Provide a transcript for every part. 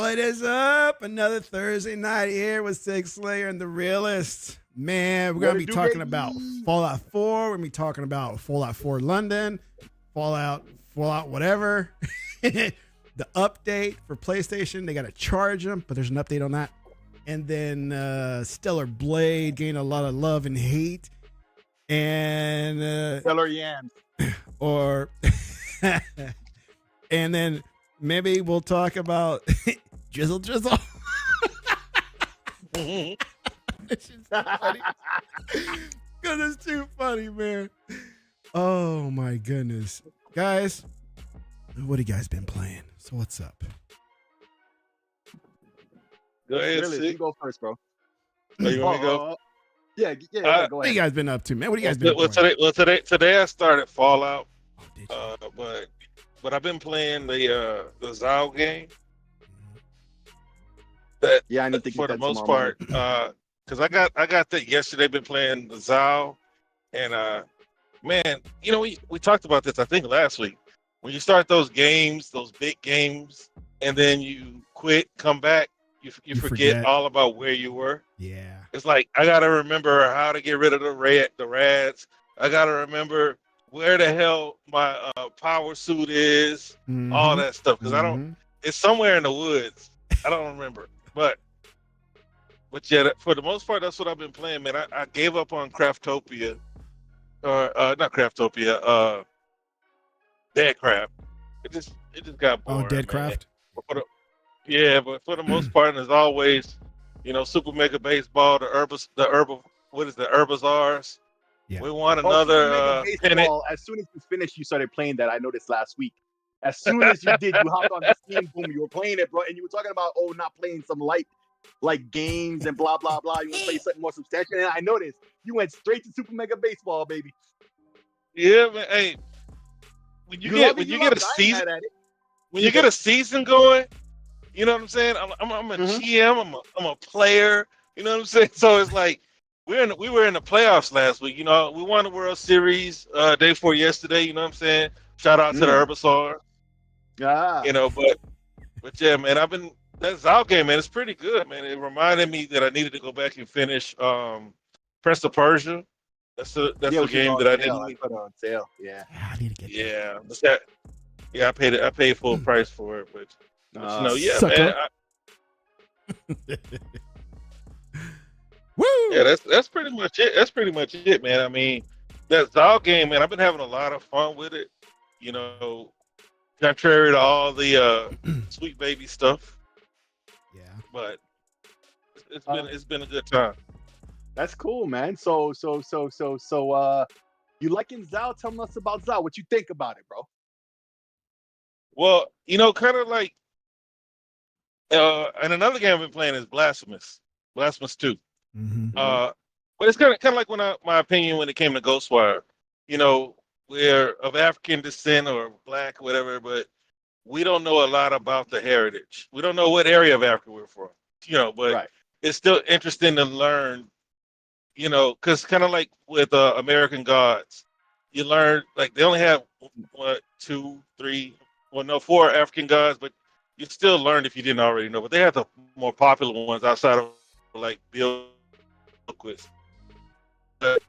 What is up? Another Thursday night here with SIKSLAYER and the Realist. Man, we're going to be talking about Fallout 4. We're going to be talking about Fallout 4 London, Fallout whatever. The update for PlayStation, they got to charge them, but there's an update on that. And then Stellar Blade gained a lot of love and hate. And Stellar Yams. Or and then maybe we'll talk about Drizzle. This is so funny. Because it's too funny, man. Oh my goodness. Guys, what have you guys been playing? So what's up? Go ahead, Really, you go first, bro. Oh, you want me to go? Yeah, go ahead. What have you guys been up to, man? What have you guys been playing? Today I started Fallout, Oh, did you? but I've been playing the ZOW game. Yeah, I need to get for that the most tomorrow part, because I got that yesterday. Been playing the ZOW, and man, you know we talked about this I think last week. When you start those games, those big games, and then you quit, come back, you forget all about where you were. Yeah. It's like I gotta remember how to get rid of the rads. I gotta remember where the hell my power suit is, all that stuff. Because I don't. It's somewhere in the woods. I don't remember. But yeah, for the most part, that's what I've been playing, man. I gave up on Craftopia, or not Craftopia, Deadcraft. It just got boring. Oh, Deadcraft. Yeah, but for the most part, and as always, you know, Super Mega Baseball, the Herbazars. Yeah. We want another pennant. As soon as you finished, you started playing that. I noticed last week. As soon as you did, you hopped on the Steam, boom, you were playing it, bro, and you were talking about not playing some light like games and blah blah blah. You want to play something more substantial, and I noticed you went straight to Super Mega Baseball, baby. Yeah, man. Hey, when you get a season going, you know what I'm saying? I'm a GM. I'm a player. You know what I'm saying? So it's like we were in the playoffs last week. You know, we won the World Series day before yesterday. You know what I'm saying? Shout out to the Herbazar. Yeah. You know, but yeah, man, that ZOW game, man, it's pretty good, man. It reminded me that I needed to go back and finish Prince of Persia. That's the game that I didn't put on sale. Yeah. I need to get that. Yeah, I paid full price for it, but you know, yeah, man. Woo! Yeah, that's pretty much it. That's pretty much it, man. I mean, that ZOW game, man, I've been having a lot of fun with it. You know, contrary to all the sweet baby stuff. Yeah. But it's been a good time. That's cool, man. So you liking ZOW? Tell us about ZOW. What you think about it, bro? Well, you know, kind of like and another game I've been playing is Blasphemous 2. But it's kind of like my opinion when it came to Ghostwire. You know, we're of African descent or black, or whatever, but we don't know a lot about the heritage. We don't know what area of Africa we're from. You know, but it's still interesting to learn. You know, because kind of like with American Gods, you learn like they only have 4 African gods, but you still learn if you didn't already know. But they have the more popular ones outside of like Bill Quist. But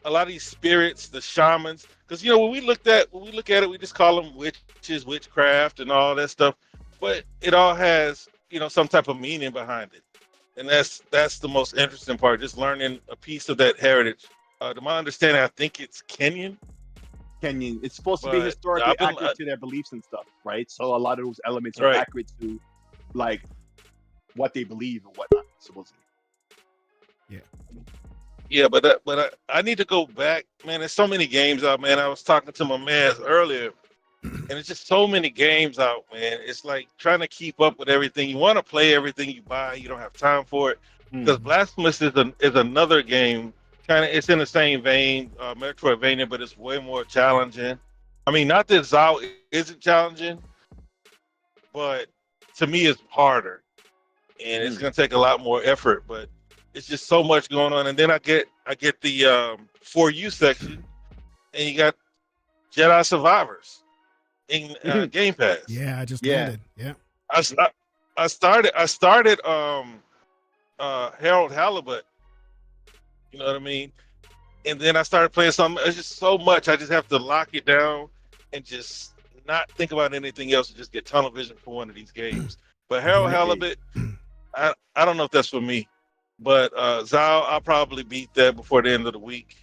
a lot of these spirits, the shamans, because you know when we look at it, we just call them witches, witchcraft, and all that stuff. But it all has some type of meaning behind it, and that's the most interesting part. Just learning a piece of that heritage. To my understanding, I think it's Kenyan. It's supposed to be historically accurate to their beliefs and stuff, right? So a lot of those elements are accurate to like what they believe and whatnot, supposedly. Yeah, but I need to go back, man. There's so many games out, man. I was talking to my man earlier, and it's just so many games out, man. It's like trying to keep up with everything. You want to play everything you buy, you don't have time for it. Because Blasphemous is another game. It's in the same vein, Metroidvania, but it's way more challenging. I mean, not that ZOW isn't challenging, but to me, it's harder, and it's going to take a lot more effort. But it's just so much going on. And then I get the For You section, and you got Jedi Survivors in Game Pass. Yeah, I just landed. Yeah. I started Harold Halibut. You know what I mean? And then I started playing something. It's just so much. I just have to lock it down and just not think about anything else and just get tunnel vision for one of these games. But Harold Halibut, I don't know if that's for me. But Zao, I'll probably beat that before the end of the week.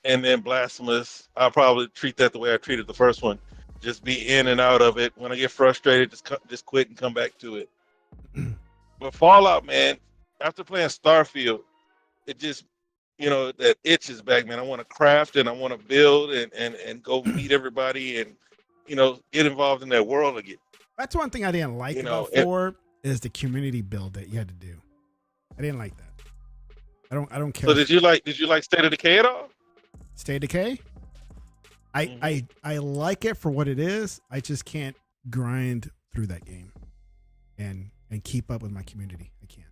And then Blasphemous, I'll probably treat that the way I treated the first one. Just be in and out of it. When I get frustrated, just quit and come back to it. But Fallout, man, after playing Starfield, it just, that itch is back, man. I want to craft and I want to build and go meet everybody and, get involved in that world again. That's one thing I didn't like about 4 is the community build that you had to do. I didn't like that. I don't care. So did you like State of Decay at all? State of Decay? I like it for what it is. I just can't grind through that game and keep up with my community. I can't.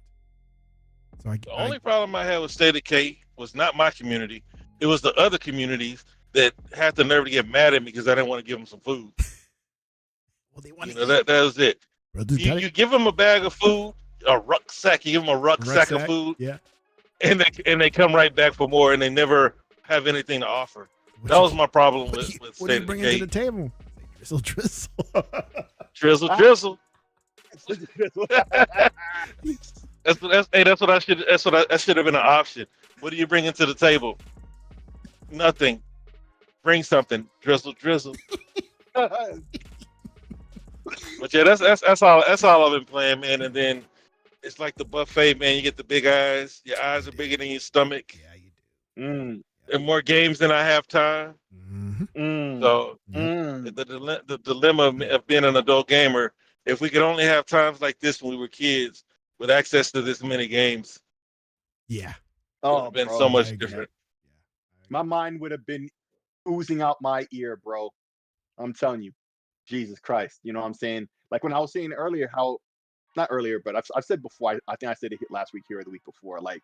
So the only problem I had with State of Decay was not my community. It was the other communities that had the nerve to get mad at me because I didn't want to give them some food. Well, they want that was it. You give them a bag of food, a rucksack. You give them a rucksack of food. Yeah. And they come right back for more, and they never have anything to offer. That was my problem with State of Decay. What do you bring into the table? Drizzle. Drizzle. That's what I should. That should have been an option. What do you bring into the table? Nothing. Bring something. Drizzle. But yeah, that's all I've been playing, man. And then it's like the buffet, man. You get the big eyes. Your eyes are bigger than your stomach. Yeah, you do. And more games than I have time. So the dilemma of being an adult gamer, if we could only have times like this when we were kids with access to this many games. Yeah. It would have been so much different. My mind would have been oozing out my ear, bro. I'm telling you. Jesus Christ. You know what I'm saying? Like when I was saying earlier not earlier, but I've said before, I think I said it last week here or the week before, like,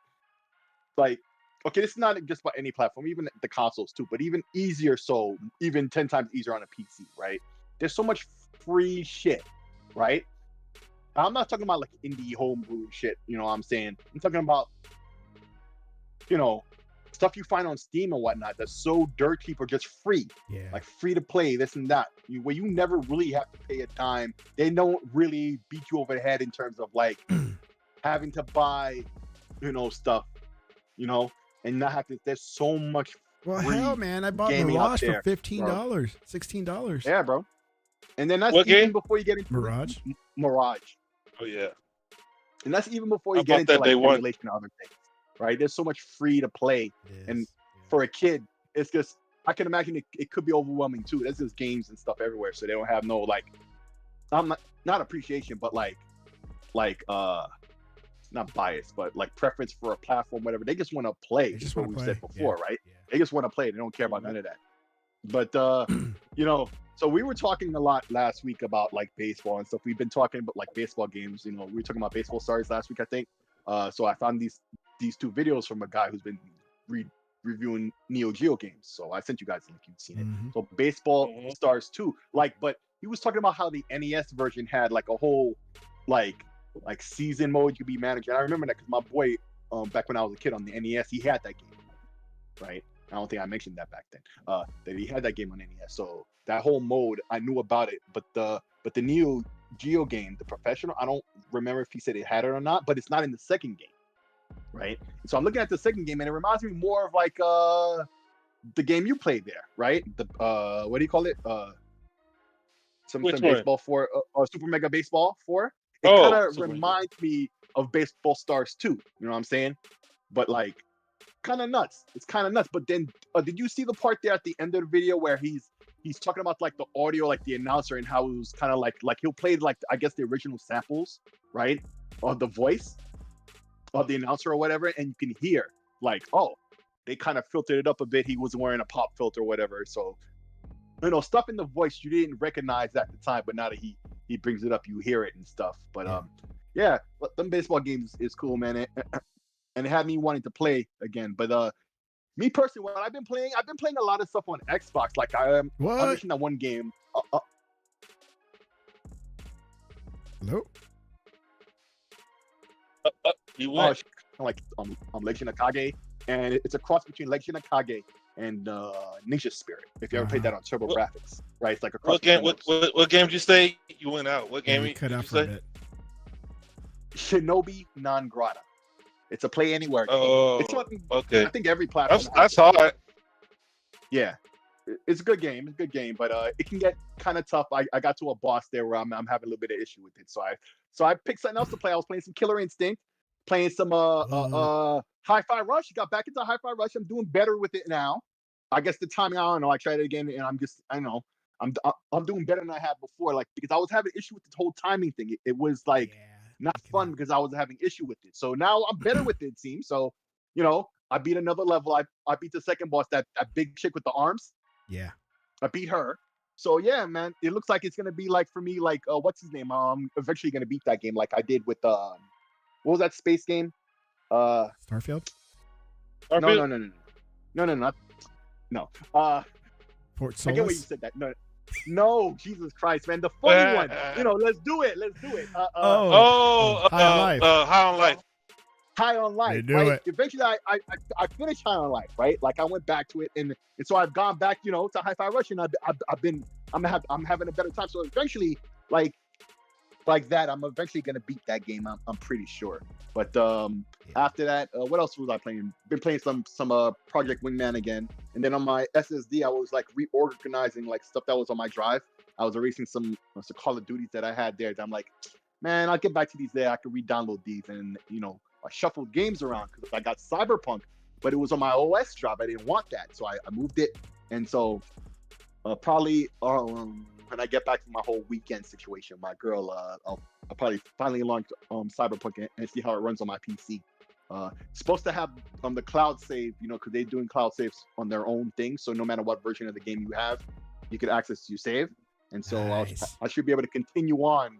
okay, this is not just about any platform, even the consoles too, but even easier, so even 10 times easier on a PC, right? There's so much free shit, right? I'm not talking about like indie homebrew shit, you know what I'm saying? I'm talking about, stuff you find on Steam and whatnot that's so dirt cheap or just free. Yeah. Like free to play, this and that. Where you never really have to pay a dime. They don't really beat you over the head in terms of like having to buy, stuff, and not have to. There's so much. Well, hell, man, I bought Mirage for $15, $16. Yeah, bro. And then that's what even game? Before you get into Mirage. Oh yeah. And that's even before you get into like emulation and other things, right? There's so much free to play, and for a kid, it's just I can imagine it could be overwhelming too. There's just games and stuff everywhere, so they don't have no like, I'm not appreciation, but like not bias, but like preference for a platform, whatever. They just want to play. Is what we said before, right? Yeah. They just want to play. They don't care about none of that. But so we were talking a lot last week about like baseball and stuff. We've been talking about like baseball games. We were talking about baseball stars last week, I think. So I found these two videos from a guy who's been reviewing Neo Geo games. So I sent you guys a link. You've seen it. So baseball stars 2, but he was talking about how the NES version had like a whole like season mode you could be managing. I remember that because my boy, back when I was a kid on the NES, he had that game, right? I don't think I mentioned that back then. That he had that game on NES. So that whole mode, I knew about it. But the Neo Geo game, the professional, I don't remember if he said it had it or not. But it's not in the second game, right? So I'm looking at the second game, and it reminds me more of like the game you played there, right? The what do you call it? Some baseball 4, Super Mega Baseball 4. It kind of reminds me of Baseball Stars 2. You know what I'm saying? But like, kind of nuts. It's kind of nuts. But then, did you see the part there at the end of the video where he's talking about like the audio, like the announcer, and how it was kind of like he'll play like I guess the original samples, right, of the voice of the announcer or whatever, and you can hear like, they kind of filtered it up a bit. He was wearing a pop filter or whatever, so stuff in the voice you didn't recognize at the time, but now that he brings it up, you hear it and stuff. But them baseball games is cool, man, and it had me wanting to play again. But me personally, what I've been playing a lot of stuff on Xbox. Like I mentioned that one game. Hello. You went. Like Legend of Kage, and it's a cross between Legend of Kage and Ninja Spirit. If you ever played that on Turbo Graphics, right? It's like a cross. What game? What game did you say you went out? What game you cut did out you for a say? bit. Shinobi Non Grata. It's a play anywhere. Oh, it's okay. I think every platform. I saw it. Yeah, it's a good game. It's a good game, but it can get kind of tough. I got to a boss there where I'm having a little bit of issue with it. So I picked something else to play. I was playing some Killer Instinct, playing some Hi-Fi Rush. Got back into Hi-Fi Rush. I'm doing better with it now. I guess the timing, I don't know. I tried it again, and I don't know. I'm doing better than I had before. Like, because I was having issue with the whole timing thing. It was like not fun because I was having issue with it. So now I'm better with it seems. So, I beat another level. I beat the second boss, that big chick with the arms. Yeah. I beat her. So yeah, man, it looks like it's gonna be like for me, like what's his name? I'm eventually gonna beat that game like I did with what was that space game? Starfield? No. Port Solis? I get what you said that. No, Jesus Christ, man. The funny one. Let's do it. High on Life. High on Life. High on Life. They do right? it. Eventually, I finished High on Life, right? Like I went back to it, and so I've gone back, to Hi-Fi Rush, and I'm having a better time. So eventually, like that, I'm eventually gonna beat that game. I'm pretty sure. But after that, what else was I playing? Been playing some Project Wingman again, and then on my SSD, I was like reorganizing like stuff that was on my drive. I was erasing some Call of Duties that I had there. That I'm like, man, I'll get back to these there. I could re-download these, and I shuffled games around because I got Cyberpunk, but it was on my OS drive. I didn't want that, so I moved it. And so probably when I get back to my whole weekend situation, my girl, I'll probably finally launch Cyberpunk and see how it runs on my PC. It's supposed to have the cloud save, because they're doing cloud saves on their own thing. So no matter what version of the game you have, you could access your save. And so Nice. I should be able to continue on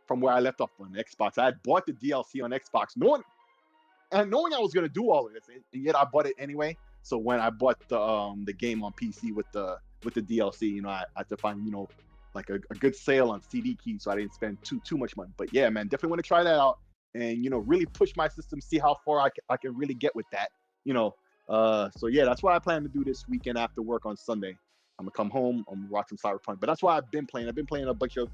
from where I left off on Xbox. I had bought the DLC on Xbox, knowing I was going to do all of this, and yet I bought it anyway. So when I bought the game on PC with the DLC, I had to find like a good sale on CD keys, so I didn't spend too much money. But yeah, man, definitely want to try that out and really push my system, see how far I can really get with that. So yeah, that's what I plan to do this weekend after work on Sunday. I'm gonna come home, I'm gonna watch some Cyberpunk. But that's why I've been playing. I've been playing a bunch of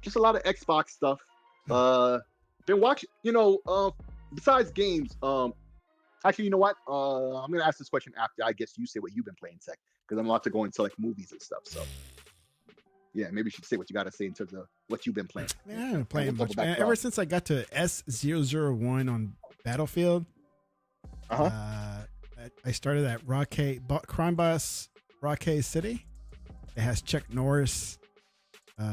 just a lot of Xbox stuff. Been watching, besides games. Actually, you know what? I'm gonna ask this question after I guess you say what you've been playing, Tech, because I'm about to go into like movies and stuff. So yeah, maybe you should say what you got to say in terms of what you've been playing. Man, I haven't been playing much, man. Ever since I got to S001 on Battlefield, I started at Crime Boss Rockay City. It has Chuck Norris. Who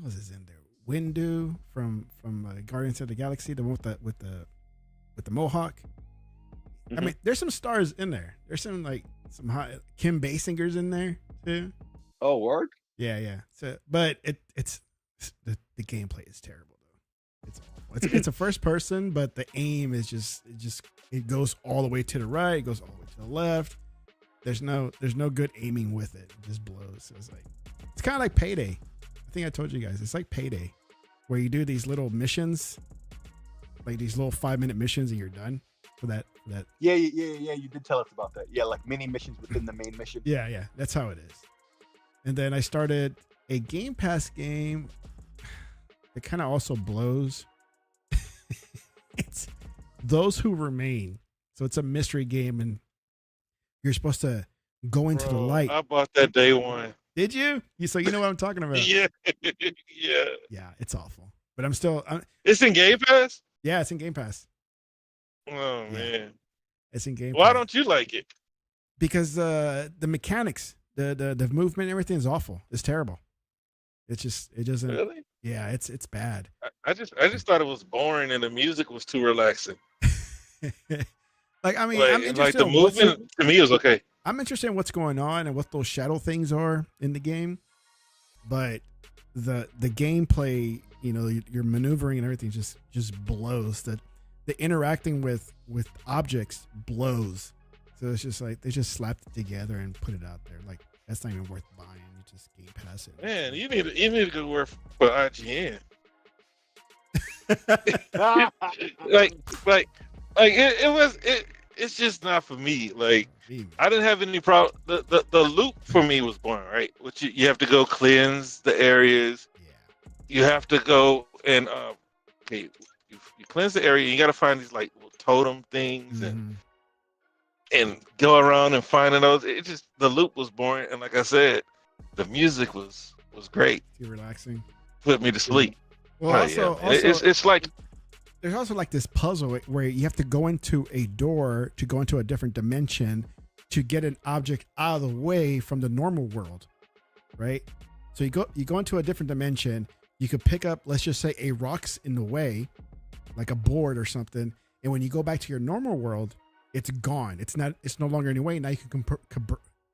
was his in there? Windu from Guardians of the Galaxy, the one with the mohawk. Mm-hmm. I mean, there's some stars in there. There's some high Kim Basinger's in there too. Oh, word? Yeah. So, but it's the gameplay is terrible though. It's awful. It's a first person, but the aim is just it goes all the way to the right, it goes all the way to the left. There's no good aiming with it. It just blows. So it's kind of like Payday. I think I told you guys. It's like Payday, where you do these little missions, like these little 5-minute missions, and you're done for that. Yeah. You did tell us about that. Yeah, like mini missions within the main mission. Yeah. That's how it is. And then I started a Game Pass game that kind of also blows. It's Those Who Remain. So it's a mystery game, and you're supposed to go into the light. I bought that day one. Did you? So you know what I'm talking about? Yeah. Yeah, it's awful. But It's in Game Pass? Yeah, it's in Game Pass. Oh, man. It's in Game Pass. Why don't you like it? Because the mechanics, the movement, and everything is awful. It's terrible. It doesn't. Really? Yeah, it's bad. I just thought it was boring and the music was too relaxing. I'm interested. Like the movement to me is okay. I'm interested in what's going on and what those shadow things are in the game, but the gameplay, your maneuvering and everything just blows. The interacting with objects blows. So it's just like they just slapped it together and put it out there. Like that's not even worth buying. You just Game Pass it. Man, you need to go work for IGN. like like it's just not for me. Like I didn't have any problem. The loop for me was boring, right? Which you have to go cleanse the areas. Yeah. You have to go and okay, you cleanse the area. You got to find these like little totem things and go around and find those. It just the loop was boring, and like I said, the music was great. Too relaxing. Put me to sleep. Well, also, it's like there's also like this puzzle where you have to go into a door to go into a different dimension to get an object out of the way from the normal world, right? So you go into a different dimension. You could pick up, let's just say, a rocks in the way, like a board or something, and when you go back to your normal world, it's gone. It's no longer in your way. Now you can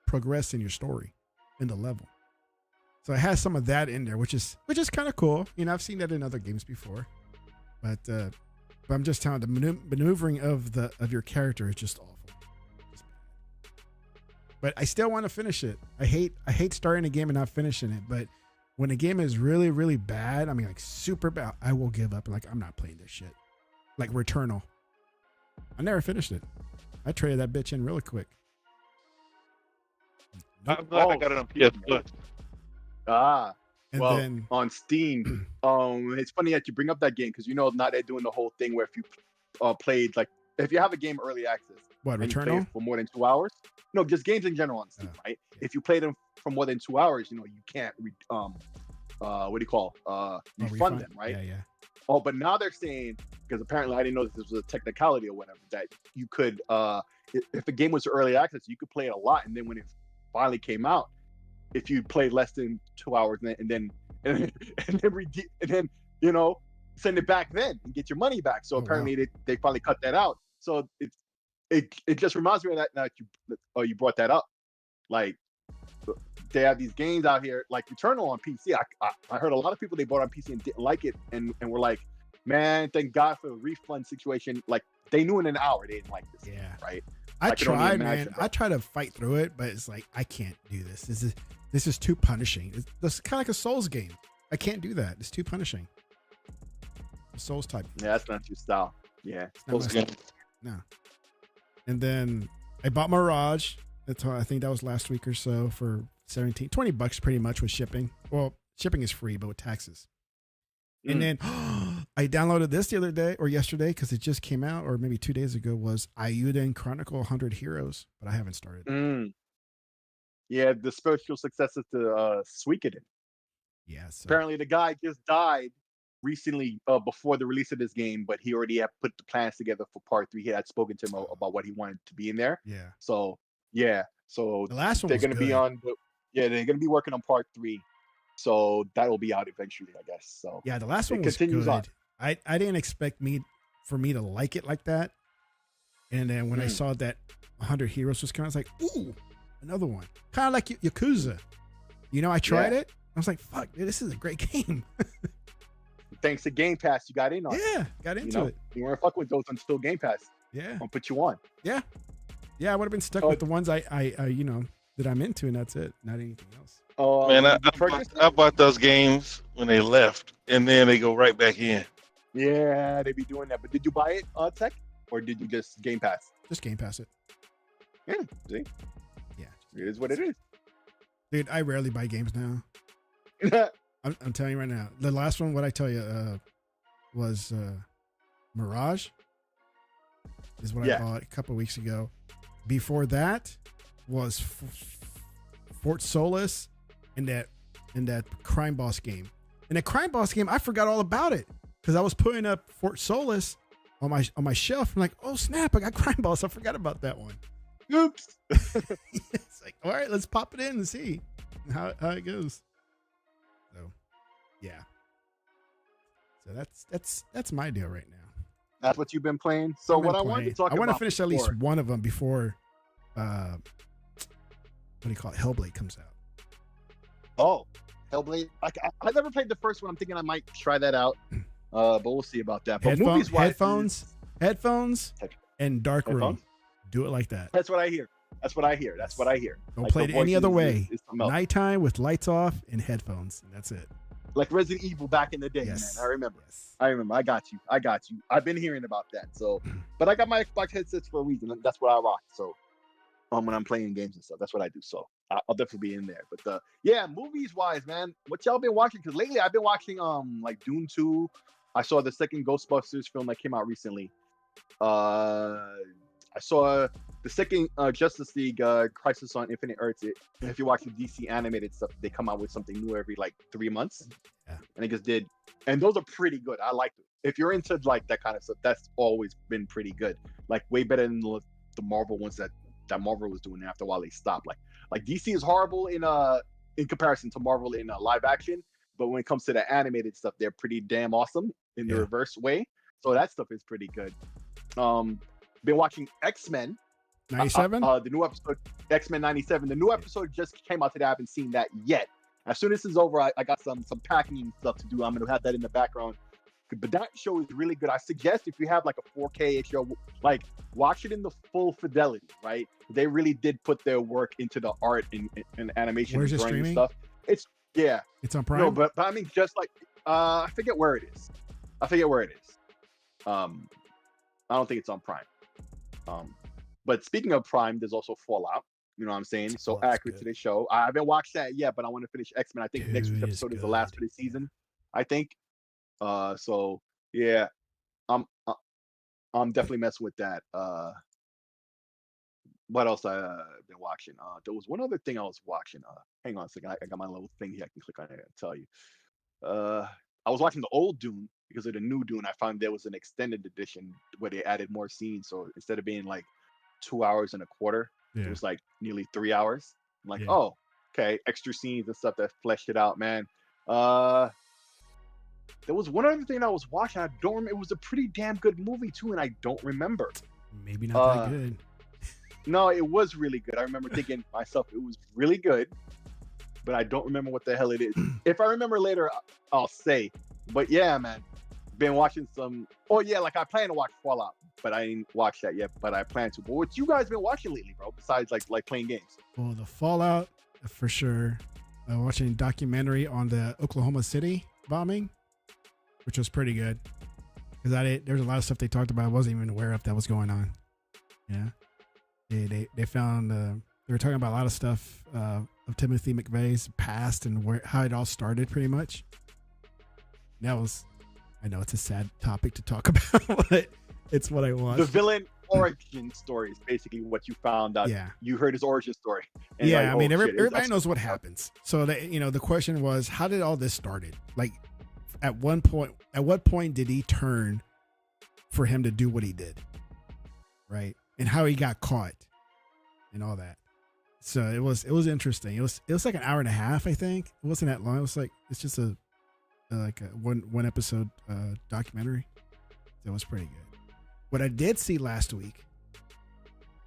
progress in your story, in the level. So it has some of that in there, which is kind of cool. You know, I've seen that in other games before, but I'm just telling you, the maneuvering of your character is just awful. But I still want to finish it. I hate starting a game and not finishing it. But when a game is really, really bad, I mean like super bad, I will give up. Like I'm not playing this shit. Like Returnal, I never finished it. I traded that bitch in really quick. I'm glad I got it on PS. And well, then on Steam, it's funny that you bring up that game because you know now they're doing the whole thing where if you played like if you have a game early access, what and you play Returnal? it for more than 2 hours, no, just games in general on Steam, right? Yeah. If you play them for more than 2 hours, you know you can't what do you call refund them, right? Yeah. Oh, but now they're saying because apparently I didn't know this was a technicality or whatever that you could if a game was early access, you could play it a lot, and then when it finally came out, if you played less than 2 hours and then you know send it back then and get your money back. So apparently they finally cut that out. So it just reminds me of that now that you brought that up. Like they have these games out here like Returnal on PC. I heard a lot of people they bought on PC and didn't like it and were like, man, thank God for the refund situation. Like they knew in an hour they didn't like this. Yeah. Game, right. I tried, imagine, man. bro. I try to fight through it, but it's like I can't do this. This is too punishing. It's kind of like a Souls game. I can't do that. It's too punishing. A Souls type. Yeah, that's not your style. Yeah. It's not my style. No. And then I bought Mirage. I think that was last week or so for $20 pretty much with shipping. Well, shipping is free, but with taxes. And then I downloaded this the other day or yesterday because it just came out, or maybe 2 days ago, was Ayuden Chronicle 100 Heroes, but I haven't started. Yeah, the spiritual successor to Suikoden. Yeah. So. Apparently, the guy just died recently before the release of this game, but he already had put the plans together for part 3. He had spoken to him about what he wanted to be in there. Yeah. So yeah, so the last one they're going to be on. They're going to be working on part 3. So that will be out eventually, I guess. So yeah, the last one was continues good. on. I didn't expect for me to like it like that. And then when I saw that 100 Heroes was coming, I was like, ooh, another one. Kind of like Yakuza. You know, I tried it. I was like, fuck, dude, this is a great game. Thanks to Game Pass, you got in on it. Yeah, got into it. You weren't fuck with those until Game Pass. Yeah. I'll put you on. Yeah. Yeah, I would have been stuck with the ones I that I'm into, and that's it. Not anything else. Man, I bought those games when they left, and then they go right back in. Yeah, they be doing that. But did you buy it, Tech, or did you just Game Pass? Just Game Pass it. Yeah, see? Yeah. It is what it is. Dude, I rarely buy games now. I'm telling you right now. The last one, what I tell you, was Mirage. Is what I bought a couple of weeks ago. Before that was Fort Solis and that Crime Boss game. And that Crime Boss game, I forgot all about it because I was putting up Fort Solis on my shelf. I'm like, oh snap, I got Crime Boss. I forgot about that one. Oops. It's like, all right, let's pop it in and see how it goes. So, yeah. So that's my deal right now. That's what you've been playing. So what I wanted to talk about, I want to finish at least one of them before, what do you call it? Hellblade comes out. Oh, Hellblade! I never played the first one. I'm thinking I might try that out, but we'll see about that. But headphones, and dark room. Do it like that. That's what I hear. Don't play it any other way. Nighttime with lights off and headphones, and that's it. like Resident Evil back in the day, Yes. man. I remember. Yes. I got you. I've been hearing about that. So, but I got my Xbox headsets for a reason. That's what I rock. So, when I'm playing games and stuff, that's what I do. So, I'll definitely be in there. But yeah, movies wise, man, what y'all been watching? Because lately I've been watching like Dune 2. I saw the second Ghostbusters film that came out recently. I saw the second Justice League Crisis on Infinite Earths. If you watch the DC animated stuff, they come out with something new every like 3 months. Yeah. And it just did, and those are pretty good. I like it. If you're into like that kind of stuff, that's always been pretty good. Like way better than the Marvel ones that Marvel was doing. After a while, they stopped. Like DC is horrible in comparison to Marvel in live action, but when it comes to the animated stuff, they're pretty damn awesome in the reverse way. So that stuff is pretty good. Been watching X-Men 97. The new episode, X-Men 97. The new episode just came out today. I haven't seen that yet. As soon as this is over, I got some packing stuff to do. I'm gonna have that in the background. But that show is really good. I suggest if you have like a 4K show, like watch it in the full fidelity, right? They really did put their work into the art and animation. Where's and it drawing and streaming? stuff. It's on Prime. No, but I mean, just like I forget where it is. I don't think it's on Prime. But speaking of Prime, there's also Fallout. You know what I'm saying? So Fallout's accurate good. to the show. I haven't watched that yet, but I want to finish X-Men. I think next Dude, week's it's episode is the last good. for the season. I think. So yeah, I'm definitely messing with that. What else I been watching? There was one other thing I was watching. Hang on a second. I got my little thing here. I can click on it and tell you. I was watching the old Dune because of the new Dune. I found there was an extended edition where they added more scenes. So instead of being like 2 hours and a quarter, it was like nearly 3 hours. I'm like, oh, okay, extra scenes and stuff that fleshed it out, man. There was one other thing I was watching. I don't remember. It was a pretty damn good movie too, and I don't remember. Maybe not that good. No, it was really good. I remember thinking myself, it was really good, but I don't remember what the hell it is. If I remember later, I'll say. But yeah, man, been watching some. Oh yeah, like I plan to watch Fallout, but I didn't watch that yet. But I plan to. But what you guys been watching lately, bro? Besides like playing games. Well, the Fallout for sure. Watching a documentary on the Oklahoma City bombing, which was pretty good. Because there's a lot of stuff they talked about I wasn't even aware of that was going on. Yeah. They found they were talking about a lot of stuff of Timothy McVeigh's past and how it all started pretty much. That was, I know it's a sad topic to talk about, but it's what I want. The villain origin story is basically what you found out. Yeah. You heard his origin story. And Yeah, like, I mean, oh, shit, everybody knows what happens. So the question was, how did all this started? Like, at what point did he turn for him to do what he did, right? And how he got caught, and all that. So it was interesting. It was like an hour and a half, I think. It wasn't that long. It was like it's just a one episode documentary. That was pretty good. What I did see last week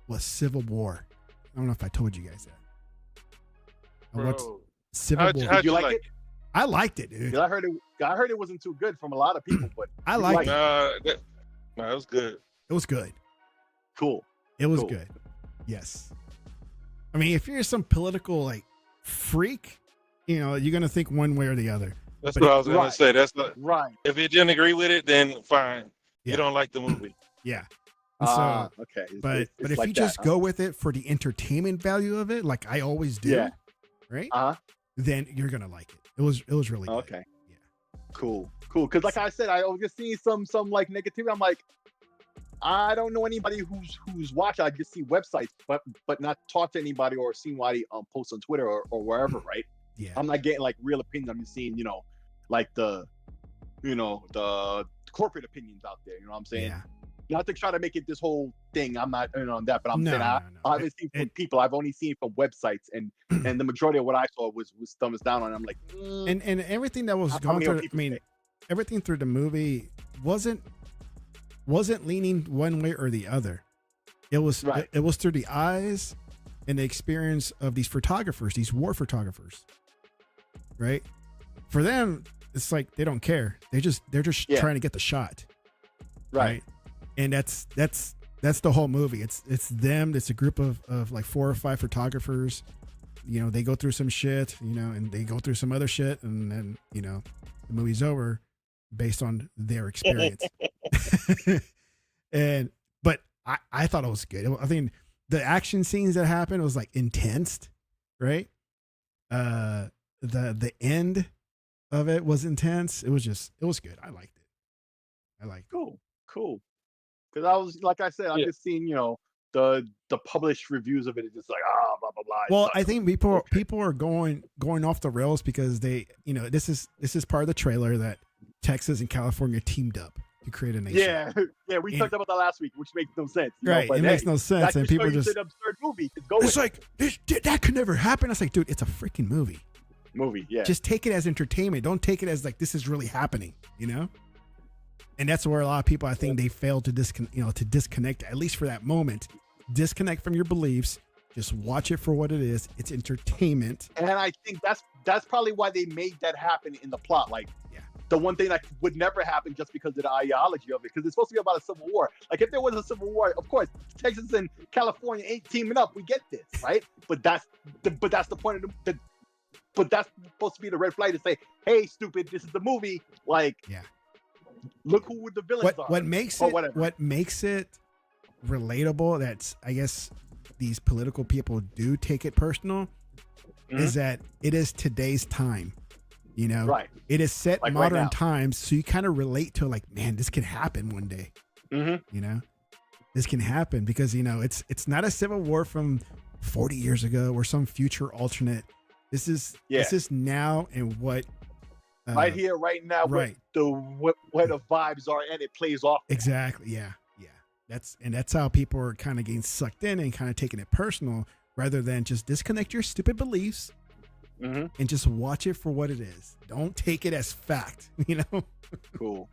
was Civil War. I don't know if I told you guys that. I watched Civil War. Did you like it? I liked it, dude. Yeah, I heard it wasn't too good from a lot of people, but I liked it. No, it was good. It was good. Cool. It was Cool. good. Yes. I mean, if you're some political like freak, you're gonna think one way or the other. That's what I was gonna say. That's not Right. If you didn't agree with it, then fine. Yeah. You don't like the movie. Yeah. And so, Okay. but if like you just go with it for the entertainment value of it, like I always do, Yeah. right? Then Then you're gonna like it. It was really good. okay. Yeah. Cool. Because like I said, I was just seeing some like negativity. I'm like, I don't know anybody who's watched. I just see websites, but not talk to anybody or see anybody post on Twitter or wherever, right? Yeah. I'm not getting like real opinions. I'm just seeing, like the corporate opinions out there. You know what I'm saying? Yeah. Not to try to make it this whole thing. I'm not on that, but I'm saying No. I haven't seen from people. I've only seen from websites, and the majority of what I saw was thumbs down on it. I'm like, And everything that was How going many through, people I mean, say? everything through the movie wasn't leaning one way or the other. It was Right. it was through the eyes and the experience of these photographers, these war photographers, right? For them, it's like they don't care. They're just Yeah. trying to get the shot, right. And that's the whole movie. It's them. It's a group of like 4 or 5 photographers they go through some shit, and they go through some other shit, and then the movie's over based on their experience. But I thought it was good. I think the action scenes that happened was like intense, right? The end of it was intense. It was good. I liked it. Cool. Because I was, like I said, I just seen the published reviews of it. It's just like blah blah blah. Well, I think people are going off the rails because they this is part of the trailer that Texas and California teamed up to create a nation. Yeah, we talked about that last week, which makes no sense. Right, it makes no sense, and people just an absurd movie. It's like that could never happen. I was like, dude, it's a freaking movie. Yeah. Just take it as entertainment. Don't take it as like this is really happening. And that's where a lot of people, I think, they fail to disconnect, at least for that moment. Disconnect from your beliefs. Just watch it for what it is. It's entertainment. And I think that's probably why they made that happen in the plot. Like, the one thing that would never happen just because of the ideology of it, because it's supposed to be about a civil war. Like, if there was a civil war, of course, Texas and California ain't teaming up. We get this, right? But that's the point of the. But that's supposed to be the red flag to say, "Hey, stupid, this is the movie." Like, look who the villains are. What makes it relatable? That's, I guess, these political people do take it personal. Is that it is today's time. Right. It is set like modern right times, so you kind of relate to like, man, this can happen one day. This can happen because it's not a civil war from 40 years ago or some future alternate. This is now and what right here, right now, right. Where the vibes are, and it plays off. Exactly. Yeah. That's how people are kind of getting sucked in and kind of taking it personal, rather than just disconnect your stupid beliefs. And just watch it for what it is. Don't take it as fact, Cool.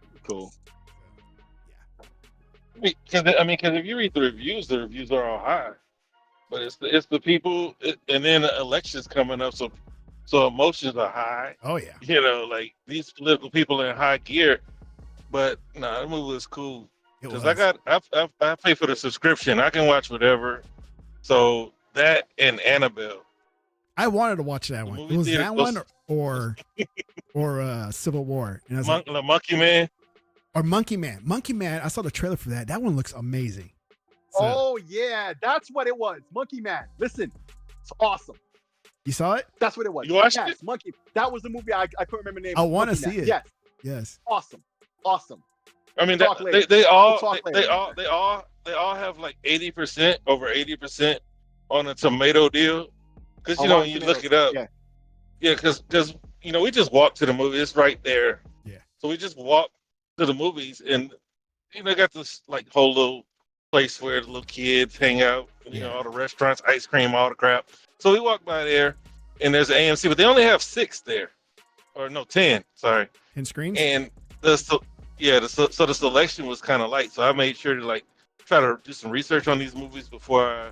Because if you read the reviews are all high, but it's the people, and then the elections coming up, so emotions are high. Oh yeah. Like these political people are in high gear. But no, the movie was cool because I pay for the subscription. I can watch whatever. So that and Annabelle. I wanted to watch that one. It was that one or Civil War. And I was the Monkey Man. Or Monkey Man. Monkey Man, I saw the trailer for that. That one looks amazing. So, oh, yeah. That's what it was. Monkey Man. Listen, it's awesome. You saw it? That's what it was. You watched it? Monkey. That was the movie. I couldn't remember the name. I want to see it. Yes. Awesome. I mean, they all have like 80%, over 80% on a tomato deal. Because when you look it up, because we just walked to the movie. It's right there. Yeah. So we just walked to the movies, and got this like whole little place where the little kids hang out. All the restaurants, ice cream, all the crap. So we walked by there, and there's an AMC, but they only have 6 there, or no, 10. Sorry, 10 screens. And the selection was kind of light. So I made sure to like try to do some research on these movies before I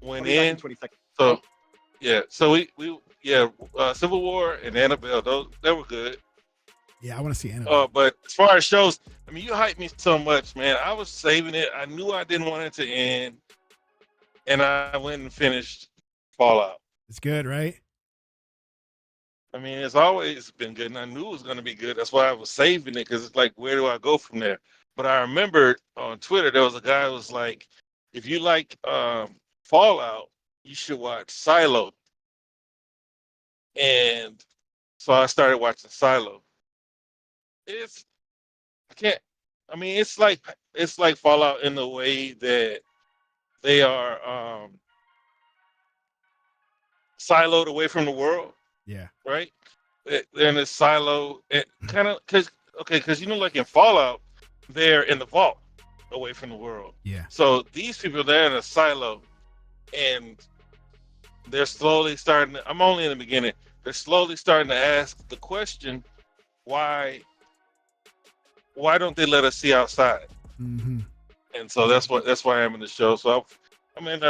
went in. 20 seconds. So. Yeah, so we Civil War and Annabelle, they were good. Yeah, I want to see Annabelle. But as far as shows, you hyped me so much, man. I was saving it. I knew I didn't want it to end, and I went and finished Fallout. It's good, right? It's always been good, and I knew it was going to be good. That's why I was saving it, because it's like, where do I go from there? But I remembered on Twitter, there was a guy who was like, if you like Fallout, you should watch Silo. And so I started watching Silo. It's like Fallout in the way that they are siloed away from the world. Yeah. Right? They're in a silo, kind of because like in Fallout, they're in the vault away from the world. Yeah. So these people, they're in a silo, and they're slowly starting. I'm only in the beginning. They're slowly starting to ask the question, why don't they let us see outside? Mm-hmm. And so that's why I'm in the show. So I'm in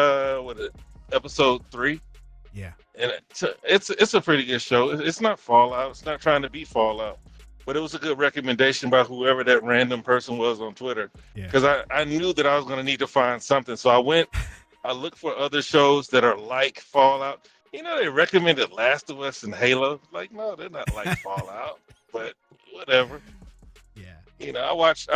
episode 3. Yeah. And it's a pretty good show. It's not Fallout. It's not trying to be Fallout, but it was a good recommendation by whoever that random person was on Twitter. Because I knew that I was going to need to find something. So I looked for other shows that are like Fallout. You know, they recommended Last of Us and Halo. Like, no, they're not like Fallout, but whatever. Yeah. You know, I watched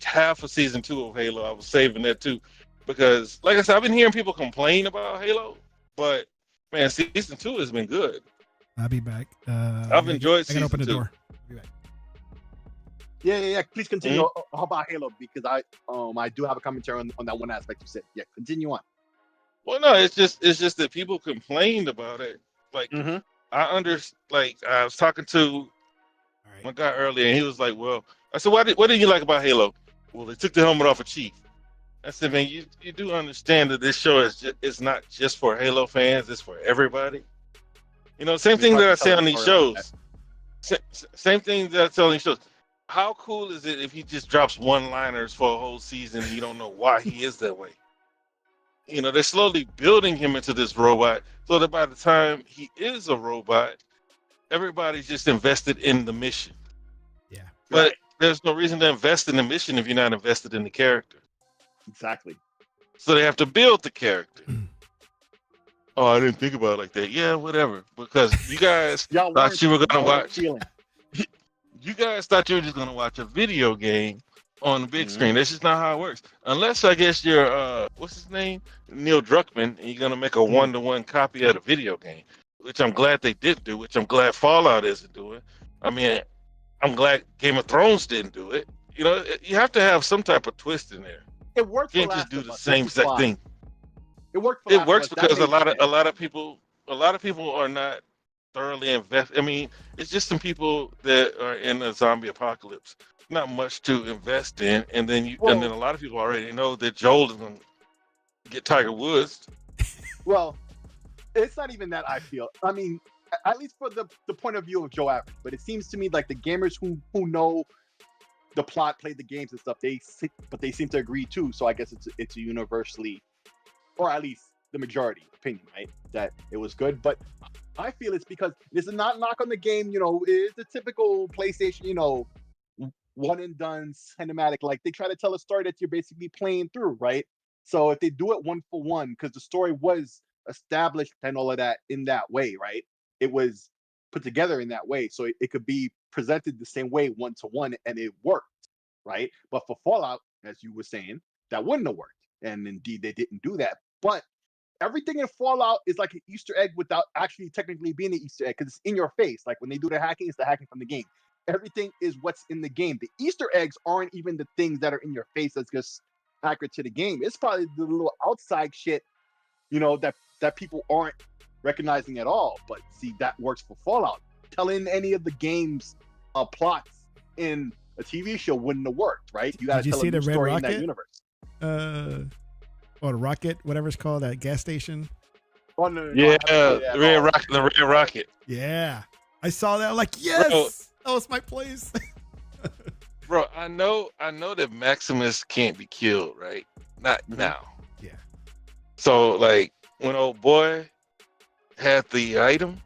half of season 2 of Halo. I was saving that too, because, like I said, I've been hearing people complain about Halo, but man, season 2 has been good. I'll be back. I've enjoyed I gotta season open the 2. door. I'll be back. Yeah. Please continue. How about Halo? Because I do have a commentary on that one aspect you said. Yeah, continue on. Well, no, it's just that people complained about it. Like, I was talking to my guy earlier, and he was like, "Well," I said, what did you like about Halo?" "Well, they took the helmet off of Chief." I said, "Man, you do understand that this show is not just for Halo fans; it's for everybody." You know, same thing that I say on these shows. Same thing that I tell on these shows. How cool is it if he just drops one-liners for a whole season and you don't know why he is that way? You know, they're slowly building him into this robot so that by the time he is a robot, everybody's just invested in the mission. Yeah. But there's no reason to invest in the mission if you're not invested in the character. Exactly. So they have to build the character. Oh, I didn't think about it like that. Yeah, whatever. Because you guys thought you were going to watch. You guys thought you were just going to watch a video game on the big screen. That's just not how it works. Unless, I guess, you're, what's his name? Neil Druckmann, and you're going to make a one-to-one copy of the video game, which I'm glad they did do, which I'm glad Fallout isn't doing. I mean, I'm glad Game of Thrones didn't do it. You know, you have to have some type of twist in there. It worked. You can't just do the same exact thing. It worked. It works because a lot of people are not thoroughly invested. I mean, it's just some people that are in a zombie apocalypse. Not much to invest in, and then a lot of people already know that Joel is going to get Tiger Woods. Well, it's not even that, I feel. I mean, at least for the point of view of Joe Average, but it seems to me like the gamers who know the plot, play the games and stuff, they seem to agree too. So I guess it's a universally, or at least the majority opinion, right, that it was good. But I feel it's because this is not knock on the game. You know, it's the typical PlayStation, you know, one and done cinematic. Like, they try to tell a story that you're basically playing through, right? So if they do it one for one, because the story was established and all of that in that way, right? It was put together in that way, so it could be presented the same way, one to one, and it worked, right? But for Fallout, as you were saying, that wouldn't have worked, and indeed they didn't do that. But everything in Fallout is like an Easter egg without actually technically being an Easter egg, because it's in your face. Like when they do the hacking, it's the hacking from the game. Everything is what's in the game. The Easter eggs aren't even the things that are in your face that's just accurate to the game. It's probably the little outside shit, you know, that people aren't recognizing at all. But see, that works for Fallout. Telling any of the game's plots in a TV show wouldn't have worked, right? You got to tell a new story in that universe. Or the Rocket, whatever it's called, that gas station. Oh, no, the Red Rocket. Yeah, I saw that. I'm like, yes, that was my place. Bro, I know that Maximus can't be killed, right? Not now. Yeah. So, like, when old boy had the item,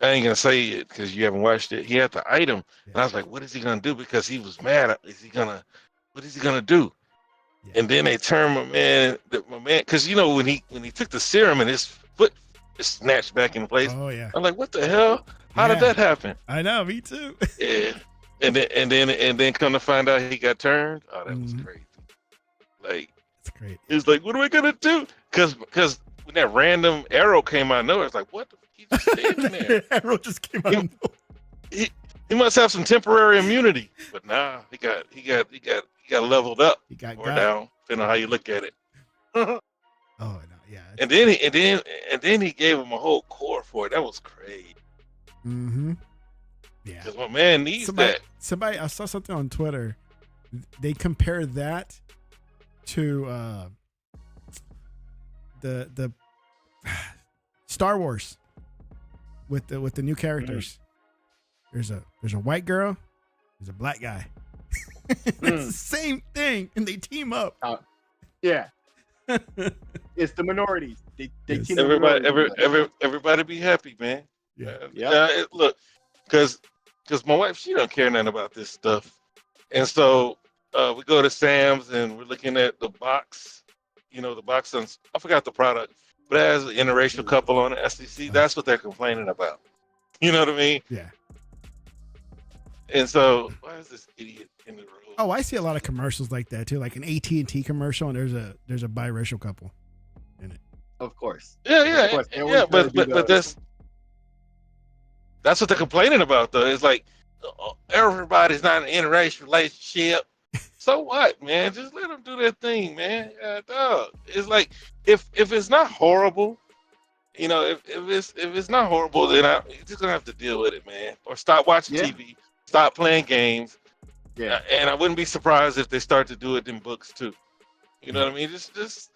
I ain't gonna say it because you haven't watched it. He had the item, and I was like, "What is he gonna do?" Because he was mad. What is he gonna do? Yeah. And then they turned my man, because you know when he took the serum and his foot just snatched back in place. Oh yeah. I'm like, what the hell? How did that happen? I know, me too. Yeah. And then come to find out he got turned. Oh, that was crazy. Like, it's great. He was like, what am I gonna do? Because when that random arrow came out of nowhere, it's like, what the fuck? He just standing there. Arrow just came out of nowhere. He must have some temporary immunity, but nah, he got leveled up or down, depending on how you look at it. Oh no, yeah. And then he gave him a whole core for it. That was crazy. Mm-hmm. Yeah. Because my man needs that. Somebody, I saw something on Twitter. They compare that to the Star Wars with the new characters. Mm-hmm. There's a white girl, there's a black guy. It's the same thing, and they team up. Yeah. It's the minorities. They team up. Everybody be happy, man. Yeah. Look, because my wife, she don't care nothing about this stuff, and so we go to Sam's and we're looking at the box the box. I forgot the product, but it has an interracial couple on it. SEC. That's what they're complaining about. You know what I mean? Yeah. And so, why is this idiot in the room? Oh, I see a lot of commercials like that too, like an AT&T commercial, and there's a biracial couple in it. Of course. Yeah, Of course. but that's what they're complaining about, though. It's like everybody's not in an interracial relationship. So what, man? Just let them do their thing, man. Dog. It's like if it's not horrible, if it's not horrible, then you're just gonna have to deal with it, man. Or stop watching TV, stop playing games. Yeah. And I wouldn't be surprised if they start to do it in books too. You know what I mean? Just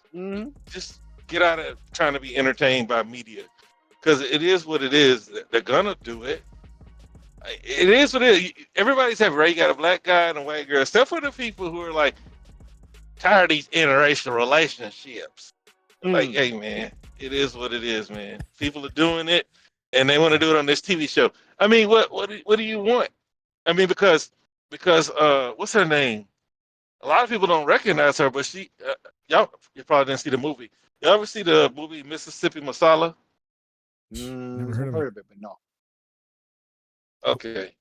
get out of trying to be entertained by media, because it is what it is. They're gonna do it. It is what it is. Everybody's happy, right? You got a black guy and a white girl, except for the people who are like tired of these interracial relationships. Like, hey, man, it is what it is, man. People are doing it, and they want to do it on this TV show. I mean, what do you want? I mean, because what's her name? A lot of people don't recognize her, but you probably didn't see the movie. You ever see the movie Mississippi Masala? Never Heard of it, but no. Okay.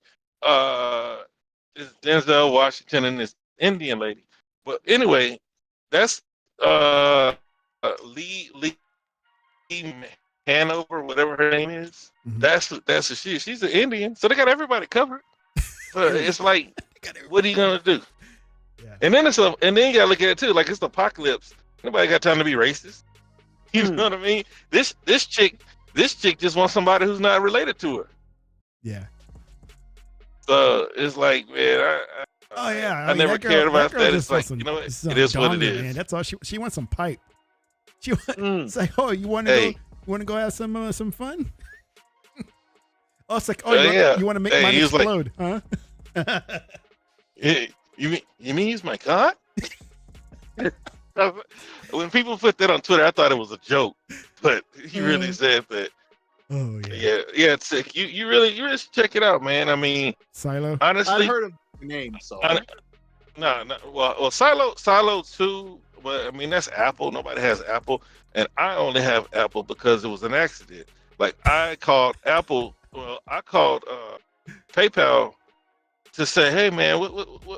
It's Denzel Washington and this Indian lady. But anyway, that's Lee Hanover, whatever her name is. Mm-hmm. That's who she is. She's an Indian, so they got everybody covered. But it's like, what are you gonna do? Yeah. And then you gotta look at it too, like it's the apocalypse. Nobody got time to be racist. You know what I mean? This chick just wants somebody who's not related to her. Yeah. So it's like, man, I never cared about that. It's like, you know what? It is what it is. Man. That's all she wants. Some pipe. She it's like, oh, you want to go have some fun? Oh, it's like, oh, you want to make mine explode, like, huh? You mean he's my god? When people put that on Twitter, I thought it was a joke, but he really said that. Oh yeah. Yeah, it's sick. You really should check it out, man. I mean, Silo. Honestly, I've heard of the name, so no. Well, Silo 2. Well, I mean, that's Apple. Nobody has Apple, and I only have Apple because it was an accident. Like I called Apple. Well, I called PayPal to say, hey man,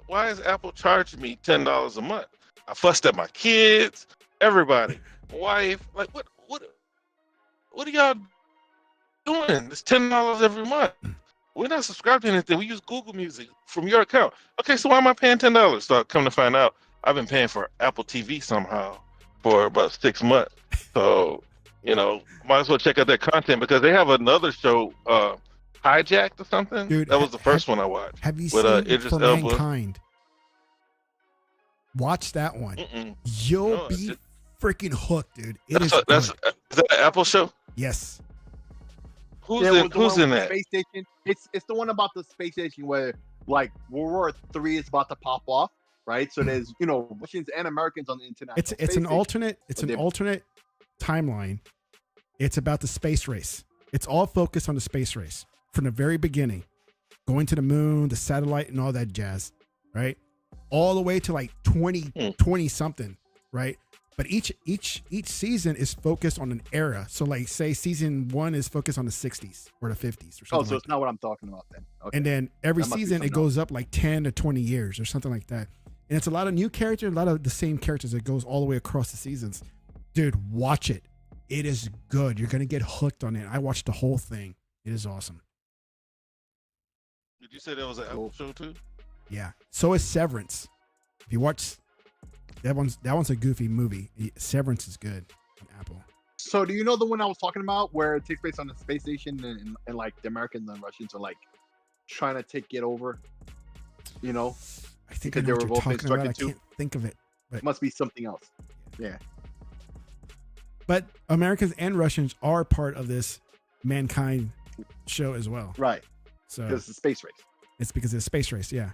why is Apple charging me $10 a month? I fussed at my kids, everybody, my wife. Like, what are y'all doing? It's $10 every month. We're not subscribed to anything. We use Google Music from your account. Okay, so why am I paying $10? So come to find out, I've been paying for Apple TV somehow for about 6 months. So, might as well check out their content, because they have another show, Hijacked or something. Dude, that was the first one I watched. Have you with, seen Idris For Elba. Mankind? Watch that one. You'll be freaking hooked, dude. Is that an Apple show? Yes. Who's in that? Space station. It's the one about the space station where like World War III is about to pop off, right? So there's Russians and Americans on the international. It's an alternate timeline. It's about the space race. It's all focused on the space race from the very beginning, going to the moon, the satellite, and all that jazz, right? All the way to like 20 something, right? But each season is focused on an era. So like say season 1 is focused on the 60s or the 50s or something. Oh, so it's not what I'm talking about then. Okay. And then every season it goes up like 10 to 20 years or something like that. And it's a lot of new characters, a lot of the same characters that goes all the way across the seasons. Dude, watch it. It is good. You're going to get hooked on it. I watched the whole thing. It is awesome. Did you say that was an Apple show too? Yeah. So is Severance. If you watch that one's a goofy movie. Severance is good on Apple. So do you know the one I was talking about where it takes place on the space station and like the Americans and Russians are like trying to take it over? I think I know what you're talking about. I can't think of it. But it must be something else. Yeah. But Americans and Russians are part of this Mankind show as well. Right. So because it's a space race. It's because it's a space race, yeah.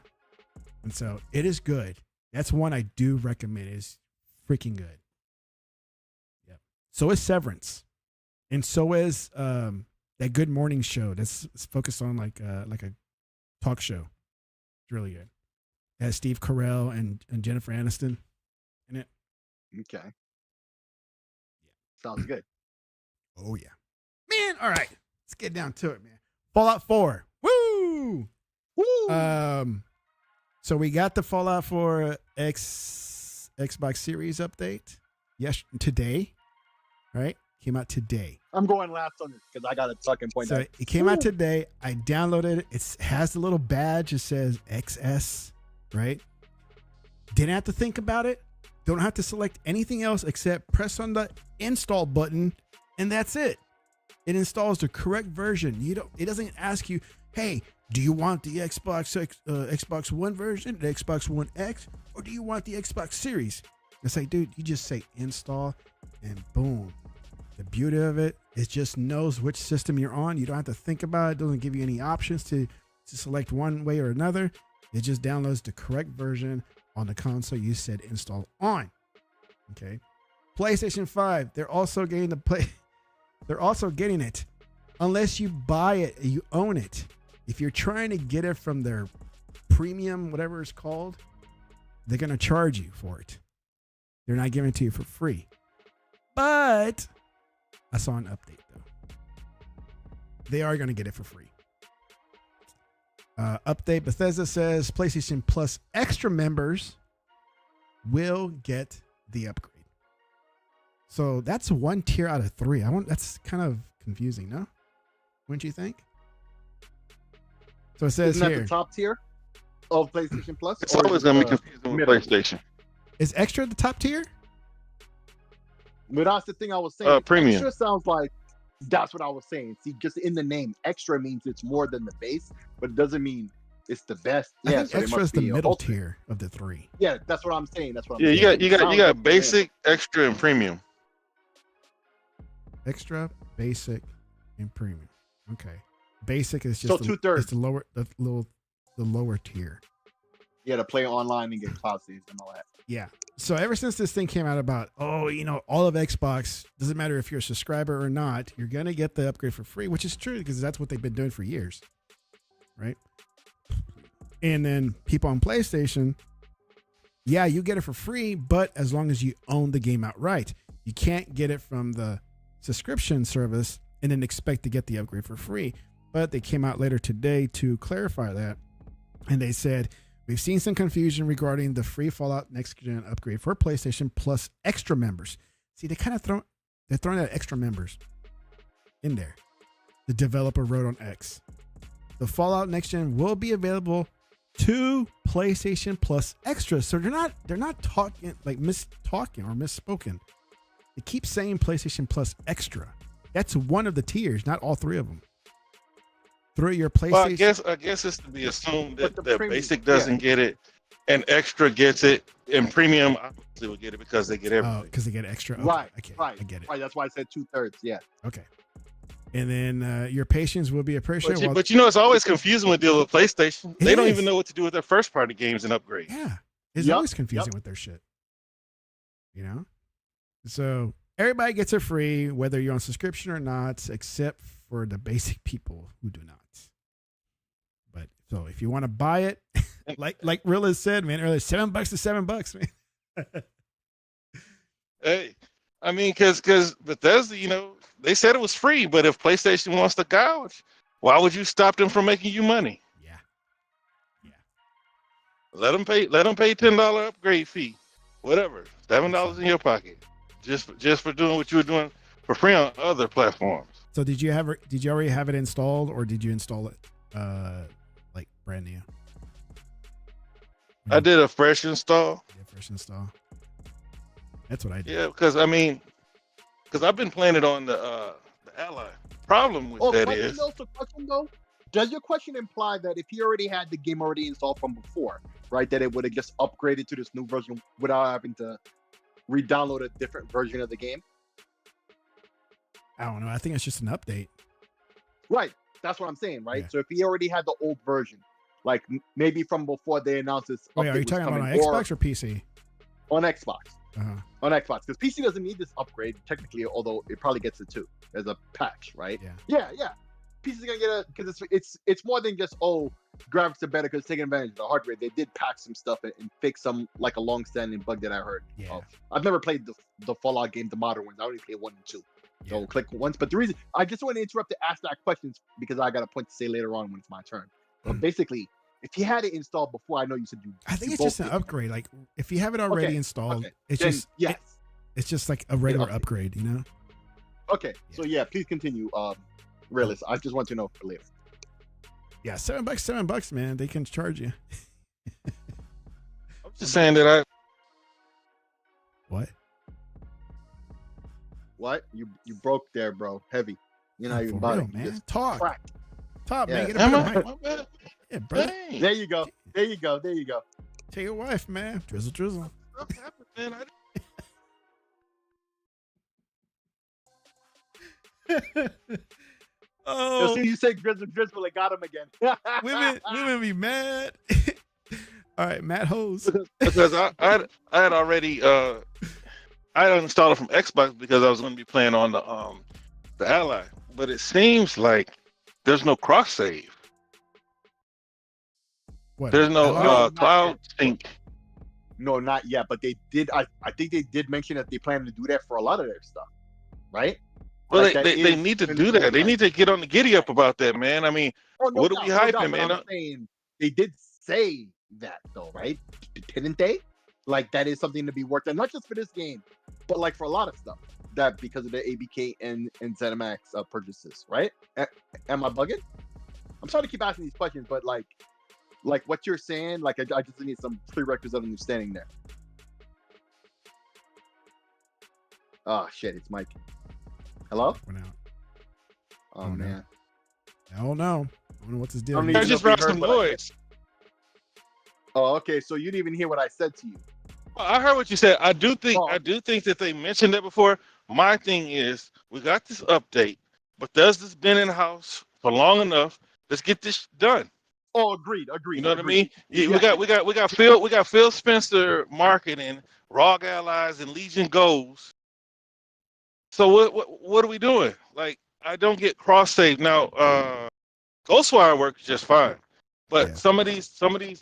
And so it is good. That's one I do recommend. It's freaking good. Yep. So is Severance. And so is that Good Morning show that's focused on like a talk show. It's really good. It has Steve Carell and Jennifer Aniston in it. Okay. Sounds good. Oh yeah, man. All right, let's get down to it, man. Fallout 4. Woo! Woo! So we got the Fallout 4 Xbox Series update. Yes, today, right? Came out today. I'm going last on this because I got a fucking point. So it came out today. I downloaded it. It has the little badge. It says XS, right? Didn't have to think about it. Don't have to select anything else except press on the install button, and that's it. It installs the correct version. It doesn't ask you, hey, do you want the Xbox One version, the Xbox One X, or do you want the Xbox Series? It's like, dude, you just say install, and boom. The beauty of it, it just knows which system you're on. You don't have to think about it. It doesn't give you any options to select one way or another. It just downloads the correct version on the console you said install on. Okay. PlayStation 5, they're also getting it. Unless you buy it, you own it. If you're trying to get it from their premium, whatever it's called, they're going to charge you for it. They're not giving it to you for free. But I saw an update though. They are going to get it for free. Update, Bethesda says PlayStation Plus Extra members will get the upgrade. So that's one tier out of 3. That's kind of confusing, no? Wouldn't you think? So it says Isn't that here, the top tier of PlayStation Plus? It's always going to be confusing with PlayStation. Is Extra the top tier? But that's the thing I was saying. Premium. Extra sounds like that's what I was saying. See, just in the name, extra means it's more than the base, but it doesn't mean it's the best. I think so Extra is the middle tier of the 3. Yeah, that's what I'm saying. You got basic, extra, and premium. Extra, basic, and premium. Okay. Basic is just So 2/3. It's the lower tier. Yeah, to play online and get cloud saves and all that. Yeah. So ever since this thing came out about, all of Xbox, doesn't matter if you're a subscriber or not, you're going to get the upgrade for free, which is true because that's what they've been doing for years. Right? And then people on PlayStation, yeah, you get it for free, but as long as you own the game outright. You can't get it from the subscription service and then expect to get the upgrade for free. But they came out later today to clarify that. And they said, we've seen some confusion regarding the free Fallout Next Gen upgrade for PlayStation Plus Extra members. See, they're throwing out extra members in there. The developer wrote on X. The Fallout Next Gen will be available to PlayStation Plus Extra. So they're not talking like mistalking or misspoken. They keep saying PlayStation Plus Extra. That's one of the tiers, not all 3 of them. Through your PlayStation. Well, I guess it's to be assumed that the basic doesn't get it, and extra gets it, and premium obviously will get it because they get everything. Oh, because they get extra. Okay, Right. I get it. Right. That's why I said 2/3. Yeah. Okay. And then your patience will be appreciated. But it's always confusing when dealing with PlayStation. They don't is. even know what to do with their first party games and upgrades. Yeah. It's always confusing with their shit. So everybody gets it free, whether you're on subscription or not, except for the basic people who do not. But so if you want to buy it, like Rilla said, man, earlier, $7 to $7, man. Hey, I mean, because Bethesda, they said it was free, but if PlayStation wants to gouge, why would you stop them from making you money? Yeah. Let them pay $10 upgrade fee, whatever, $7 in your pocket, just for doing what you were doing for free on other platforms. So did you already have it installed, or did you install it like brand new? I did a fresh install. Yeah, fresh install. That's what I did. Yeah, because I've been playing it on the Ally. Problem with that is. Question though, does your question imply that if he already had the game already installed from before, right, that it would have just upgraded to this new version without having to re-download a different version of the game? I don't know. I think it's just an update. Right. That's what I'm saying, right? Yeah. So if he already had the old version, like maybe from before they announced this. Wait, are you talking about on Xbox or PC? On Xbox. Uh-huh. On Xbox, because PC doesn't need this upgrade technically, although it probably gets it too as a patch, right? Yeah. Yeah. PC's gonna get a because it's more than just graphics are better because taking advantage of the hardware. They did patch some stuff and fix some like a long-standing bug that I heard of. I've never played the Fallout game, the modern ones. I only played 1 and 2. So click once. But the reason I just want to interrupt to ask that question because I got a point to say later on when it's my turn. But basically, if you had it installed before, I know you said you. I think it's just an upgrade. Like if you have it already installed, it's just like a regular upgrade, you know. Okay, so please continue, Realist. I just want to know for later. Yeah, $7, man. They can charge you. I'm just saying that What? You broke there, bro. Heavy. You're not even about it, man. Talk, man. Get my bad. Yeah, bro. There you go. Tell your wife, man. Drizzle. What happened, man? Oh, you say drizzle, it got him again. women be mad. All right, Matt Hose. Because I had already I uninstalled it from Xbox because I was going to be playing on the Ally, but it seems like there's no cross save. There's no cloud sync. No, not yet. But they did. I think they did mention that they plan to do that for a lot of their stuff, right? Well, like they need to do that. They need to get on the giddy up about that, man. I mean, what are we hyping, man? I'm saying they did say that though, right? Didn't they? Like that is something to be worked on, not just for this game, but like for a lot of stuff. That because of the ABK and ZeniMax purchases, right? Am I bugging? I'm sorry to keep asking these questions, but like what you're saying, like I just need some prerequisite understanding there. Oh shit, it's Mike. Hello? Oh man. I don't know what's his deal. I just brought some noise. Oh, okay. So you didn't even hear what I said to you. Well, I heard what you said. I do think that they mentioned that before. My thing is, we got this update, but Bethesda's been in house for long enough. Let's get this done. Oh, agreed. You know what I mean? Yeah. We got Phil Spencer marketing, ROG Allies, and Legion Goes. So what are we doing? Like, I don't get cross save now. Ghostwire works just fine, but some of these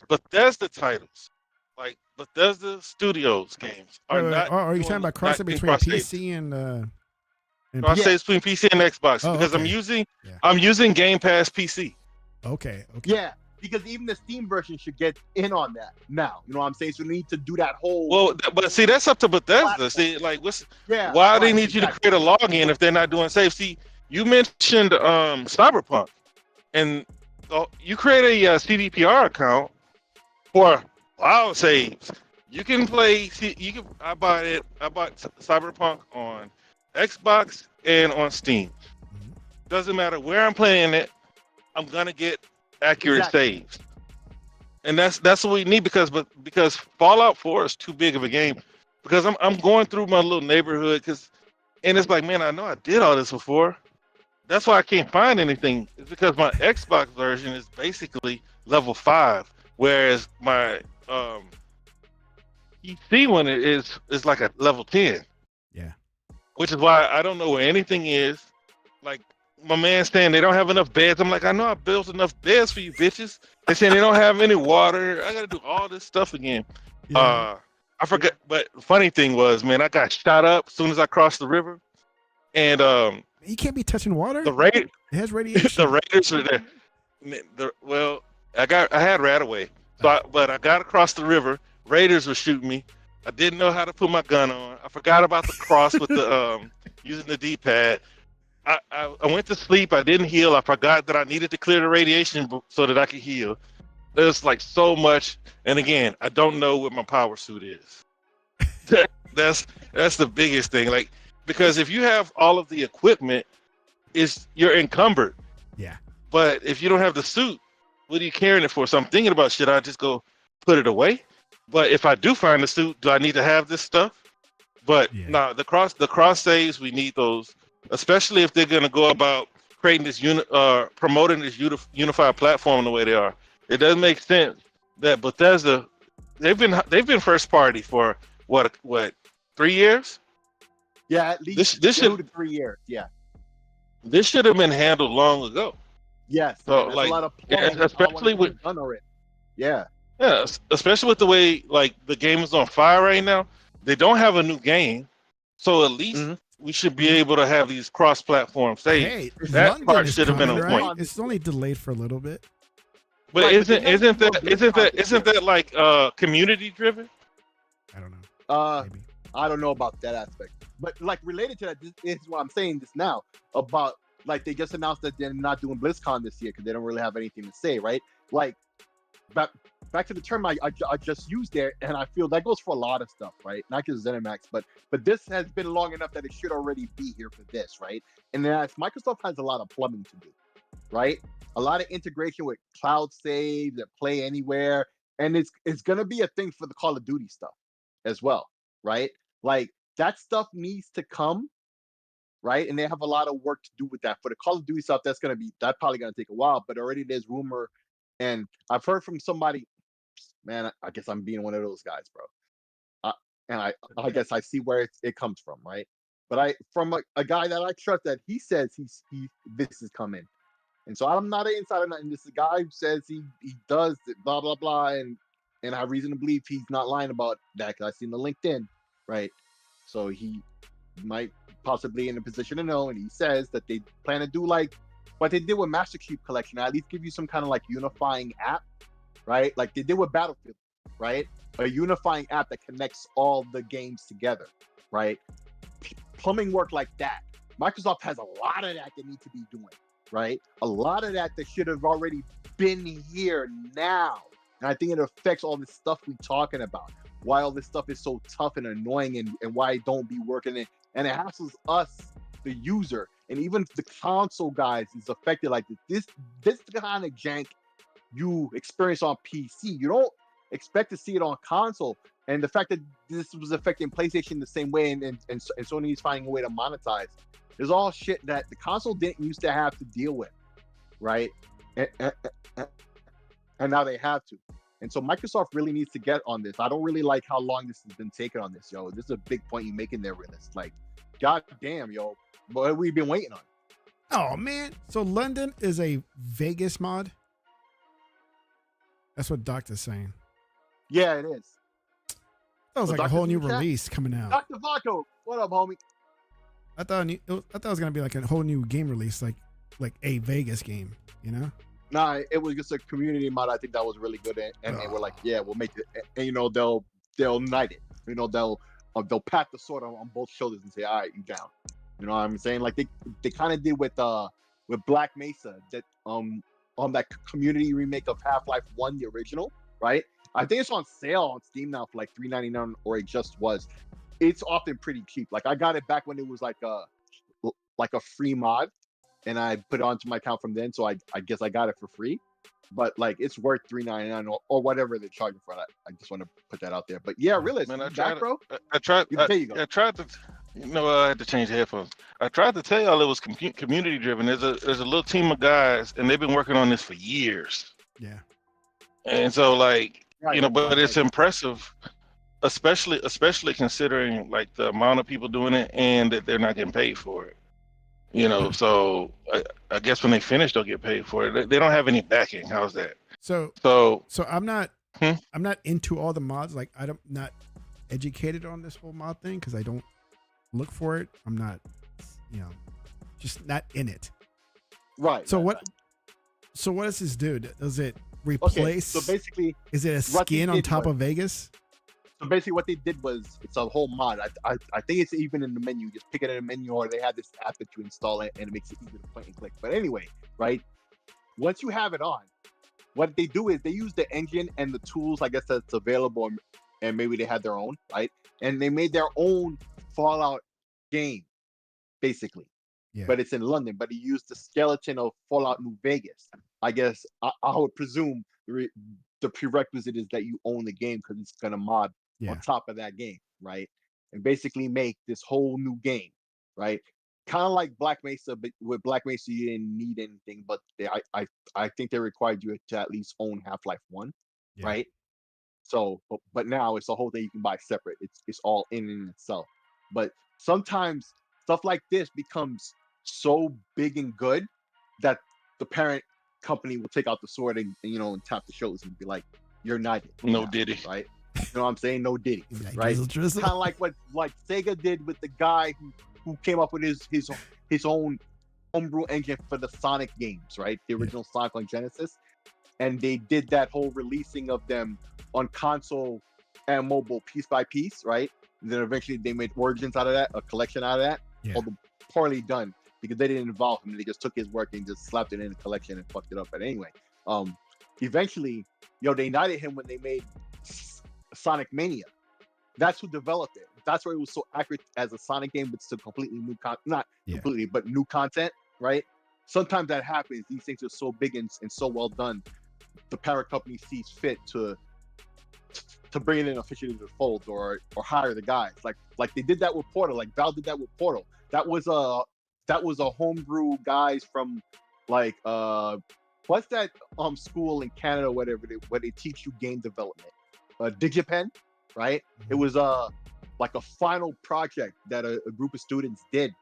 Bethesda titles, like Bethesda Studios games, are not. Are you talking about cross save between PC and cross save between PC and Xbox? Because I'm using Game Pass PC. Okay. Yeah, because even the Steam version should get in on that now. You know what I'm saying? So we need to do that whole. Well, but see, that's up to Bethesda. Platform. See, like, why do they need you to create a login if they're not doing save? See, you mentioned Cyberpunk, and you create a CDPR account for cloud saves. You can play. I bought Cyberpunk on Xbox and on Steam. Doesn't matter where I'm playing it. I'm gonna get accurate saves, and that's what we need because Fallout 4 is too big of a game. Because I'm going through my little neighborhood and it's like, man, I know I did all this before. That's why I can't find anything. It's because my Xbox version is basically level 5, whereas my PC one is like a level 10. Yeah, which is why I don't know where anything is. Like. My man saying they don't have enough beds. I'm like, I know I built enough beds for you bitches. They saying they don't have any water. I gotta do all this stuff again. Yeah. I forgot. But funny thing was, man, I got shot up as soon as I crossed the river. And you can't be touching water. It has radiation. The Raiders were there. I had Radaway, but I got across the river. Raiders were shooting me. I didn't know how to put my gun on. I forgot about the cross with the using the D-pad. I went to sleep. I didn't heal. I forgot that I needed to clear the radiation so that I could heal. There's like so much. And again, I don't know what my power suit is. That's the biggest thing. Like, because if you have all of the equipment, you're encumbered. Yeah. But if you don't have the suit, what are you carrying it for? So I'm thinking about, should I just go put it away? But if I do find the suit, do I need to have this stuff? But no, the cross saves, we need those. Especially if they're going to go about creating this promoting this unified platform the way they are. It doesn't make sense that Bethesda, they've been first party for what 3 years? Yeah, at least this 2 to 3 years. Yeah, this should have been handled long ago. Yes, So and that's a like, lot of yeah, plumbing. I want especially to with get done already. Yeah. yeah, especially with the way like the game is on fire right now. They don't have a new game, so at least Mhm. we should be able to have these cross-platform saves. Hey, That London part is should have been coming, on Blizzcon right? point. this It's year. only delayed for a little bit. But Right, but they're isn't not isn't doing no that isn't BlizzCon that this isn't year. that like community driven? I don't know. Uh, Maybe. I don't know about that aspect, but like related to that, this is what I'm saying this now about like they just announced that they're not doing BlizzCon this year because they don't really have anything to say, right? Like back back to the term I just used there, and I feel that goes for a lot of stuff, right? Not just ZeniMax, but this has been long enough that it should already be here for this, right? And then as Microsoft has a lot of plumbing to do, right? A lot of integration with cloud saves and play anywhere, and it's gonna be a thing for the Call of Duty stuff as well, right? Like that stuff needs to come, right? And they have a lot of work to do with that. For the Call of Duty stuff, that's probably gonna take a while, but already there's rumor, and I've heard from somebody, man, I guess I'm being one of those guys, bro. Uh, and I guess I see where it comes from, right? But I from a guy that I trust that he says he this is coming. And so I'm not an insider, nothing. This is a guy who says he does it, blah blah blah, and I have reason to believe he's not lying about that because I seen the LinkedIn, right? So he might possibly in a position to know, and he says that they plan to do like what they did with Master Chief Collection, at least give you some kind of like unifying app, right? Like they did with Battlefield, right? A unifying app that connects all the games together, right? Plumbing work like that. Microsoft has a lot of that they need to be doing, right? A lot of that should have already been here now. And I think it affects all this stuff we're talking about. Why all this stuff is so tough and annoying and why it don't be working. And it hassles us, the user, and even the console guys is affected like this. This kind of jank you experience on PC. You don't expect to see it on console. And the fact that this was affecting PlayStation the same way and Sony is finding a way to monetize is all shit that the console didn't used to have to deal with, right? And now they have to. And so Microsoft really needs to get on this. I don't really like how long this has been taking on this, yo. This is a big point you making there, Realist. Like, god damn, yo, what we've been waiting on. Oh man. So London is a Vegas mod? That's what Doctor's saying. Yeah, it is. That was So like a Dr. whole new Chat? release coming out. Dr. Vaco, what up, homie? I thought it was gonna be like a whole new game release, like a Vegas game, you know? Nah, it was just a community mod. I think that was really good, and they were like, "Yeah, we'll make it." And you know, they'll unite it. You know, they'll pat the sword on both shoulders and say, "All right, you down." You know what I'm saying? Like they kind of did with Black Mesa that on that community remake of Half-Life 1, the original, right? I think it's on sale on Steam now for like $3.99, or it just was. It's often pretty cheap. Like I got it back when it was like a free mod, and I put it onto my account from then. So I guess I got it for free. But like it's worth $3.99 or whatever they're charging for that. I just want to put that out there. But yeah, really, Man, I back, tried. bro. I tried. There you go. I tried to. You know, I had to change the headphones. I tried to tell y'all it was community driven. There's a little team of guys, and they've been working on this for years. Yeah. And so, like, Right, you know, but it's right. impressive, especially considering like the amount of people doing it and that they're not getting paid for it. You know, so I guess when they finish, they'll get paid for it. They don't have any backing. How's that? So So I'm not into all the mods. Like I'm not educated on this whole mod thing because I don't look for it. I'm not, just not in it. Right. So right, what? right. So what does this do? Does it replace? Okay, so basically, is it a what they skin on did top was- of Vegas? So basically, what they did was it's a whole mod. I think it's even in the menu. You just pick it in the menu, or they have this app that you install it, and it makes it easy to point and click. But anyway, right? Once you have it on, what they do is they use the engine and the tools, I guess, that's available, and maybe they had their own, right? And they made their own Fallout game, basically. Yeah. But it's in London. But he used the skeleton of Fallout New Vegas. I guess I would presume the prerequisite is that you own the game because it's gonna mod Yeah. on top of that game, right? And basically make this whole new game, right? Kind of like Black Mesa, but with Black Mesa you didn't need anything, but I think they required you to at least own Half-Life 1, Yeah. right? So, but now it's a whole thing you can buy separate. It's all in itself. But sometimes stuff like this becomes so big and good that the parent company will take out the sword and and tap the shoulders and be like, "You're not it." No Diddy. Right? You know what I'm saying? No Diddy. Like, Right? drizzle. Kind of like what Sega did with the guy who came up with his own homebrew engine for the Sonic games, right? The original Sonic on Genesis. And they did that whole releasing of them on console and mobile piece by piece, right? And then eventually they made Origins out of that, a collection out of that. Yeah. Although poorly done because they didn't involve him. They just took his work and just slapped it in a collection and fucked it up. But anyway, eventually, they knighted him when they made Sonic Mania. That's who developed it. That's why it was so accurate as a Sonic game, but still completely new not completely, but new content, right? Sometimes that happens. These things are so big and so well done. The parent company sees fit to bring it in officially to the fold or hire the guys. Like they did that with Portal. Like Valve did that with Portal. That was a homebrew guys from like what's that school in Canada or whatever where they teach you game development. Digipen, right? It was like a final project that a group of students did,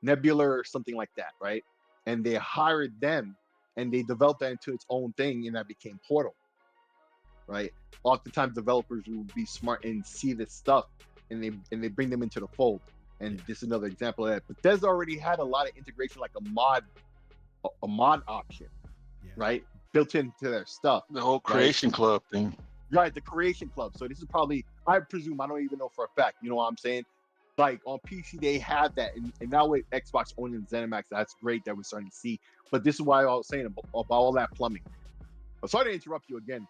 Nebula or something like that, right? And they hired them and they developed that into its own thing, and that became Portal, right? Oftentimes developers will be smart and see this stuff and they bring them into the fold. And this is another example of that. But Bethesda already had a lot of integration, like a mod option, right? Built into their stuff. The whole Creation Club thing. Right, the Creation Club. So this is probably, I presume, I don't even know for a fact, you know what I'm saying? Like on PC, they have that. And now with Xbox owning ZeniMax, that's great that we're starting to see. But this is why I was saying about all that plumbing. I'm sorry to interrupt you again,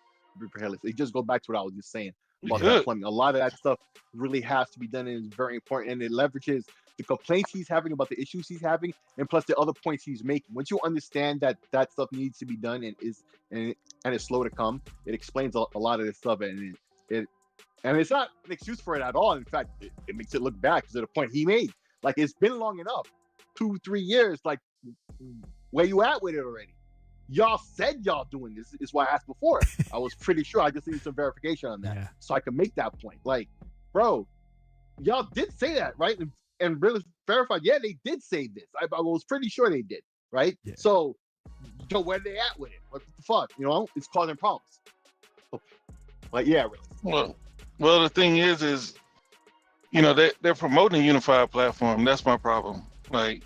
it just go back to what I was just saying about that plumbing. A lot of that stuff really has to be done and is very important. And it leverages the complaints he's having about the issues he's having, and plus the other points he's making. Once you understand that stuff needs to be done and it's slow to come, it explains a lot of this stuff, and it's not an excuse for it at all. In fact, it makes it look bad because of the point he made. Like, it's been long enough, 2-3 years. Like, where you at with it already? Y'all said y'all doing this. Is why I asked before. I was pretty sure. I just need some verification on that, so I can make that point. Like, bro, y'all did say that, right? And really verified. Yeah, they did say this. I was pretty sure they did, right? Yeah. So, where they at with it? What the fuck? It's causing problems. Like, yeah, really. Well, the thing is, they're promoting a unified platform. That's my problem. Like,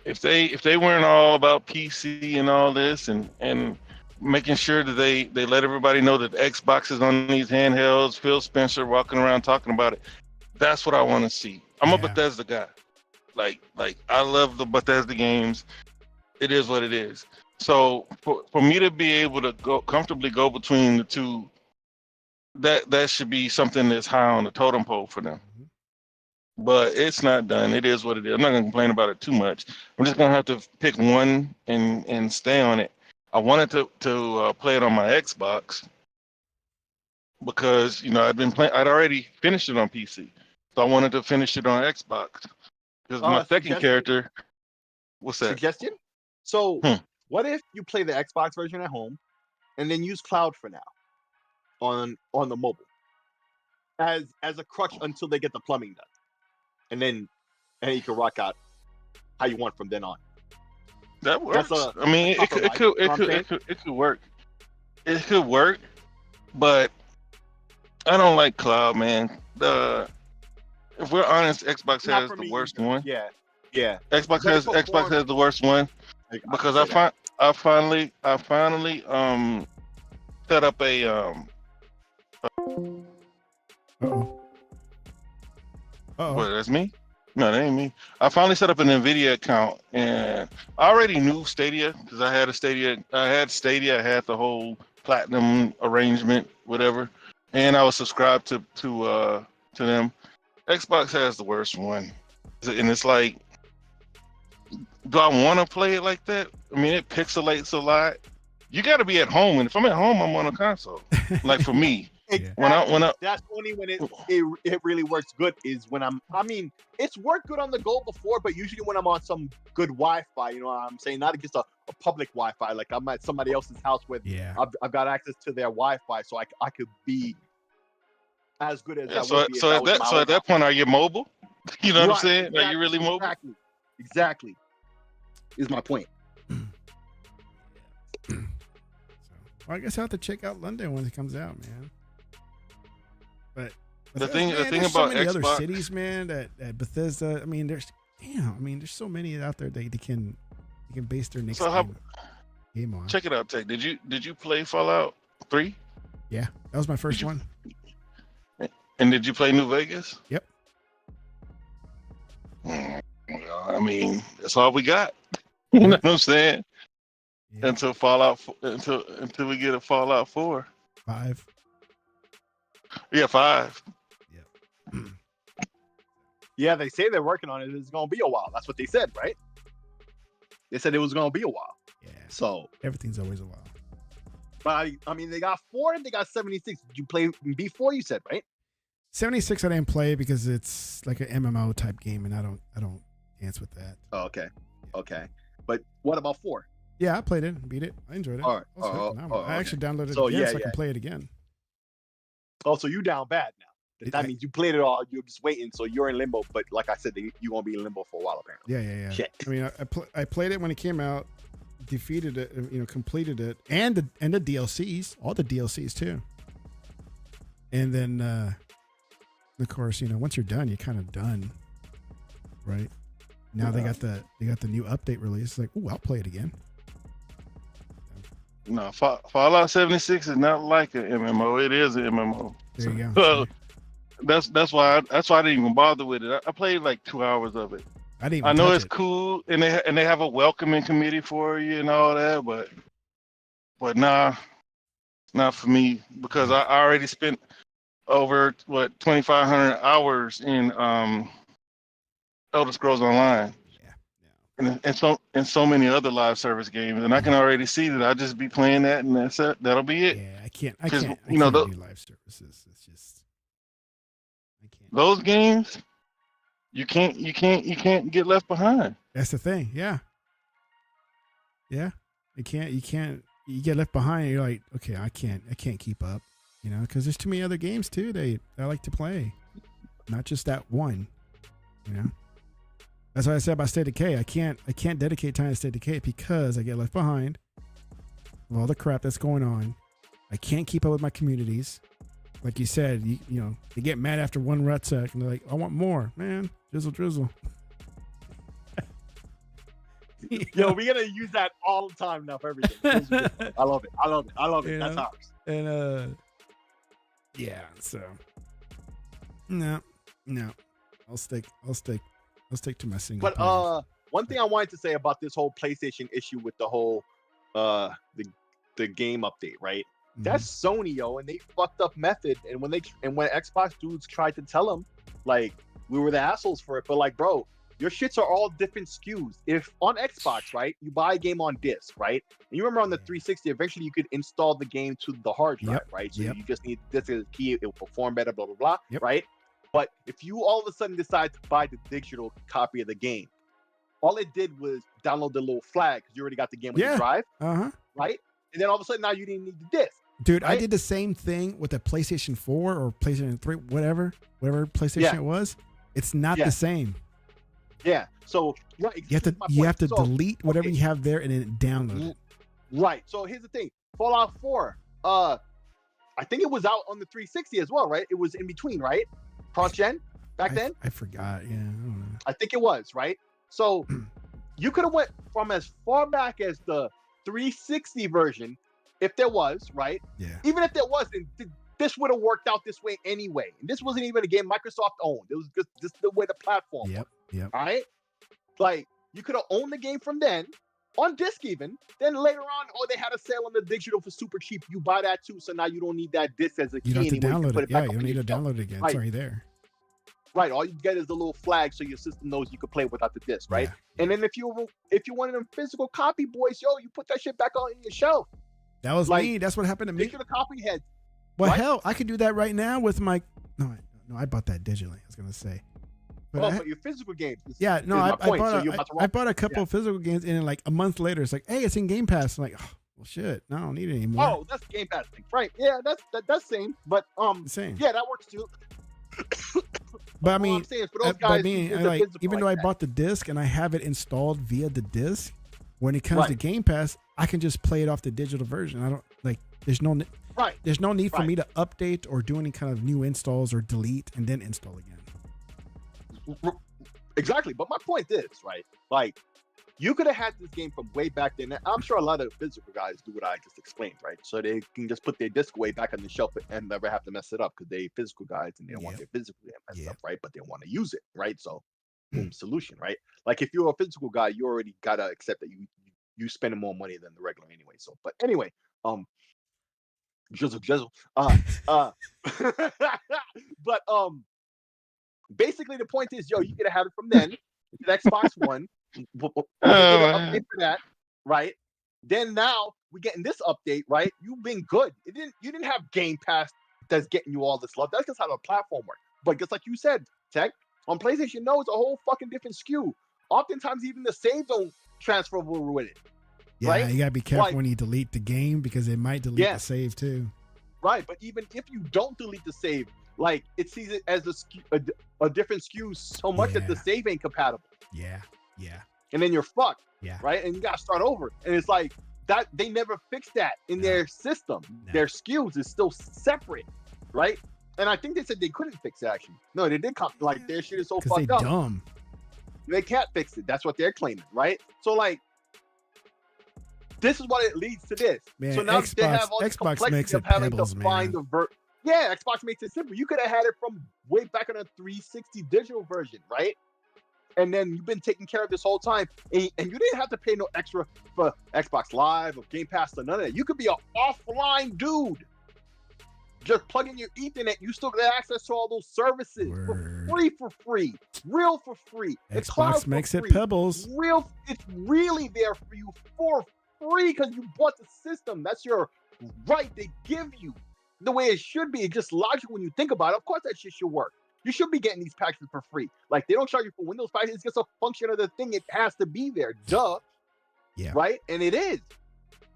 if they weren't all about PC and all this and making sure that they let everybody know that Xbox is on these handhelds, Phil Spencer walking around talking about it, that's what I want to see. I'm a Bethesda guy. Like I love the Bethesda games. It is what it is. So for me to be able to comfortably go between the two, that should be something that's high on the totem pole for them. But it's not done. It is what it is. I'm not gonna complain about it too much. I'm just gonna have to pick one and stay on it. I wanted to play it on my Xbox because I'd already finished it on PC, so I wanted to finish it on Xbox because my second character. What's that? Suggestion? So what if you play the Xbox version at home and then use cloud for now on the mobile as a crutch until they get the plumbing done, and then you can rock out how you want from then on. That works. I mean, it could work. It could work, but I don't like cloud, man. If we're honest, Xbox has the worst one. Yeah. Xbox has the worst one because I finally set up a What, that's me? No, that ain't me. I finally set up an NVIDIA account, and I already knew Stadia because I had Stadia. I had the whole platinum arrangement, whatever, and I was subscribed to them. Xbox has the worst one, and it's like, do I want to play it like that? I mean, it pixelates a lot. You got to be at home, and if I'm at home, I'm on a console. Like for me, exactly. when I that's only when it really works good is when it's worked good on the go before, but usually when I'm on some good Wi-Fi, you know what I'm saying, not just a public Wi-Fi, like I'm at somebody else's house with, I've got access to their Wi-Fi, so I could be as good as that. So at that point, are you mobile? You know what I'm saying? Exactly, are you really mobile? Exactly. Is my point. Well, I guess I'll have to check out London when it comes out, man. But the thing there's about so many Xbox, other cities, man, that Bethesda. I mean, there's so many out there they can base their next game on. Check it out, Tech. Did you play Fallout 3? Yeah, that was my first one. And did you play New Vegas? Yep. Well, I mean, that's all we got. You know what I'm saying? Yeah. Until we get a Fallout 4. 5. Yeah, 5. Yep. Yeah, they say they're working on it. It's gonna be a while. That's what they said, right? They said it was gonna be a while. Yeah. So everything's always a while. But I mean, they got 4 and they got 76. Did you play B4? You said, right? 76 I didn't play because it's like an MMO type game, and I don't dance with that. Oh, okay. But what about 4? Yeah, I played it, beat it. I enjoyed it. All right. I actually downloaded it again so I can play it again. Oh, so you down bad now? That means you played it all. You're just waiting, so you're in limbo. But like I said, you're gonna be in limbo for a while, apparently. Yeah. Shit. I mean, I played it when it came out, defeated it, completed it, and the DLCs, all the DLCs too. And then, of course, once you're done, you're kind of done, right? Now they got the new update release. It's like, ooh, I'll play it again. No, Fallout 76 is not like an MMO. It is an MMO. There you go. That's why I didn't even bother with it. I played like 2 hours of it. I know it's cool, and they have a welcoming committee for you and all that, but nah, not for me, because I already spent over 2,500 hours in Elder Scrolls Online. And so many other live service games, and I can already see that I'll just be playing that, and that's it. That'll be it. Yeah, I can't do live services. It's just I can't. Those games, you can't get left behind. That's the thing. Yeah. You get left behind. You're like, okay, I can't keep up. Because there's too many other games too. I like to play, not just that one. That's what I said about State of Decay. I can't dedicate time to State of Decay because I get left behind with all the crap that's going on. I can't keep up with my communities. Like you said, they get mad after one rucksack and they're like, I want more, man. Drizzle. Yo, we gotta use that all the time now for everything. I love it. That's ours. And so no. I'll stick to my single. But one thing I wanted to say about this whole PlayStation issue with the whole the game update, right? Mm-hmm. That's Sony, yo, and they fucked up method. And when Xbox dudes tried to tell them, like, we were the assholes for it, but like, bro, your shits are all different SKUs. If on Xbox, right, you buy a game on disc, right? And you remember on the 360, eventually you could install the game to the hard drive, right? So you just need this as a key, it will perform better, blah blah blah, right? But if you all of a sudden decide to buy the digital copy of the game, all it did was download the little flag because you already got the game on the drive, right? And then all of a sudden now you didn't need the disc. Dude, right? I did the same thing with the PlayStation 4 or PlayStation 3, whatever PlayStation it was. It's not the same. Yeah. So right, you have to delete whatever you have there and then download it. Right. So here's the thing. Fallout 4. I think it was out on the 360 as well, right? It was in between, right? Cross-gen back then? I forgot. Yeah. I don't know. I think it was, right? So you could have went from as far back as the 360 version, if there was, right? Yeah. Even if there wasn't, this would have worked out this way anyway. And this wasn't even a game Microsoft owned. It was just the way the platform Yep. All right? Like, you could have owned the game from then, on disc even. Then later on, they had a sale on the digital for super cheap. You buy that too, so now you don't need that disc as a key. You don't have to download it. Yeah, you don't need to download it again. Right. It's already there. Right. All you get is the little flag so your system knows you can play without the disc, right? Yeah. And then if you wanted a physical copy, boys, you put that shit back on your shelf. That was me. That's what happened to me. Digital copy heads. Well, hell, I could do that right now with my. No, I bought that digitally. I was gonna say. But your physical games. I bought a couple of physical games, and then like a month later, it's like, hey, it's in Game Pass. I'm like, oh, well, shit, no, I don't need it anymore. Oh, that's Game Pass thing, right? Yeah, that's same, but same. Yeah, that works too. But I mean, like, even though I bought the disc and I have it installed via the disc, when it comes to Game Pass, I can just play it off the digital version. I don't like There's no Right. There's no need for me to update or do any kind of new installs or delete and then install again. Exactly. But my point is, right? Like, you could have had this game from way back then. I'm sure a lot of physical guys do what I just explained, right? So they can just put their disc away back on the shelf and never have to mess it up because they physical guys and they don't want their physical to mess up, right? But they want to use it, right? So, boom, solution, right? Like if you're a physical guy, you already gotta accept that you spending more money than the regular anyway. So, but anyway, jizzle. But basically the point is, yo, you could have had it from then, the Xbox One. Update for that, right? Then now we're getting this update, right? You've been good. You didn't have Game Pass that's getting you all this love. That's just how the platform works. But just like you said, Tech, on PlayStation, no, it's a whole fucking different SKU. Oftentimes even the save don't transfer over with it. Yeah, right? You gotta be careful when you delete the game because it might delete the save too. Right, but even if you don't delete the save, like it sees it as a different SKU so much that the save ain't compatible. Yeah. And then you're fucked. Yeah. Right, and you gotta start over. And it's like that they never fixed that in their system. Their SKUs is still separate, right? And I think they said they couldn't fix it actually. No, they did come like their shit is so fucked up. Dumb. They can't fix it. That's what they're claiming, right? So like, this is what it leads to this. Man, so now they have all this complexity of having to find the Yeah, Xbox makes it simple. You could have had it from way back on a 360 digital version, right? And then you've been taking care of this whole time, and you didn't have to pay no extra for Xbox Live or Game Pass or none of that. You could be an offline dude. Just plug in your Ethernet. You still get access to all those services for free, real for free. Xbox makes it Pebbles. Real, it's really there for you for free because you bought the system. That's your right. They give you the way it should be. It's just logical when you think about it. Of course, that shit should work. You should be getting these packages for free. Like they don't charge you for Windows packages. It's just a function of the thing. It has to be there. Duh. Yeah. Right. And it is.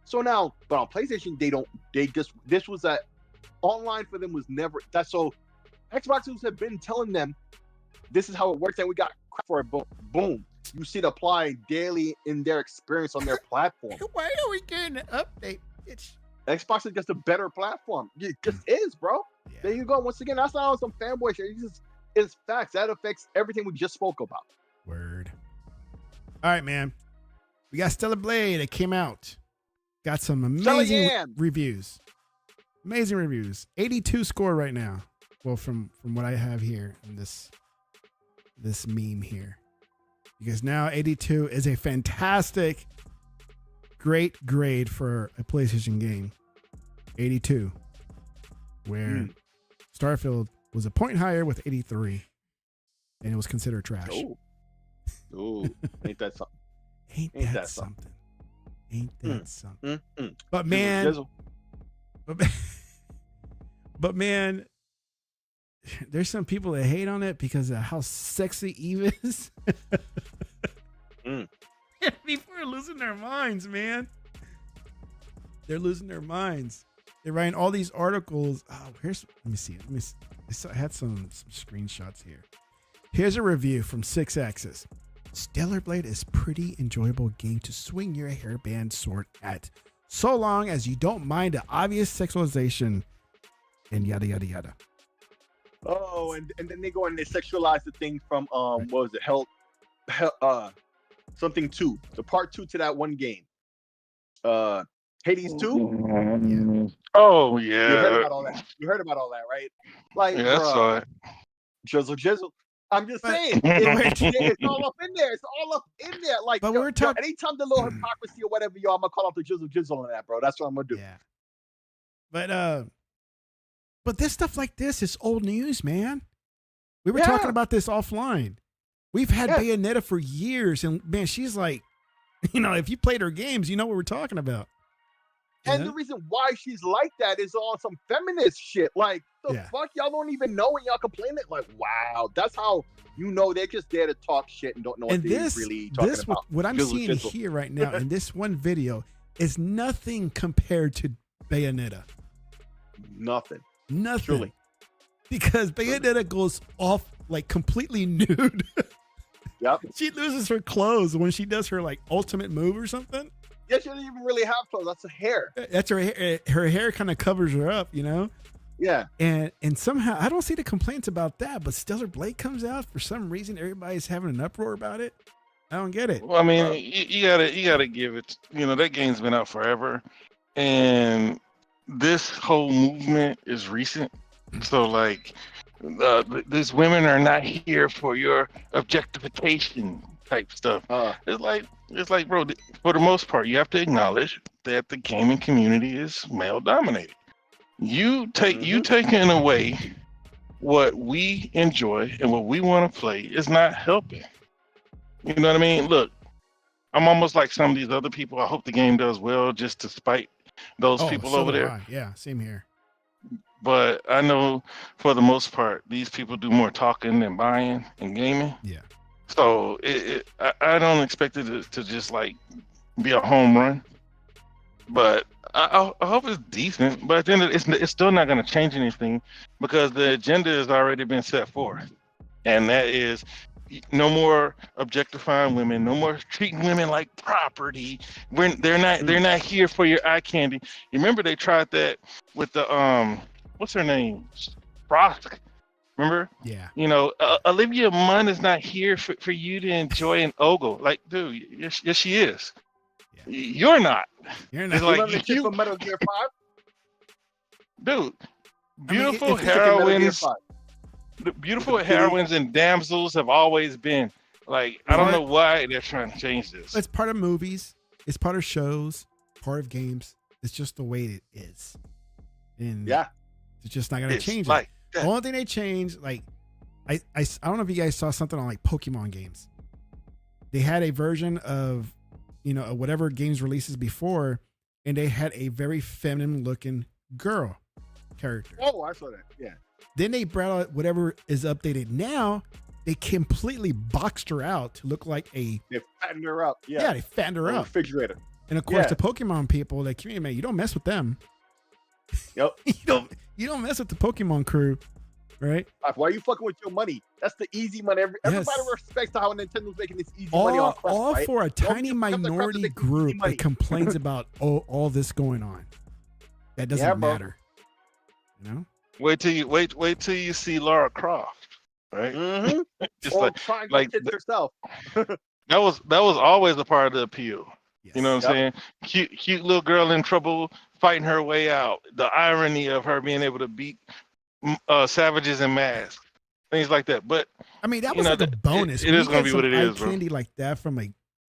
So now, but on PlayStation, this was a online for them was never. That's so. Xboxers have been telling them this is how it works, and we got crap for it. Boom. You see it apply daily in their experience on their platform. Why are we getting an update? Xbox is just a better platform. It just is, bro. Yeah. There you go. Once again, that's not some fanboy shit. It's facts. That affects everything we just spoke about. Word. All right, man. We got Stellar Blade. It came out. Got some amazing reviews. Amazing reviews. 82 score right now. Well, from what I have here in this meme here. Because now 82 is a fantastic, great grade for a PlayStation game. 82. Where Starfield was a point higher with 83. And it was considered trash. Oh, ain't that something? Ain't that something? Ain't that something? But man, but man, there's some people that hate on it because of how sexy Eve is. People are losing their minds, man. They're losing their minds. They're writing all these articles. Oh, let me see. I had some screenshots here. Here's a review from 6Axis. Stellar Blade is pretty enjoyable game to swing your hairband sword at, so long as you don't mind the obvious sexualization and yada yada yada. Oh, and then they go and they sexualize the thing from what was it? Hell, something 2. The part 2 to that one game. Hades 2? Yeah. Oh yeah. You heard about all that. Right? Like, yeah, I saw it. Jizzle. I'm just saying, it's all up in there. It's all up in there. Like, but we're talking. Anytime the little hypocrisy or whatever, I'm gonna call out the jizzle on that, bro. That's what I'm gonna do. Yeah. But this stuff like this is old news, man. We were talking about this offline. We've had Bayonetta for years, and man, she's like, if you played her games, you know what we're talking about. And the reason why she's like that is on some feminist shit. Like, the fuck? Y'all don't even know when y'all complain it. Like, wow. That's how they're just there to talk shit and don't know what they're really talking about. What I'm seeing here right now in this one video is nothing compared to Bayonetta. Nothing. Truly. Because Bayonetta goes off like completely nude. Yep. She loses her clothes when she does her like ultimate move or something. Yeah, she doesn't even really have clothes. That's her hair. That's her hair. Her hair kind of covers her up, you know. Yeah. And somehow I don't see the complaints about that, but Stellar Blade comes out for some reason. Everybody's having an uproar about it. I don't get it. Well, I mean, you gotta give it. You know, that game's been out forever, and this whole movement is recent. So, like, these women are not here for your objectification type stuff. It's like, bro, for the most part, you have to acknowledge that the gaming community is male dominated. You taking away what we enjoy and what we want to play is not helping. You know what I mean? Look, I'm almost like some of these other people. I hope the game does well just to spite those people over there. Yeah, same here. But I know for the most part, these people do more talking than buying and gaming. Yeah. So I don't expect it to just like be a home run. But I hope it's decent. But at the end of it's still not going to change anything because the agenda has already been set forth. And that is no more objectifying women, no more treating women like property. They're not here for your eye candy. You remember they tried that with the what's her name? Frost. Remember? Yeah. You know, Olivia Munn is not here for you to enjoy an ogle. Like, dude, yes she is. Yeah. You're not. You're not. It's like the chick from Metal Gear 5? Dude, beautiful heroines. The beautiful heroines and damsels have always been like, I don't know why they're trying to change this. It's part of movies. It's part of shows. Part of games. It's just the way it is. And yeah, it's just not going to change like it. The only thing they changed, like, I don't know if you guys saw something on like Pokemon games. They had a version of, you know, whatever games releases before, and they had a very feminine looking girl character. Oh, I saw that. Yeah. Then they brought out whatever is updated now. They completely boxed her out to look like They fattened her up. Yeah. Yeah, they fattened her up. Refrigerator. And of course, the Pokemon people, like, man, you don't mess with them. Yep. you don't mess with the Pokemon crew, right? Why are you fucking with your money? That's the easy money. Everybody respects how Nintendo's making this easy money on Quest, all right? for a tiny minority group that complains about all this going on. That doesn't matter. You know? Wait till you see Lara Croft, right? Mm-hmm. Just or trying to kids herself. that was always a part of the appeal. Yes. You know what I'm saying? Cute little girl in trouble, fighting her way out. The irony of her being able to beat savages in masks, things like that. But I mean, that was like a bonus. It is going to be what it is, bro. Candy like that from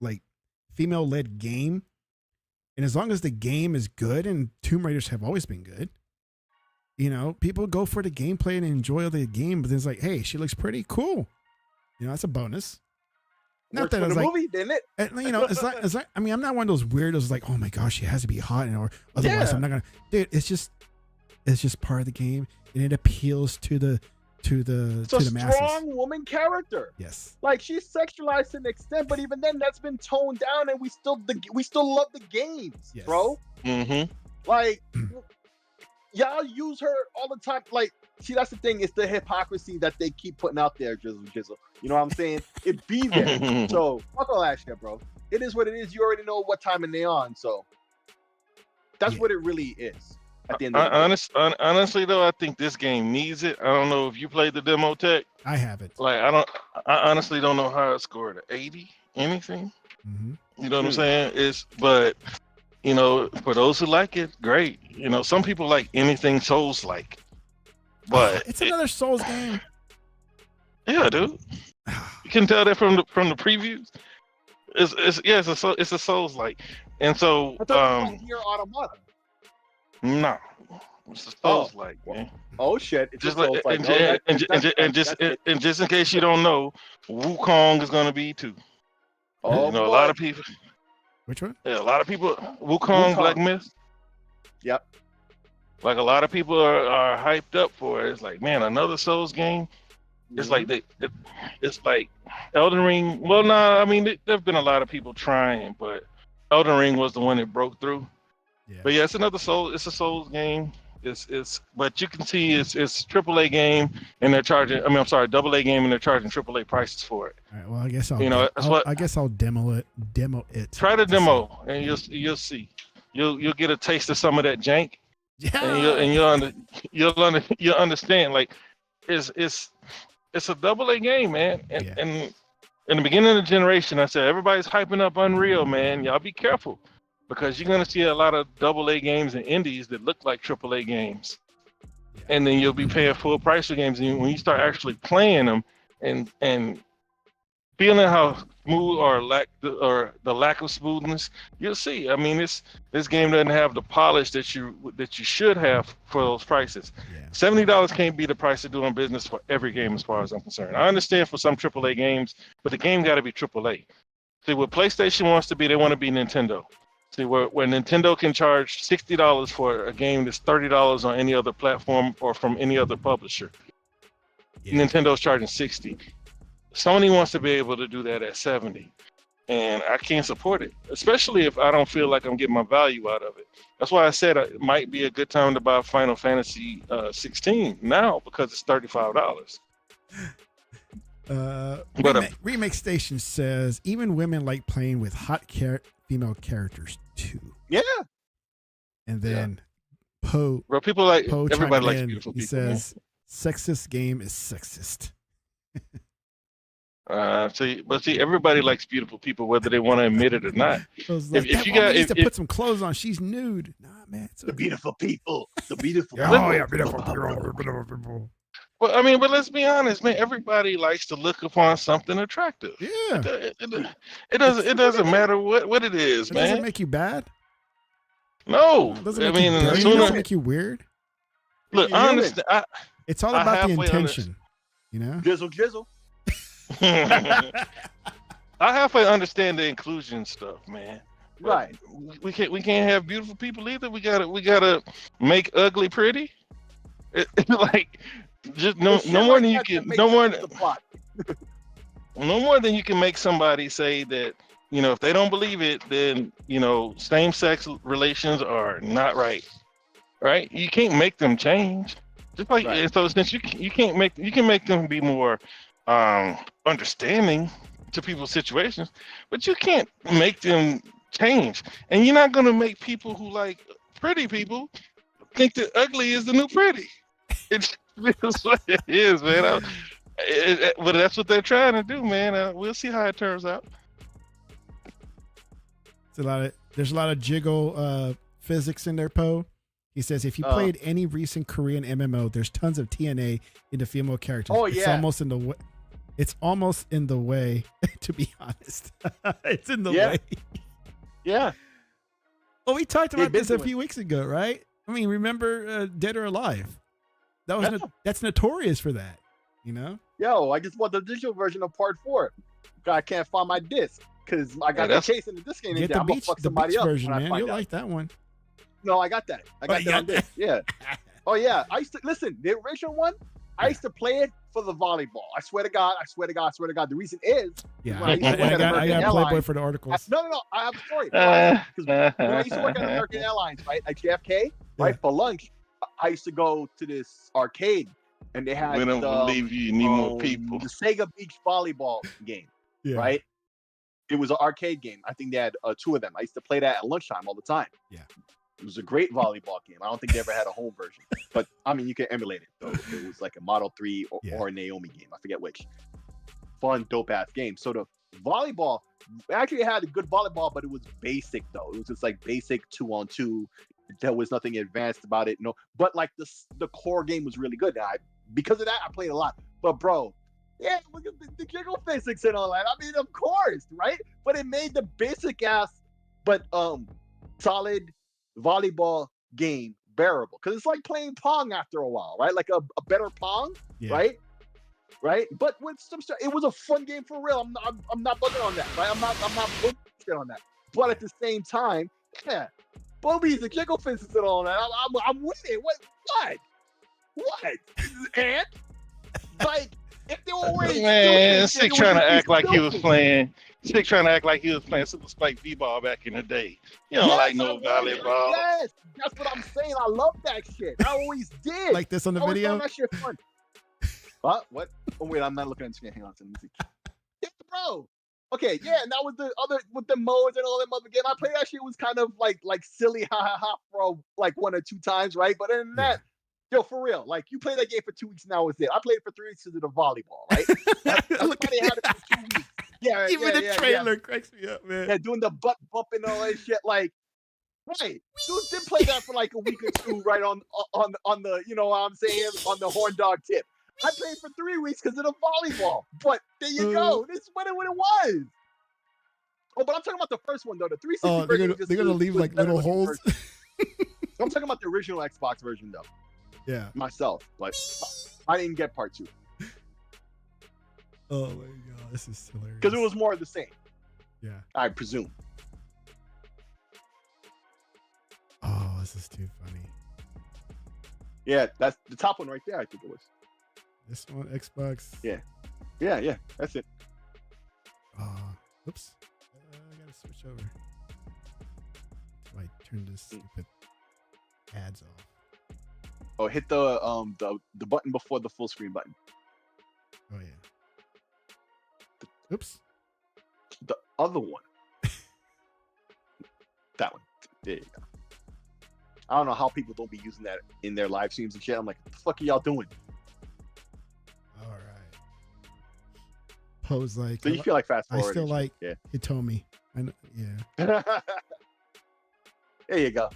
like female-led game, and as long as the game is good, and Tomb Raiders have always been good. You know, people go for the gameplay and enjoy the game, but then it's like, hey, she looks pretty cool. You know, that's a bonus. Not that it's like, movie, didn't it? You know, it's like. I mean, I'm not one of those weirdos like, oh my gosh, she has to be hot, or otherwise I'm not gonna. Dude, it's just part of the game, and it appeals to the masses. Strong woman character. Yes. Like, she's sexualized to an extent, but even then, that's been toned down, and we still love the games, bro. Mm-hmm. Like. Y'all use her all the time. Like, see, that's the thing. It's the hypocrisy that they keep putting out there, jizzle. You know what I'm saying? It be there. So, fuck all that shit, bro. It is what it is. You already know what time and they on. So, that's what it really is. At the end of the day. Honestly, though, I think this game needs it. I don't know if you played the demo tech. I haven't. Like, I honestly don't know how it scored. 80? Anything? Mm-hmm. You know what I'm saying? But... You know, for those who like it, great. You know, some people like anything Souls-like, but it's another Souls game. Yeah, dude. You can tell that from the previews. It's a Souls-like, and so Nier Automata. No, it's a Souls-like, man. Oh shit! It's just like and just in case you don't know, Wukong is gonna be too. Oh, you know, a lot of people. Which one? Yeah, a lot of people. Wukong Black Myth. Yep. Like a lot of people are hyped up for it. It's like, man, another Souls game. It's like it's like Elden Ring. Well, I mean, there've been a lot of people trying, but Elden Ring was the one that broke through. Yeah. But yeah, it's another Soul. It's a Souls game. But you can see it's AAA game and they're charging. I mean, I'm sorry, AA game and they're charging AAA prices for it. All right. Well, I guess I'll. I guess I'll demo it. Try the demo, and you'll see. You'll get a taste of some of that jank, and you'll understand. Like, it's a AA game, man. And in the beginning of the generation, I said everybody's hyping up Unreal, man. Y'all be careful, because you're gonna see a lot of AA games and indies that look like AAA games, and then you'll be paying full price for games. And when you start actually playing them and feeling how smooth or the lack of smoothness, you'll see. I mean, this game doesn't have the polish that you should have for those prices. $70 can't be the price of doing business for every game, as far as I'm concerned. I understand for some AAA games, but the game got to be AAA. See, what PlayStation wants to be, they want to be Nintendo. See, where Nintendo can charge $60 for a game that's $30 on any other platform or from any other publisher. Nintendo's charging $60. Sony wants to be able to do that at $70, and I can't support it, especially if I don't feel like I'm getting my value out of it. That's why I said it might be a good time to buy Final Fantasy 16 now, because it's $35. Remake Station says even women like playing with hot female characters too. Yeah. And then Poe. Well, people like everybody likes beautiful people. He says sexist game is sexist. See, everybody likes beautiful people, whether they want to admit it or not. Like, if you got to put some clothes on, she's nude. Nah, man, it's the beautiful people, the beautiful. Beautiful people. Well, I mean, but let's be honest, man. Everybody likes to look upon something attractive. Yeah. It doesn't matter what it is, man. Does it make you bad? No. Doesn't make you weird. Look, I understand. It's all about the intention. You know. Jizzle. I halfway understand the inclusion stuff, man. Right. We can't have beautiful people either. We gotta make ugly pretty. Like, just no more than you can. No more than you can make somebody say that, you know, if they don't believe it, then, you know, same-sex relations are not right. Right? You can't make them change. Just like so, since you can make them be more understanding to people's situations, but you can't make them change. And you're not gonna make people who like pretty people think that ugly is the new pretty. It's what it is, man. But that's what they're trying to do, man. We'll see how it turns out. There's a lot of jiggle physics in there, Poe. He says if you played any recent Korean MMO, there's tons of TNA into female characters. Oh yeah. It's almost in the way, to be honest. It's in the way. Yeah. Well, we talked about this a few weeks ago, right? I mean, remember Dead or Alive? That's notorious for that, you know? Yo, I just bought the digital version of Part 4. I can't find my disc because I got the case in the disc. Get the beach version, man. You'll like that one. No, I got that. I got that on disc. Yeah. Oh yeah. I used to listen. The original one. I used to play it for the volleyball. I swear to God. The reason is, I got Playboy for the articles. No. I have a story. Because when I used to work at American Airlines, right, at JFK, right, for lunch, I used to go to this arcade, and they had. We don't believe you need more people. The Sega Beach volleyball game, right? It was an arcade game. I think they had 2 of them. I used to play that at lunchtime all the time. Yeah. It was a great volleyball game. I don't think they ever had a home version, but I mean, you can emulate it. So it was like a Model 3 or a Naomi game. I forget which. Fun, dope ass game. So the volleyball actually had a good volleyball, but it was basic though. It was just like basic 2-on-2. There was nothing advanced about it. No, but like the core game was really good. Because of that, I played a lot. But bro, look at the jiggle physics and all that. I mean, of course, right? But it made the basic ass, but solid volleyball game bearable, because it's like playing Pong after a while, right? Like a better Pong, right? But with some stuff, it was a fun game for real. I'm not bugging on that, right? I'm not bullshit on that. But at the same time, boobies and jiggle physics and all that, I'm with it. What? And like, if they were wearing man, Sick trying to act like he was playing. Chick trying to act like he was playing Super Spike V-ball back in the day. You don't like no volleyball. Yes, that's what I'm saying. I love that shit. I always did. Like this on the I always video? found that shit fun. What? Oh wait, I'm not looking at the screen. Hang on, let me see. Yeah, bro. Okay, yeah, and that was the other with the modes and all that other game. I played that shit was kind of like silly, ha ha ha, bro, like 1 or 2 times, right? But other than that, yo, for real, like you play that game for 2 weeks now was it. I played it for 3 weeks because of the volleyball, right? That's why they had it for 2 weeks. Yeah, even the trailer cracks me up, man. Yeah, doing the butt bumping and all that shit, like. Right, dude did play that for like a week or 2, right on the, you know what I'm saying, on the horn dog tip. I played for 3 weeks because of the volleyball. But there you go. This is what it was. Oh, but I'm talking about the first one though. The 360 version. They're gonna leave like little holes. I'm talking about the original Xbox version though. Yeah. Myself, but I didn't get part 2. Oh my god, this is hilarious. Because it was more of the same. Yeah. I presume. Oh, this is too funny. Yeah, that's the top one right there. I think it was. This one, Xbox. Yeah. That's it. Oops. I gotta switch over. So I turn this stupid ads off. Oh, hit the button before the full screen button. Oh yeah. Oops. The other one. That one. There you go. I don't know how people don't be using that in their live streams and shit. I'm like, what the fuck are y'all doing? All right. Pose like. So you feel like fast forward. I still like. Yeah. Hitomi. I know. Yeah. There you go.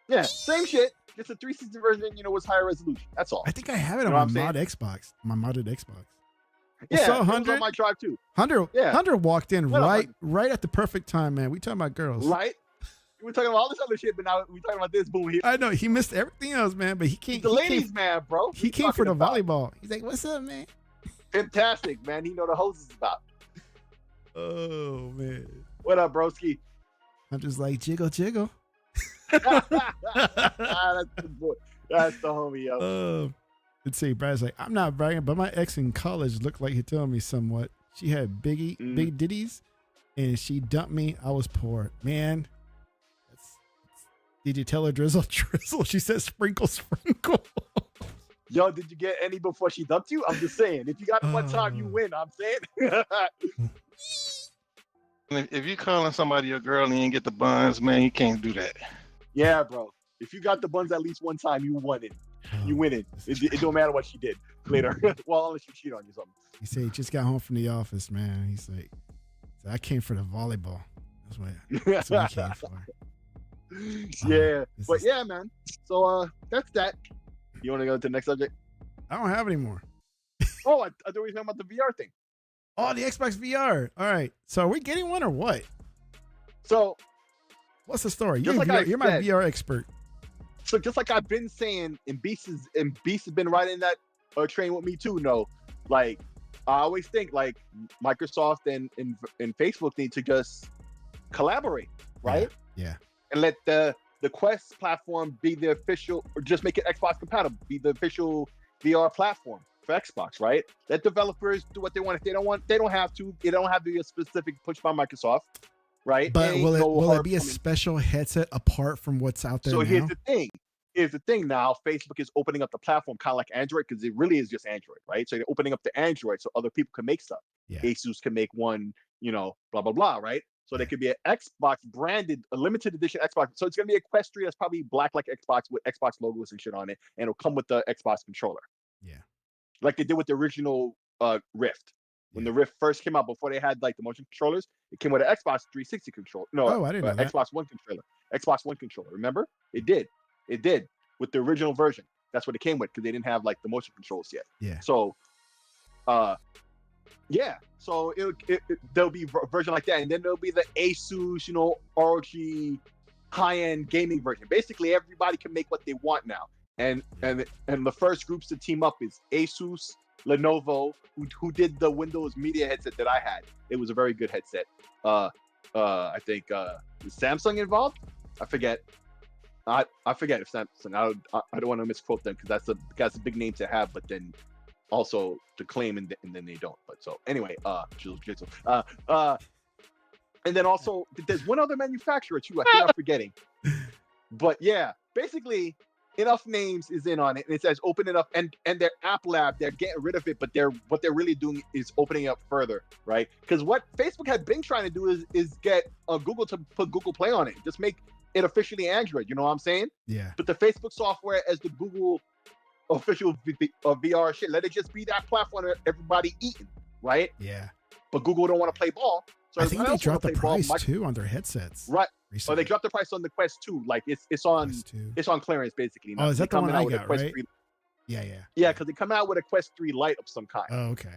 Yeah, same shit. Just a 360 version, you know, was higher resolution. That's all. I think I have it on my mod Xbox. My modded Xbox. Yeah, so, it was on my drive too. Hunter walked in right at the perfect time, man. We talking about girls. Right? We were talking about all this other shit, but now we talking about this. Boom. I know he missed everything else, man. But he came. The ladies, man, bro. He came for the volleyball. He's like, "What's up, man?" Fantastic, man. He know the hose is about. Oh man. What up, broski? Hunter's like, "Jiggle, jiggle." That's the boy. That's the homie, yo. Let's see. Brad's like, I'm not bragging, but my ex in college looked like he told me somewhat. She had big ditties, and she dumped me. I was poor, man. Did you tell her drizzle, drizzle? She said sprinkle, sprinkle. Yo, did you get any before she dumped you? I'm just saying. If you got one time, you win. I'm saying. If you calling somebody a girl and you ain't get the buns, man, you can't do that. Yeah, bro. If you got the buns at least one time, you won it. You win it. It don't matter what she did later. Well, unless you cheat on you something. He said he just got home from the office, man. He's like, I came for the volleyball. That's what he came for. Yeah, but yeah, man. So that's that. You want to go to the next subject? I don't have any more. Oh, I thought we were talking about the VR thing. Oh, the Xbox VR. All right. So are we getting one or what? So what's the story? You're my VR expert. So just like I've been saying, and Beast has been riding that train with me too. No, like I always think like Microsoft and Facebook need to just collaborate, right? Yeah. And let the Quest platform be the official, or just make it Xbox compatible, be the official VR platform for Xbox, right? Let developers do what they want. If they don't have to. It don't have to be a specific push by Microsoft, right? But will it be a special headset apart from what's out there? So now? Here's the thing. Now Facebook is opening up the platform kind of like Android, because it really is just Android, right? So they're opening up the Android so other people can make stuff. Yeah. Asus can make one, blah blah blah, right? So there could be an Xbox branded, a limited edition Xbox. So it's gonna be a Quest 3 that's probably black like Xbox with Xbox logos and shit on it, and it'll come with the Xbox controller. Yeah. Like they did with the original Rift. When the Rift first came out, before they had like the motion controllers, it came with an Xbox 360 controller. No, I didn't know that. Xbox One controller. Xbox One controller. Remember? It did with the original version. That's what it came with, because they didn't have like the motion controls yet. Yeah. So, yeah. So there'll be a version like that, and then there'll be the Asus, ROG high-end gaming version. Basically, everybody can make what they want now. And the first groups to team up is Asus, Lenovo, who did the Windows Media headset that I had. It was a very good headset. I think is Samsung involved? I forget. I forget if Samsung. I don't want to misquote them, because that's a big name to have, but then also to claim and then they don't. But so anyway, and then also there's one other manufacturer too. I think I'm forgetting. But yeah, basically, Enough Names is in on it, and it says open it up, and their app lab, they're getting rid of it, but what they're really doing is opening it up further, right? Because what Facebook had been trying to do is get Google to put Google Play on it, just make it officially Android. You know what I'm saying? Yeah. But the Facebook software as the Google official VR shit, let it just be that platform that everybody eating, right? Yeah. But Google don't want to play ball. So I think they dropped the price too on their headsets. Right. Recently. Oh, they dropped the price on the Quest 2. Like it's on clearance basically. Oh, is that the one I got, right? 3. Yeah. Yeah, because they come out with a Quest 3 Lite of some kind. Oh, okay.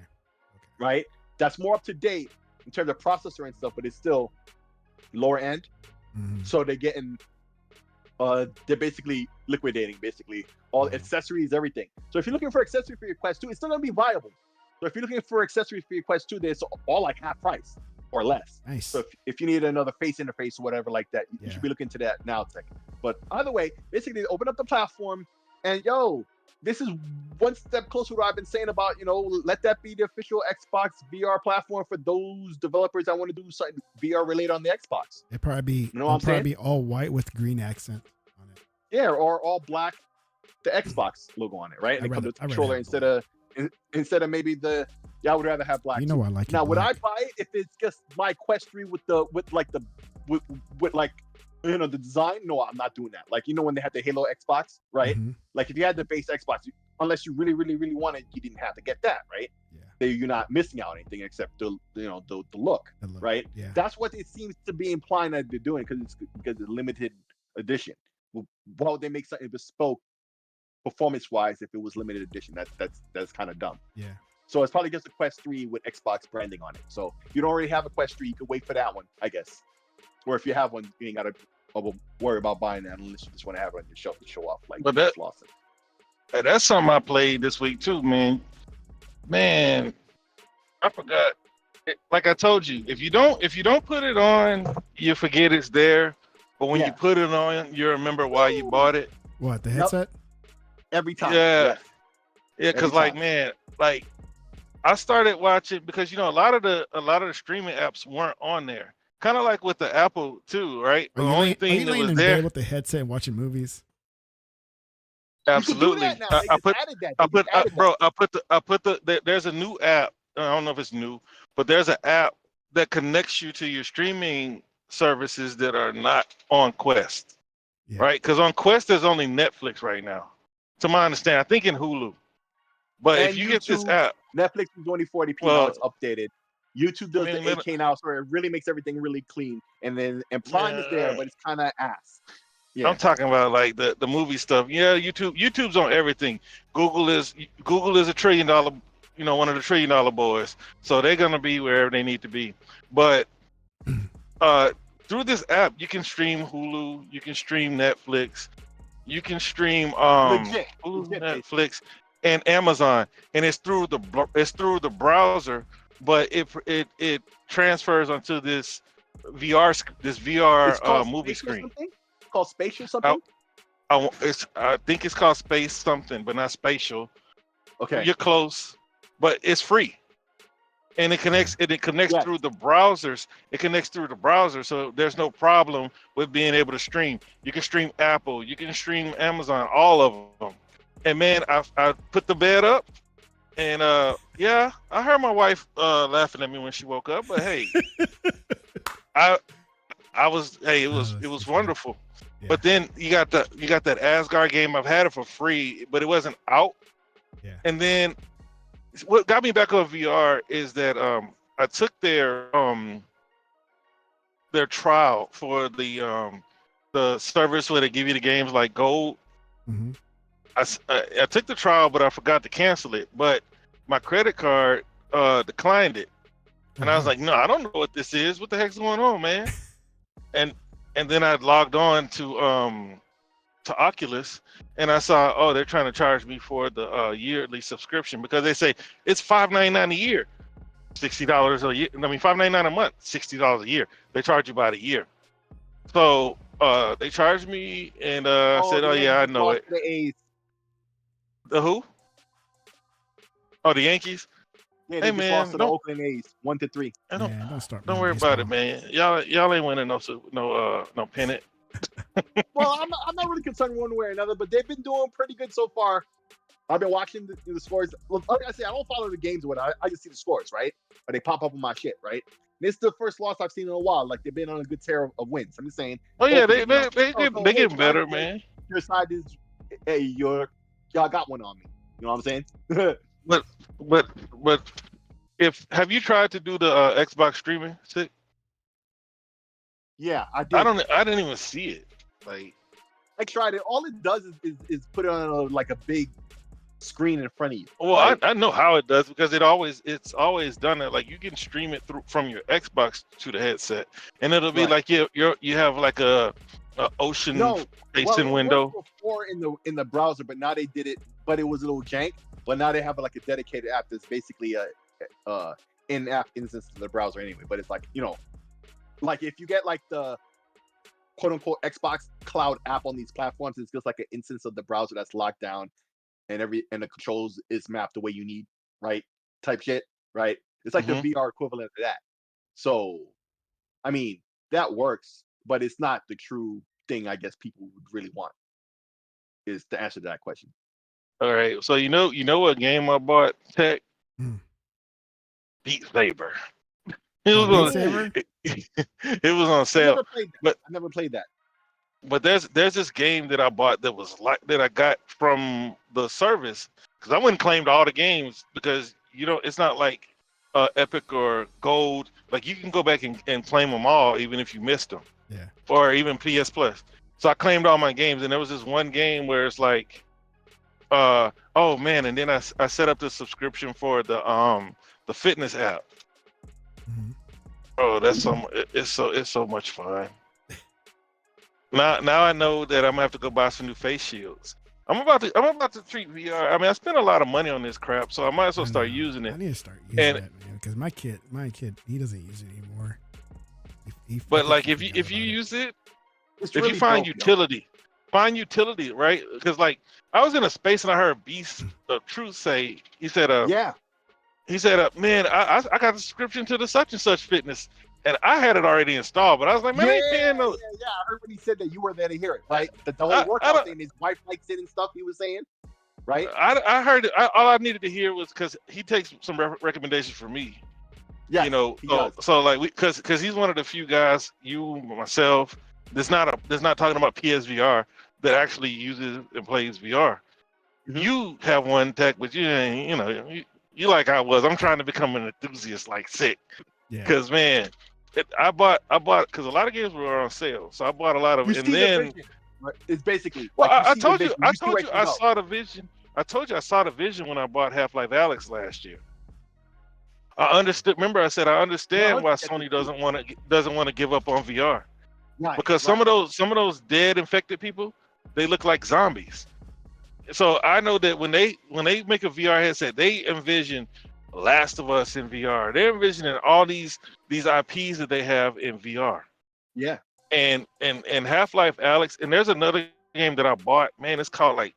Right? That's more up to date in terms of processor and stuff, but it's still lower end. Mm-hmm. So they're getting they're basically liquidating all accessories, everything. So if you're looking for accessories for your Quest 2, it's still gonna be viable. So if you're looking for accessories for your Quest 2, they're all like half price or less. Nice. So if you need another face interface or whatever like that, you should be looking to that now, Tech. But either way, basically open up the platform, and this is one step closer to what I've been saying about, let that be the official Xbox VR platform for those developers that want to do something VR related on the Xbox. It'd probably be, be all white with green accent on it. Yeah, or all black, the Xbox logo on it, right? And it comes with the controller instead of maybe the. Yeah, I would rather have black. I like it. Now, would I buy it if it's just my Quest 3 with the design? No, I'm not doing that. Like, when they had the Halo Xbox, right? Mm-hmm. Like if you had the base Xbox, unless you really, really, really wanted, you didn't have to get that, right? Yeah. You're not missing out on anything except the look, right? Yeah. That's what it seems to be implying that they're doing because it's limited edition. Well, why would they make something bespoke performance-wise if it was limited edition? That's kind of dumb. Yeah. So it's probably just a Quest 3 with Xbox branding on it. So you don't already have a Quest 3, you could wait for that one, I guess. Or if you have one, you ain't got to worry about buying that unless you just want to have it on your shelf to show off. But that's something I played this week too, man. Man, I forgot. Like I told you, if you don't put it on, you forget it's there. But when you put it on, you remember why you bought it. What, the headset? Every time. Yeah, because I started watching because a lot of the streaming apps weren't on there. Kind of like with the Apple too, right? The only thing that was there with the headset and watching movies. Absolutely. There's a new app. I don't know if it's new, but there's an app that connects you to your streaming services that are not on Quest, right? Because on Quest there's only Netflix right now, to my understanding. I think in Hulu. But if you get this app, Netflix is only 40p now. It's updated. YouTube does the 8K now, so it really makes everything really clean. And Prime is there, but it's kind of ass. Yeah. I'm talking about like the movie stuff. Yeah, YouTube's on everything. Google is $1 trillion, one of the $1 trillion boys. So they're gonna be wherever they need to be. But through this app, you can stream Hulu, you can stream Netflix, you can stream Hulu, Netflix, and Amazon, and it's through the browser, but it transfers onto this VR movie screen. It's called Spatial something. I think it's called Space something, but not Spatial. Okay, you're close, but it's free, and it connects. through the browsers. It connects through the browser, so there's no problem with being able to stream. You can stream Apple, you can stream Amazon, all of them. And man, I put the bed up, and I heard my wife laughing at me when she woke up. But hey, it was wonderful. Yeah. But then you got that Asgard game. I've had it for free, but it wasn't out. Yeah. And then what got me back on VR is that I took their trial for the service where they give you the games like gold. Mm-hmm. I took the trial, but I forgot to cancel it. But my credit card declined it, and I was like, "No, I don't know what this is. What the heck's going on, man?" and then I logged on to Oculus, and I saw, they're trying to charge me for the yearly subscription because they say it's $5.99 a year, $60 a year. I mean, $5.99 a month, $60 a year. They charge you by the year. So they charged me, and I said, "Oh yeah, I know it." The who? Oh, the Yankees. Yeah, Hey they just lost man, to the Oakland A's 1-3. Man, don't start. Don't Man worry about baseball. it, man. Y'all ain't winning no pennant. Well, I'm not really concerned one way or another, but they've been doing pretty good so far. I've been watching the scores. Look, like I say, I don't follow the games with it. I just see the scores, right? But they pop up on my shit, right? And it's the first loss I've seen in a while. Like they've been on a good tear of wins. I'm just saying. Oh yeah, Oakland, they getting better, man. Your side is, hey, y'all got one on me. You know what I'm saying? But have you tried to do the Xbox streaming? Sick? Yeah, I did. I didn't even see it. Like I tried it. All it does is put it on like a big screen in front of you. well, right? I know how it does because it's always done it. Like you can stream it from your Xbox to the headset, and it'll be like you have like a ocean facing window. Before in the browser, but now they did it. But it was a little jank. But now they have like a dedicated app that's basically a in-app instance of the browser anyway. But it's like like if you get like the quote unquote Xbox Cloud app on these platforms, it's just like an instance of the browser that's locked down. And the controls is mapped the way you need, right? Type shit, right? It's like the VR equivalent of that. So, I mean, that works, but it's not the true thing I guess people would really want. Is the answer to that question. All right, so you know what game I bought? Tech Beat Saber. It was on, it was on sale. I never played that. But there's this game that I bought that was like that I got from the service because I went and claimed all the games because it's not like Epic or Gold. Like you can go back and claim them all even if you missed them. Yeah. Or even PS Plus. So I claimed all my games, and there was this one game where it's like, oh man, and then I set up the subscription for the fitness app. Oh, it's so much fun. Now I know that I'm gonna have to go buy some new face shields. I'm about to treat VR. I mean, I spent a lot of money on this crap, so I might as well start using it. I need to start using it, man, because my kid, he doesn't use it anymore. But like, if you use it, if you find utility, right? Because like, I was in a space and I heard Beast of Truth say, he said, man, I got a subscription to the such and such fitness. And I had it already installed, but I was like, man, I ain't paying no. Yeah, I heard when he said that you were there to hear it, right? The whole workout thing, his wife likes it and stuff, he was saying, right? I heard it. All I needed to hear was because he takes some recommendations for me. Yeah, so like, because he's one of the few guys, myself, that's not talking about PSVR that actually uses and plays VR. You have one tech, but you like I was. I'm trying to become an enthusiast like sick. Yeah. Because man, I bought because a lot of games were on sale, so I bought a lot of. And then it's basically. Well, I told you I saw the vision. I told you I saw the vision when I bought Half-Life Alyx last year. I understood. Remember, I said I understand why Sony doesn't want to give up on VR, because some of those dead infected people, they look like zombies. So I know that when they make a VR headset, they envision Last of Us in VR. They're envisioning all these IPs that they have in VR. Yeah. And Half-Life Alyx, and there's another game that I bought. Man, it's called I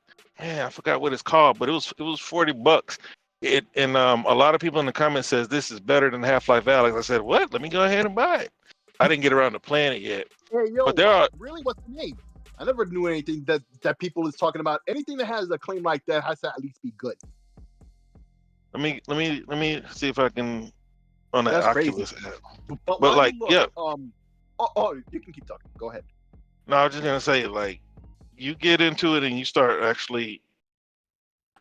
forgot what it's called, but it was $40. And a lot of people in the comments says this is better than Half-Life Alyx. I said, what? Let me go ahead and buy it. I didn't get around to playing it yet. Hey, yo, but there are really what's the name? I never knew anything that people is talking about. Anything that has a claim like that has to at least be good. Let me see if I can on the Oculus app. But like, yeah. You can keep talking. Go ahead. No, I was just gonna say, like, you get into it and you start actually,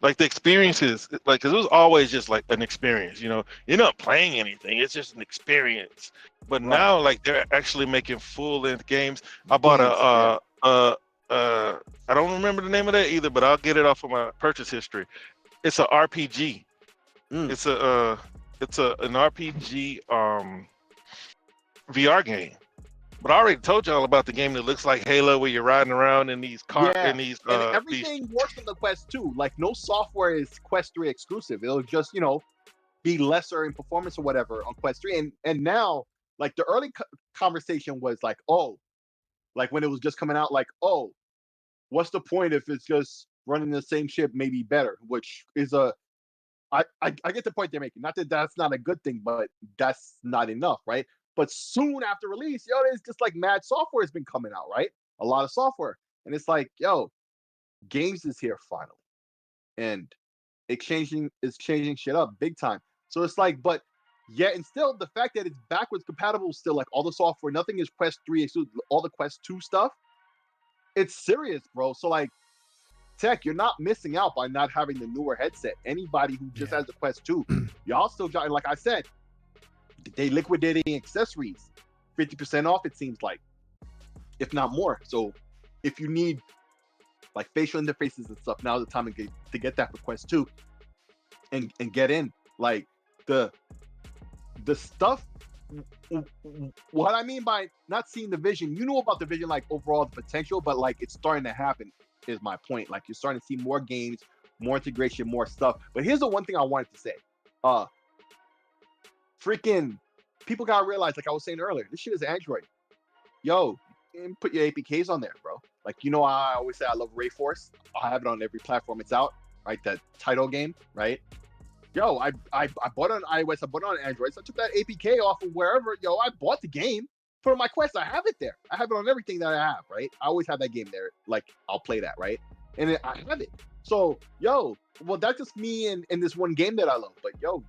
like, the experiences, like, because it was always just like an experience. You're not playing anything; it's just an experience. But now, like, they're actually making full-length games. I bought I don't remember the name of that either, but I'll get it off of my purchase history. It's a RPG. It's an RPG VR game. But I already told y'all about the game that looks like Halo, where you're riding around in these cars. And everything works on the Quest 2. Like, no software is Quest 3 exclusive. It'll just be lesser in performance or whatever on Quest 3. And now, like, the early conversation was like, like when it was just coming out, like, what's the point if it's just running the same ship, maybe better, which is a I get the point they're making. Not that that's not a good thing, but that's not enough, right? But soon after release, yo, there's just like mad software has been coming out, right? A lot of software, and it's like, yo, games is here finally, and it's changing shit up big time. So it's like, but yet and still, the fact that it's backwards compatible, still like all the software, nothing is Quest 3, all the Quest 2 stuff. It's serious, bro. So like, Tech, you're not missing out by not having the newer headset. Anybody who just has the Quest 2, y'all still got, like I said, they liquidating accessories 50% off, it seems like, if not more. So if you need like facial interfaces and stuff, now's the time to get that for Quest 2 and get in. Like the stuff, what I mean by not seeing the vision, you know about the vision, like overall the potential, but like it's starting to happen is my point. Like you're starting to see more games, more integration, more stuff. But here's the one thing I wanted to say. Freaking people gotta realize, like I was saying earlier, this shit is Android. Yo, put your APKs on there, bro. Like, you know, I always say I love Rayforce. I have it on every platform it's out, right? That title game, right? Yo, I bought it on iOS, I bought it on Android. So I took that APK off of wherever. Yo, I bought the game. For my Quest, I have it there. I have it on everything that I have, right? I always have that game there. Like, I'll play that, right? And I have it. So, yo, well, that's just me and this one game that I love. But, yo,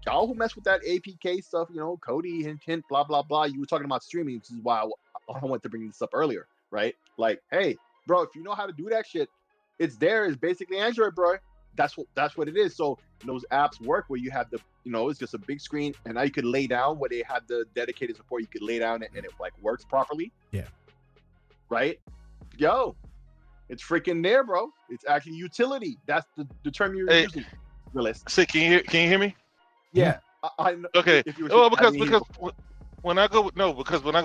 y'all who mess with that APK stuff, you know, Cody, hint, blah, blah, blah. You were talking about streaming, which is why I wanted to bring this up earlier, right? Like, hey, bro, if you know how to do that shit, it's there. It's basically Android, bro. That's what it is. So those apps work where you have the, you know, it's just a big screen, and now you could lay down where they have the dedicated support. You could lay down and it like works properly. Yeah. Right? Yo, it's freaking there, bro. It's actually utility. That's the term you're using. Realist. See, can you hear me? Yeah. I know. Okay. Well, because when I go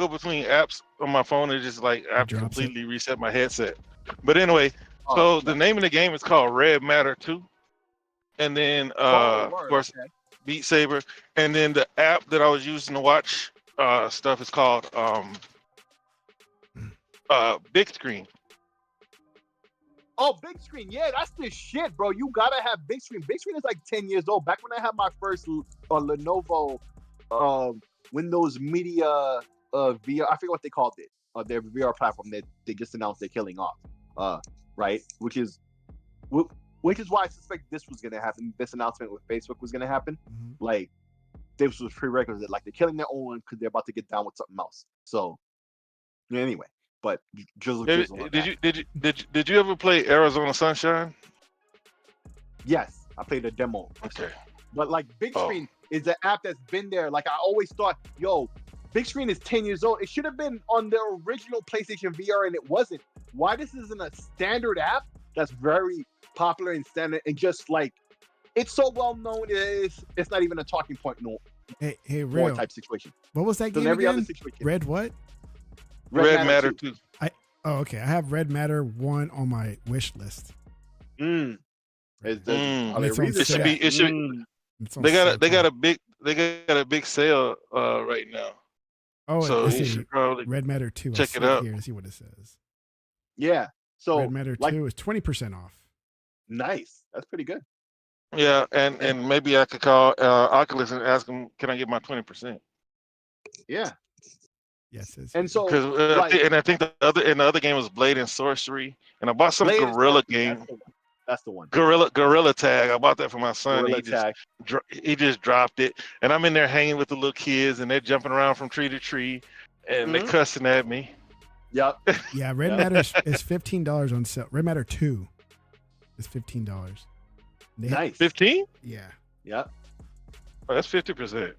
between apps on my phone, it just like I completely reset my headset. But anyway, so the name of the game is called Red Matter 2. And then of course Beat Saber. And then the app that I was using to watch stuff is called Big Screen. Oh, Big Screen. Yeah, that's the shit, bro. You gotta have Big Screen. Big Screen is like 10 years old. Back when I had my first Lenovo Windows Media VR, I forget what they called it. Their VR platform that they just announced they're killing off. Right? Which is why I suspect this was gonna happen. This announcement with Facebook was gonna happen. Mm-hmm. Like this was prerequisite. Like they're killing their own because they're about to get down with something else. So anyway, but did you ever play Arizona Sunshine? Yes, I played a demo. Okay. But like Big Screen is an app that's been there. Like I always thought, yo, Big Screen is 10 years old. It should have been on the original PlayStation VR, and it wasn't. Why this isn't a standard app that's very popular and standard and just like it's so well known, it's not even a talking point no real type situation. What was that game every again? Other situation. Red what? Red Matter 2. Okay. I have Red Matter 1 on my wish list. It should they got a big sale right now. Oh, so you should probably Red Matter 2. Check it out here to see what it says. Yeah. So Red Matter 2 is 20% off. Nice. That's pretty good. Yeah, and maybe I could call Oculus and ask them, can I get my 20%? Yeah. Yes. And so, and I think the other game was Blade and Sorcery, and I bought some Gorilla game. That's the one. Gorilla Tag. I bought that for my son. He just dropped it, and I'm in there hanging with the little kids, and they're jumping around from tree to tree, and they're cussing at me. Yep. Yeah, Red Matter is $15 on sale. Red Matter 2 is $15. Nice. 15? Yeah. Yep. Oh, that's 50%.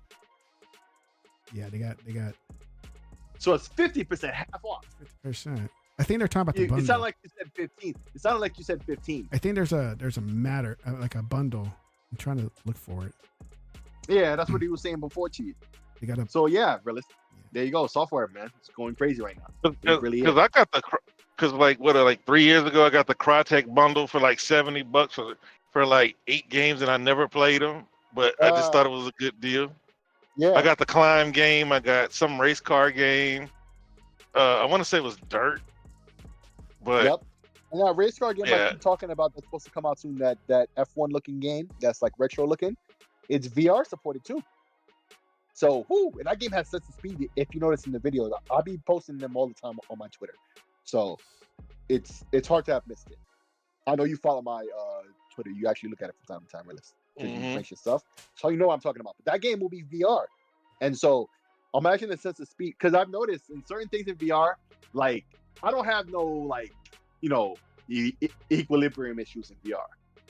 Yeah, they got. So it's 50% half off. 50%. I think they're talking about the bundle. It sounded like you said 15. It sounded like you said 15. I think there's a matter like a bundle. I'm trying to look for it. Yeah, that's what he was saying before to you. They got So yeah, realist. There you go. Software, man. It's going crazy right now. It really is. Because I got like 3 years ago, I got the Crytek bundle for like $70 for like 8 games, and I never played them, but I just thought it was a good deal. Yeah. I got the Climb game. I got some race car game. I want to say it was Dirt, but And that race car game I Yeah. keep talking about that's supposed to come out soon, that F1 looking game that's like retro looking, it's VR supported too. So, and that game has such a speed. If you notice in the videos, I'll be posting them all the time on my Twitter. So, it's hard to have missed it. I know you follow my Twitter. You actually look at it from time to time, because you mention stuff. So you know what I'm talking about. But that game will be VR, and so imagine the sense of speed. Because I've noticed in certain things in VR, like I don't have no like equilibrium issues in VR,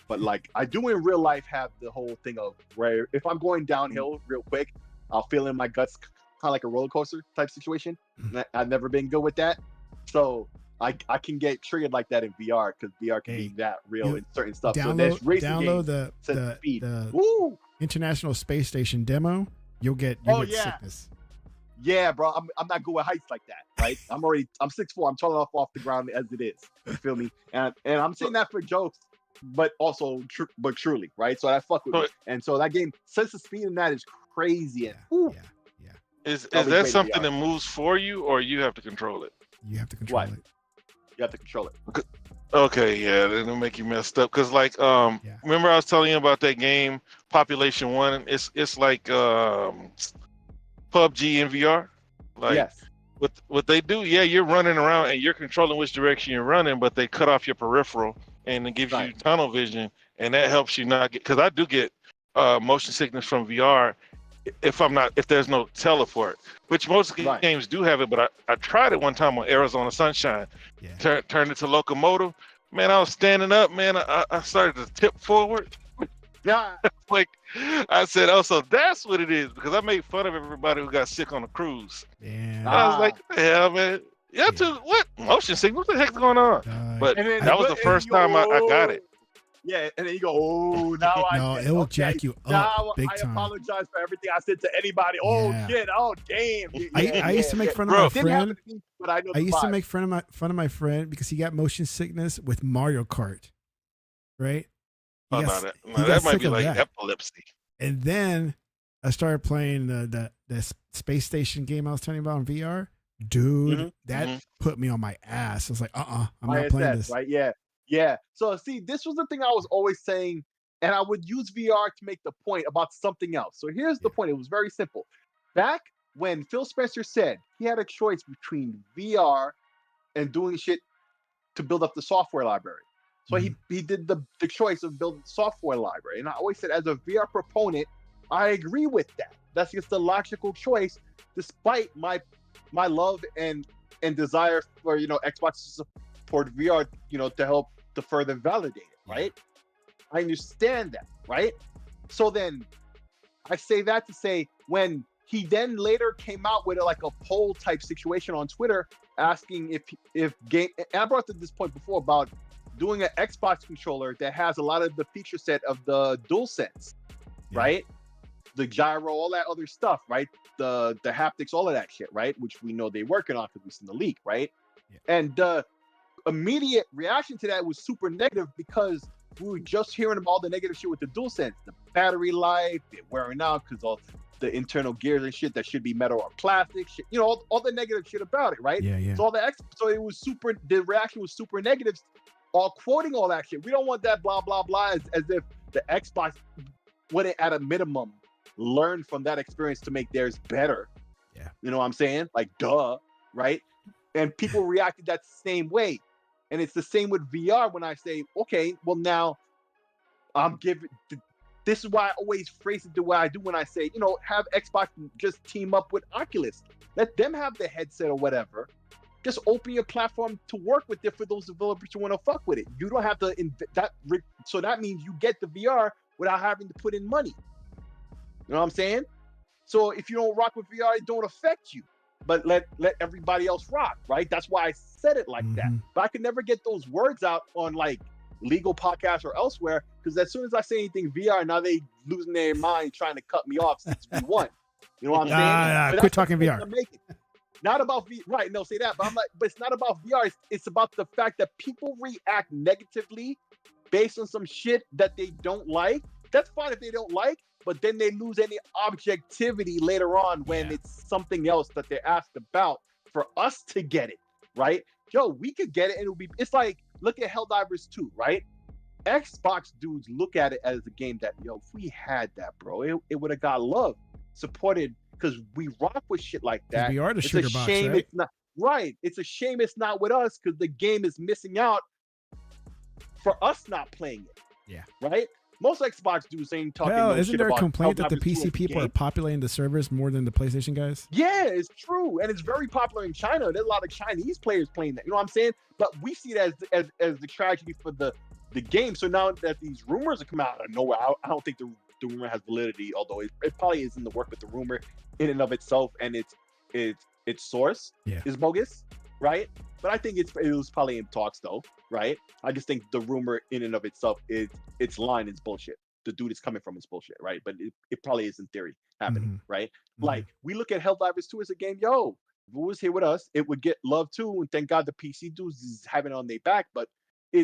but like I do in real life have the whole thing of where if I'm going downhill real quick, I'll feel in my guts kind of like a roller coaster type situation. I've never been good with that, so I can get triggered like that in VR, because VR can be that real in certain stuff. Download the the International Space Station demo. You'll get sickness. Yeah, bro, I'm not good with heights like that, right? I'm 6'4". I'm tall enough off the ground as it is. You feel me? And I'm saying that for jokes, but also truly, right? So that fuck with me. And so that game, sense of speed in that is crazy. And Is that something that moves for you, or you have to control it? You have to control it. You have to control it. Okay, yeah, that'll make you messed up. Cause like, remember I was telling you about that game, Population One? It's like PUBG in VR. Like, yes. What they do, you're running around and you're controlling which direction you're running, but they cut off your peripheral and it gives you tunnel vision, and that helps you not get. Cause I do get motion sickness from VR if there's no teleport, which most games do have it, but I tried it one time on Arizona Sunshine. Turned it to locomotive. Man, I was standing up, man. I started to tip forward. Yeah. Like I said, oh, so that's what it is, because I made fun of everybody who got sick on the cruise. Yeah. I was like, the hell, man. What? Motion sickness? What the heck's going on? But that was the first time I got it. Yeah, and then you go, it will jack you up big time. I apologize for everything I said to anybody. Oh shit! Oh damn! I used to make fun of my friend. But I used to make fun of my friend because he got motion sickness with Mario Kart, right? That might be like epilepsy. And then I started playing the space station game I was telling you about in VR. Dude, that put me on my ass. I was like, I'm not playing this. Right? Yeah. So see, this was the thing I was always saying, and I would use VR to make the point about something else. So here's the point. It was very simple. Back when Phil Spencer said he had a choice between VR and doing shit to build up the software library. So he did the choice of building the software library. And I always said, as a VR proponent, I agree with that. That's just the logical choice, despite my love and desire for Xbox to support VR, to help to further validate it, right? I understand that, right? So then I say that to say, when he then later came out with a poll type situation on Twitter asking if game, and I brought to this point before about doing an Xbox controller that has a lot of the feature set of the DualSense, right? The gyro, all that other stuff, right? The haptics, all of that shit, right? Which we know they're working on because we've seen the leak, right? And the immediate reaction to that was super negative, because we were just hearing about all the negative shit with the DualSense, the battery life, it wearing out because all the internal gears and shit that should be metal or plastic, shit, all the negative shit about it, right? So so it was the reaction was super negative, all quoting all that shit. We don't want that blah blah blah, as if the Xbox wouldn't at a minimum learn from that experience to make theirs better. You know what I'm saying? Like, duh, right? And people reacted that same way. And it's the same with VR when I say, okay, well now I'm giving, this is why I always phrase it the way I do when I say, have Xbox just team up with Oculus. Let them have the headset or whatever. Just open your platform to work with it for those developers who want to fuck with it. You don't have to so that means you get the VR without having to put in money. You know what I'm saying? So if you don't rock with VR, it don't affect you. But let everybody else rock, right? That's why I said it like that. But I could never get those words out on legal podcasts or elsewhere, because as soon as I say anything VR, now they losing their mind trying to cut me off 6v1. You know what I'm saying? Quit talking VR. Not about VR, right? No, say that. But but it's not about VR. It's about the fact that people react negatively based on some shit that they don't like. That's fine if they don't like, but then they lose any objectivity later on when it's something else that they're asked about for us to get it, right? Yo, we could get it, and it's like look at Helldivers 2, right? Xbox dudes look at it as a game that, yo, if we had that, bro, it would have got love, supported, because we rock with shit like that. We are the it's shooter a box, shame right? it's not right. It's a shame it's not with us because the game is missing out for us not playing it. Yeah. Right? Most Xbox dudes ain't talking Hell, no isn't shit there a about complaint that the Helldivers 2 as PC a people are game. populating the servers more than the PlayStation guys? Yeah, it's true, and it's very popular in China. There's a lot of Chinese players playing that. You know what I'm saying? But we see it as the tragedy for the game. So now that these rumors are coming out of nowhere, I don't think the rumor has validity. Although it probably is in the work with the rumor in and of itself, and its source is bogus, right? But I think it was probably in talks though, right? I just think the rumor in and of itself its line is bullshit. The dude is coming from is bullshit, right? But it probably is in theory happening, right? Like we look at Helldivers 2 as a game, yo, if it was here with us, it would get love too. And thank God the PC dudes is having it on their back. But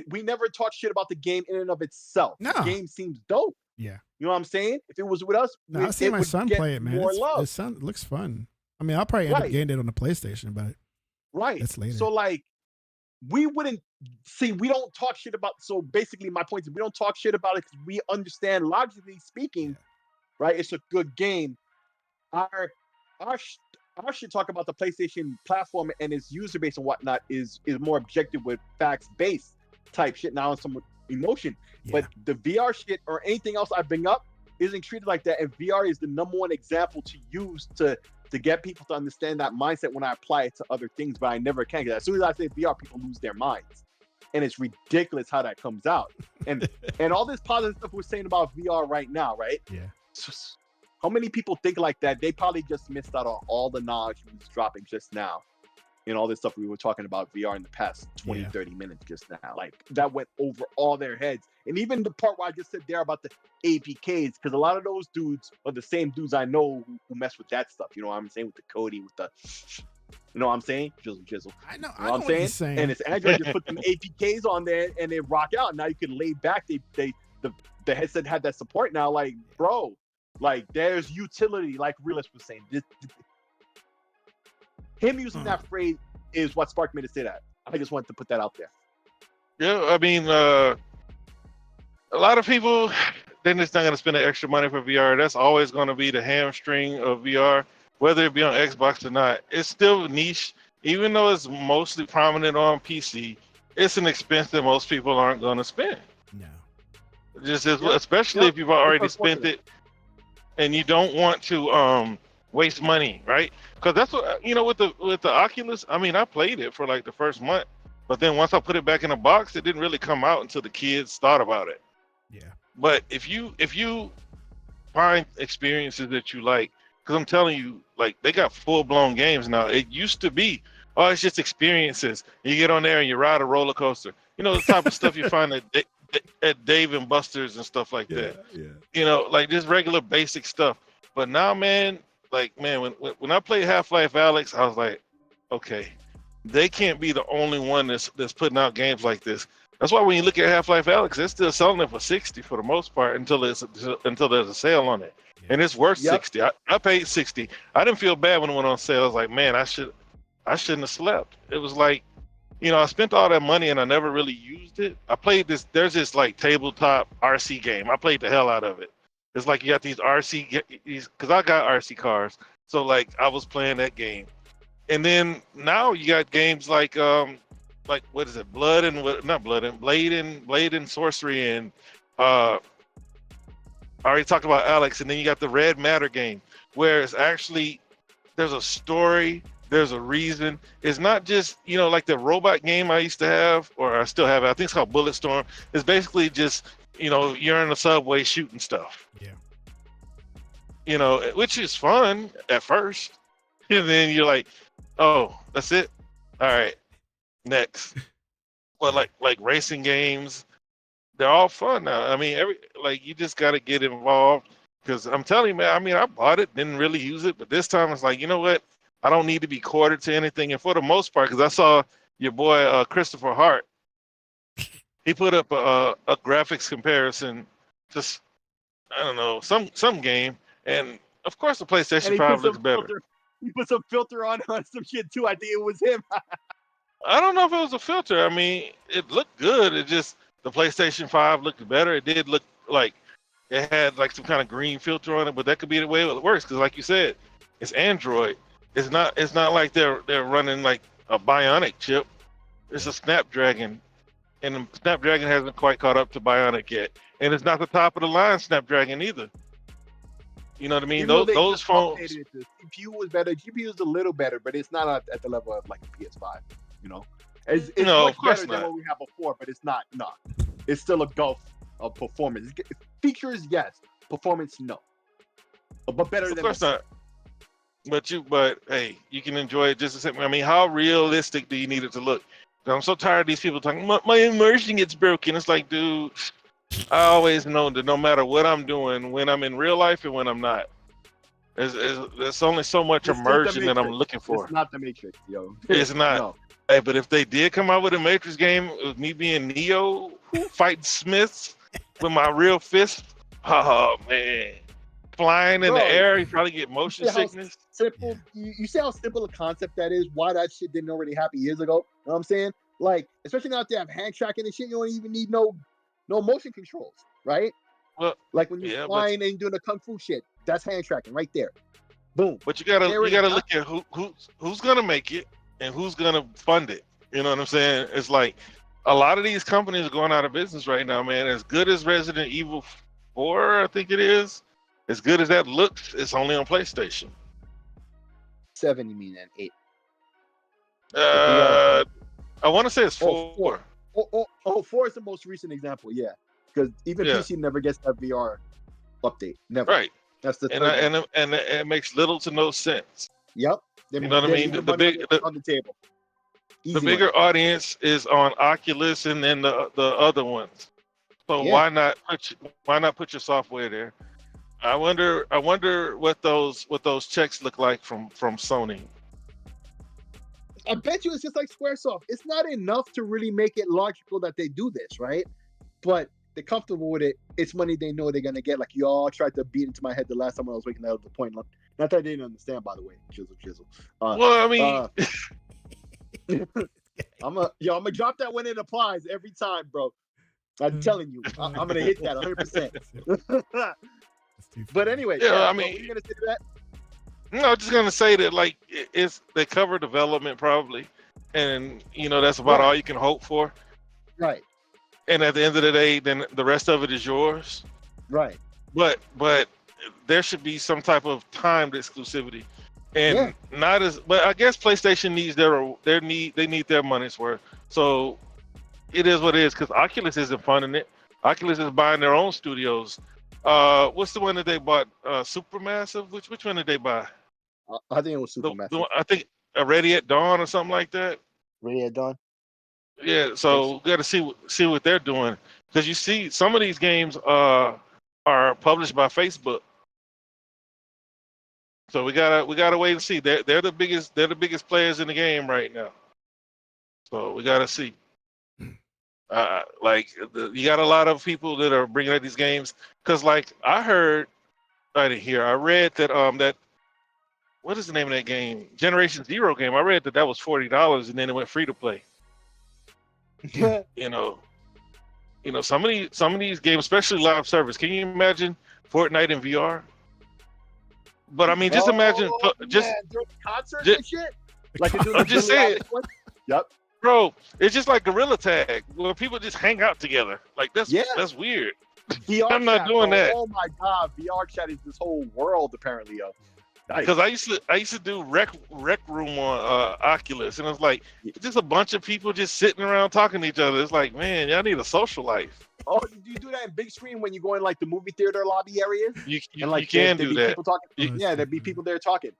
we never talk shit about the game in and of itself. No. The game seems dope. Yeah. You know what I'm saying? If it was with us, no, I see my son play it, man. More love. It looks fun. I mean, I'll probably end up getting it on the PlayStation, but that's later. So like, we wouldn't see. We don't talk shit about. So basically, my point is, we don't talk shit about it because we understand, logically speaking, right? It's a good game. Our shit talk about the PlayStation platform and its user base and whatnot is more objective with facts based type shit now and some emotion. But the VR shit or anything else I bring up isn't treated like that. And VR is the number one example to use to get people to understand that mindset when I apply it to other things, but I never can. Because as soon as I say VR, people lose their minds. And it's ridiculous how that comes out. And all this positive stuff we're saying about VR right now, right? Yeah. So, how many people think like that? They probably just missed out on all the knowledge we was dropping just now. And all this stuff we were talking about VR in the past 20, 30 minutes just now. Like, that went over all their heads. And even the part where I just said there about the APKs, because a lot of those dudes are the same dudes I know who mess with that stuff. You know what I'm saying? With the Cody, with the... You know what I'm saying? Jizzle. I know, you know what I'm saying? And it's Android just put them APKs on there and they rock out. Now you can lay back. The headset had that support now. Like, bro, like there's utility, like Realist was saying. Him using that phrase is what sparked me to say that. I just wanted to put that out there. Yeah, I mean, a lot of people, they're just not going to spend the extra money for VR. That's always going to be the hamstring of VR, whether it be on Xbox or not. It's still niche, even though it's mostly prominent on PC. It's an expense that most people aren't going to spend. No. Especially if you've already spent it, and you don't want to waste money, right? Because that's what with the Oculus. I mean, I played it for like the first month, but then once I put it back in the box, it didn't really come out until the kids thought about it. Yeah. But if you find experiences that you like, because I'm telling you, like they got full-blown games now. It used to be, oh, it's just experiences. You get on there and you ride a roller coaster. You know, the type of stuff you find at Dave and Buster's and stuff like that. Yeah. You know, like just regular basic stuff. But now, man, when I played Half-Life Alyx, I was like, okay, they can't be the only one that's putting out games like this. That's why when you look at Half-Life Alyx, they're still selling it for $60 for the most part until there's a sale on it. And it's worth $60. I paid $60. I didn't feel bad when it went on sale. I was like, man, I shouldn't have slept. It was like, I spent all that money and I never really used it. I played this. There's this like tabletop RC game. I played the hell out of it. It's like you got these because I got RC cars. So like I was playing that game. And then now you got games like what is it? Blade and Sorcery and I already talked about Alyx, and then you got the Red Matter game, where it's actually there's a story, there's a reason. It's not just like the robot game I used to have, or I still have it. I think it's called Bulletstorm. It's basically just you're in the subway shooting stuff. Yeah. Which is fun at first, and then you're like, oh, that's it. All right, next. Well, like racing games. They're all fun now. I mean, you just got to get involved because I'm telling you, man. I mean, I bought it, didn't really use it, but this time it's like, you know what? I don't need to be quartered to anything. And for the most part, because I saw your boy Christopher Hart, he put up a graphics comparison, just I don't know, some game, and of course the PlayStation 5 looks better. He put some filter on some shit too. I think it was him. I don't know if it was a filter. I mean, it looked good. It just the PlayStation 5 looked better. It did look like it had like some kind of green filter on it, but that could be the way it works because, like you said, it's Android. It's not. It's not like they're running like a Bionic chip. It's a Snapdragon, and the Snapdragon hasn't quite caught up to Bionic yet, and it's not the top of the line Snapdragon either. You know what I mean? Even though they Those just phones. updated it, the CPU was better. GPU is a little better, but it's not at the level of like a PS5. You know, it's No, much of course better than not. what we had before, but it's not. No, it's still a gulf of performance. Features, yes. Performance, no. But better Of than. course not. But hey, you can enjoy it just the same. I mean, how realistic do you need it to look? I'm so tired of these people talking. My immersion gets broken. It's like, dude, I always know that no matter what I'm doing, when I'm in real life and when I'm not, there's only so much It's not the immersion that I'm Matrix. looking for. It's not the Matrix, yo. It's not. No. Hey, but if they did come out with a Matrix game with me being Neo fighting Smiths with my real fist, oh man, flying in the Bro, air, you probably get motion see how sickness. simple you see how simple a concept that is, why that shit didn't already happen years ago. You know what I'm saying? Like, especially now that they have hand tracking and shit, you don't even need no motion controls, right? Well, Like when you're yeah, flying and doing the kung fu shit, that's hand tracking right there. Boom. but you gotta already look at who's gonna make it and who's gonna fund it. You know what I'm saying? It's like a lot of these companies are going out of business right now, man. As good as Resident Evil 4, I think it is, as good as that looks, it's only on PlayStation. 7, you mean, and 8. I want to say it's 4. 4. Oh, 4 is the most recent example, yeah. Because even Yeah. PC never gets that VR update. Never. Right. That's the third one. And it makes little to no sense. Yep. You know what I mean? The on the table. the Easy bigger money. audience is on Oculus and then the other ones. So Yeah. why not put your software there? I wonder what those checks look like from Sony. I bet you it's just like Squaresoft. It's not enough to really make it logical that they do this, right? But they're comfortable with it. It's money they know they're gonna get. Like y'all tried to beat into my head the last time I was waking up the point. Not that I didn't understand, by the way. Chisel. Well, I mean, I'm gonna drop that when it applies every time, bro. I'm telling you, I'm gonna hit that 100%. But anyway, yeah, I so mean, what are you gonna say to that? no, I'm just gonna say that like they cover development probably, and that's about all you can hope for. Right. And at the end of the day, then the rest of it is yours. Right. But there should be some type of timed exclusivity, and not as. But I guess PlayStation needs they need their money's worth. So it is what it is because Oculus isn't funding it. Oculus is buying their own studios. What's the one that they bought? Supermassive. Which one did they buy? I think it was Supermassive. I think Ready at Dawn or something like that. Ready at Dawn. Yeah, so we got to see what they're doing because you see some of these games are published by Facebook. So we gotta wait and see. They're the biggest players in the game right now. So we gotta see. You got a lot of people that are bringing out these games because I read that what is the name of that game? Generation Zero game. I read that was $40 and then it went free to play. Some of these games, especially live service. Can you imagine Fortnite in VR? But I mean, just imagine, during concerts and shit. Like I'm just saying. Yep. Bro, it's just like Gorilla Tag, where people just hang out together. Like that's weird. VR I'm not doing that. Oh my god, VR chat is this whole world apparently, yo. Because I used to do rec room on Oculus, and it's like just a bunch of people just sitting around talking to each other. It's like, man, y'all need a social life. Oh, do you do that in big screen when you go in like the movie theater lobby areas? You and can do that. People talking, there'd be people there talking.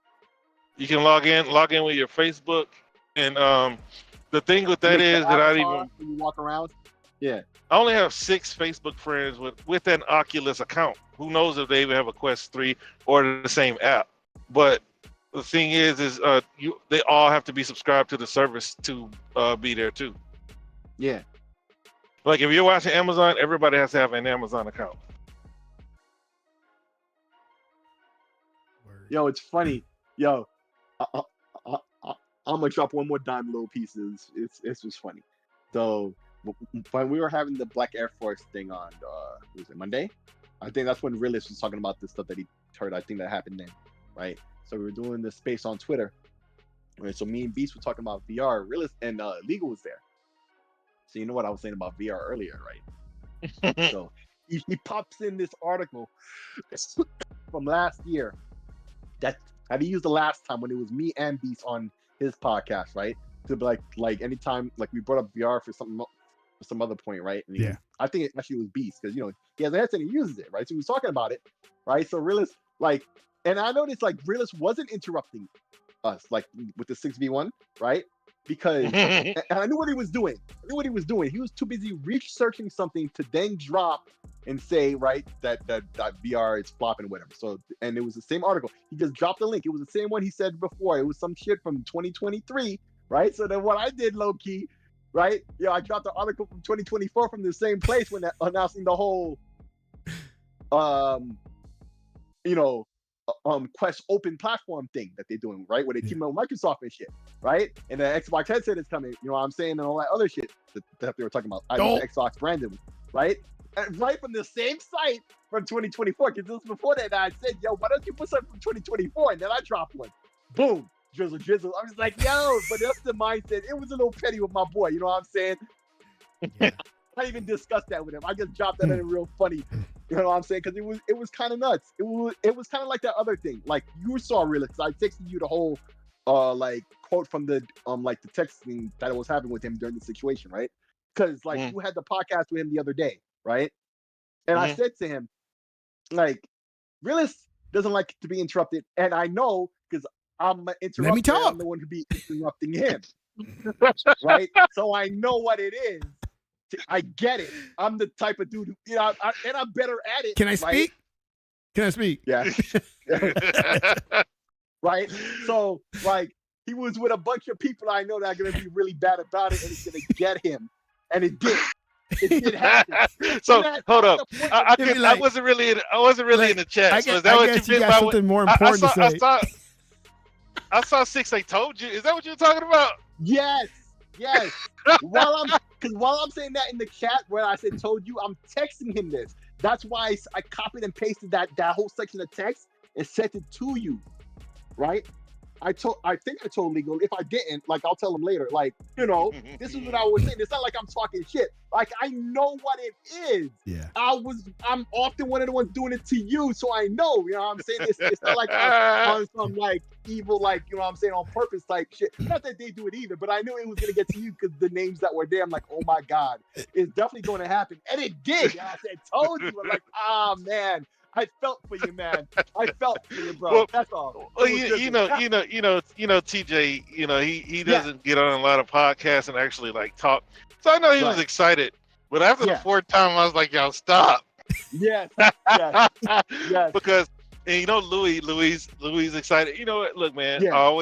You can log in with your Facebook, and the thing with that is that I even when you walk around. Yeah, I only have 6 Facebook friends with an Oculus account. Who knows if they even have a Quest 3 or the same app? But the thing is they all have to be subscribed to the service to be there too. Yeah. Like if you're watching Amazon, everybody has to have an Amazon account. Yo, it's funny. Yo, I'm gonna drop one more dime little pieces. It's just funny. So when we were having the Black Air Force thing on was it Monday? I think that's when Realist was talking about this stuff that he heard. I think that happened then, right? So we were doing this space on Twitter. Right, so me and Beast were talking about VR. Realist and Legal was there. So you know what I was saying about VR earlier, right? So he pops in this article from last year that he used the last time when it was me and Beast on his podcast, right? To be like anytime like we brought up VR for something for some other point, right? And I think it actually was Beast because he has a headset and he uses it, right? So he was talking about it, right? So Realist and I noticed Realist wasn't interrupting us with the 6v1, right? Because and I knew what he was doing. He was too busy researching something to then drop and say, right, that VR is flopping, whatever. So, and it was the same article. He just dropped the link. It was the same one he said before. It was some shit from 2023, right? So then what I did, low key, right? I dropped the article from 2024 from the same place when announcing the whole, Quest open platform thing that they're doing, right? Where they team up with Microsoft and shit, right? And the Xbox headset is coming, you know what I'm saying, and all that other shit that they were talking about. I mean, the Xbox branded, right? And right from the same site from 2024, because this was before that, I said, yo, why don't you put something from 2024? And then I dropped one. Boom. Drizzle. I was like, yo, but that's the mindset. It was a little petty with my boy, you know what I'm saying? Yeah. I even discussed that with him. I just dropped that in real funny. You know what I'm saying? Because it was kind of nuts. It was kind of like that other thing. Like you saw Realist. I texted you the whole quote from the the texting that I was having with him during the situation, right? Because you had the podcast with him the other day, right? And I said to him, Realist doesn't like to be interrupted, and I know because I'm interrupting. Let me talk. I'm the one to be interrupting him, right? So I know what it is. I get it. I'm the type of dude who, and I'm better at it. Can I speak? Can I speak? Yeah. Right. So he was with a bunch of people I know that are going to be really bad about it, and it's going to get him. And it did. It did happen. So hold up. I wasn't really in the chat. So is that what you got something more important to say? I saw 6. I told you. Is that what you're talking about? Yes. While I'm saying that in the chat where I said told you, I'm texting him this. That's why I copied and pasted that whole section of text and sent it to you, right? I think I told Legal. If I didn't, I'll tell him later. This is what I was saying. It's not like I'm talking shit. I know what it is. Yeah. I'm often one of the ones doing it to you, so I know. You know what I'm saying? It's not like I'm some evil, you know what I'm saying, on purpose type shit. Not that they do it either, but I knew it was gonna get to you because the names that were there. I'm like, oh my god, it's definitely going to happen, and it did. And I said, told you. I'm like, man. I felt for you, man. I felt for you, bro. Well, that's all. Well, you know, TJ. He doesn't get on a lot of podcasts and actually talk. So I know he was excited, but after the fourth time, I was like, "Y'all stop." Yes. Because Louis excited. You know what? Look, man. I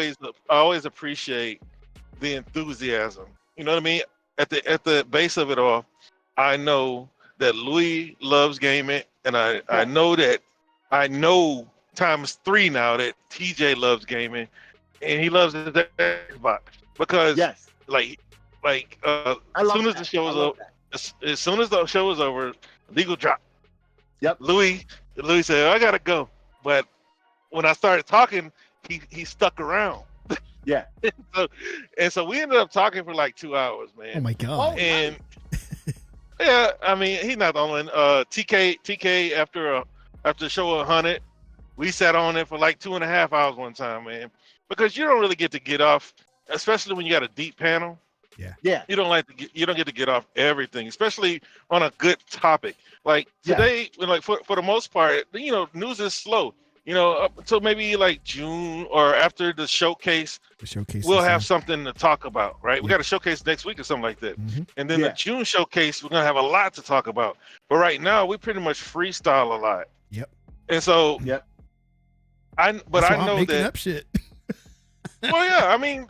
always appreciate the enthusiasm. You know what I mean? At the base of it all, I know that Louis loves gaming. And I know times 3 now that TJ loves gaming, and he loves his Xbox because as soon as the show is over, as soon as the show is over, Legal drop. Yep. Louis said, I gotta go, but when I started talking, he stuck around. Yeah. So we ended up talking for 2 hours, man. Oh my god. And yeah, I mean, he's not the only one. TK after the show 100, we sat on it for 2.5 hours one time, man. Because you don't really get to get off, especially when you got a deep panel. Yeah. You don't get to get off everything, especially on a good topic. Today, for the most part, news is slow. Up until maybe June or after the showcase, we'll have something to talk about, right? Yeah. We got a showcase next week or something like that. Mm-hmm. And then the June showcase, we're going to have a lot to talk about. But right now, we pretty much freestyle a lot. Yep. And so, I know making that. Up shit. Well, yeah, I mean,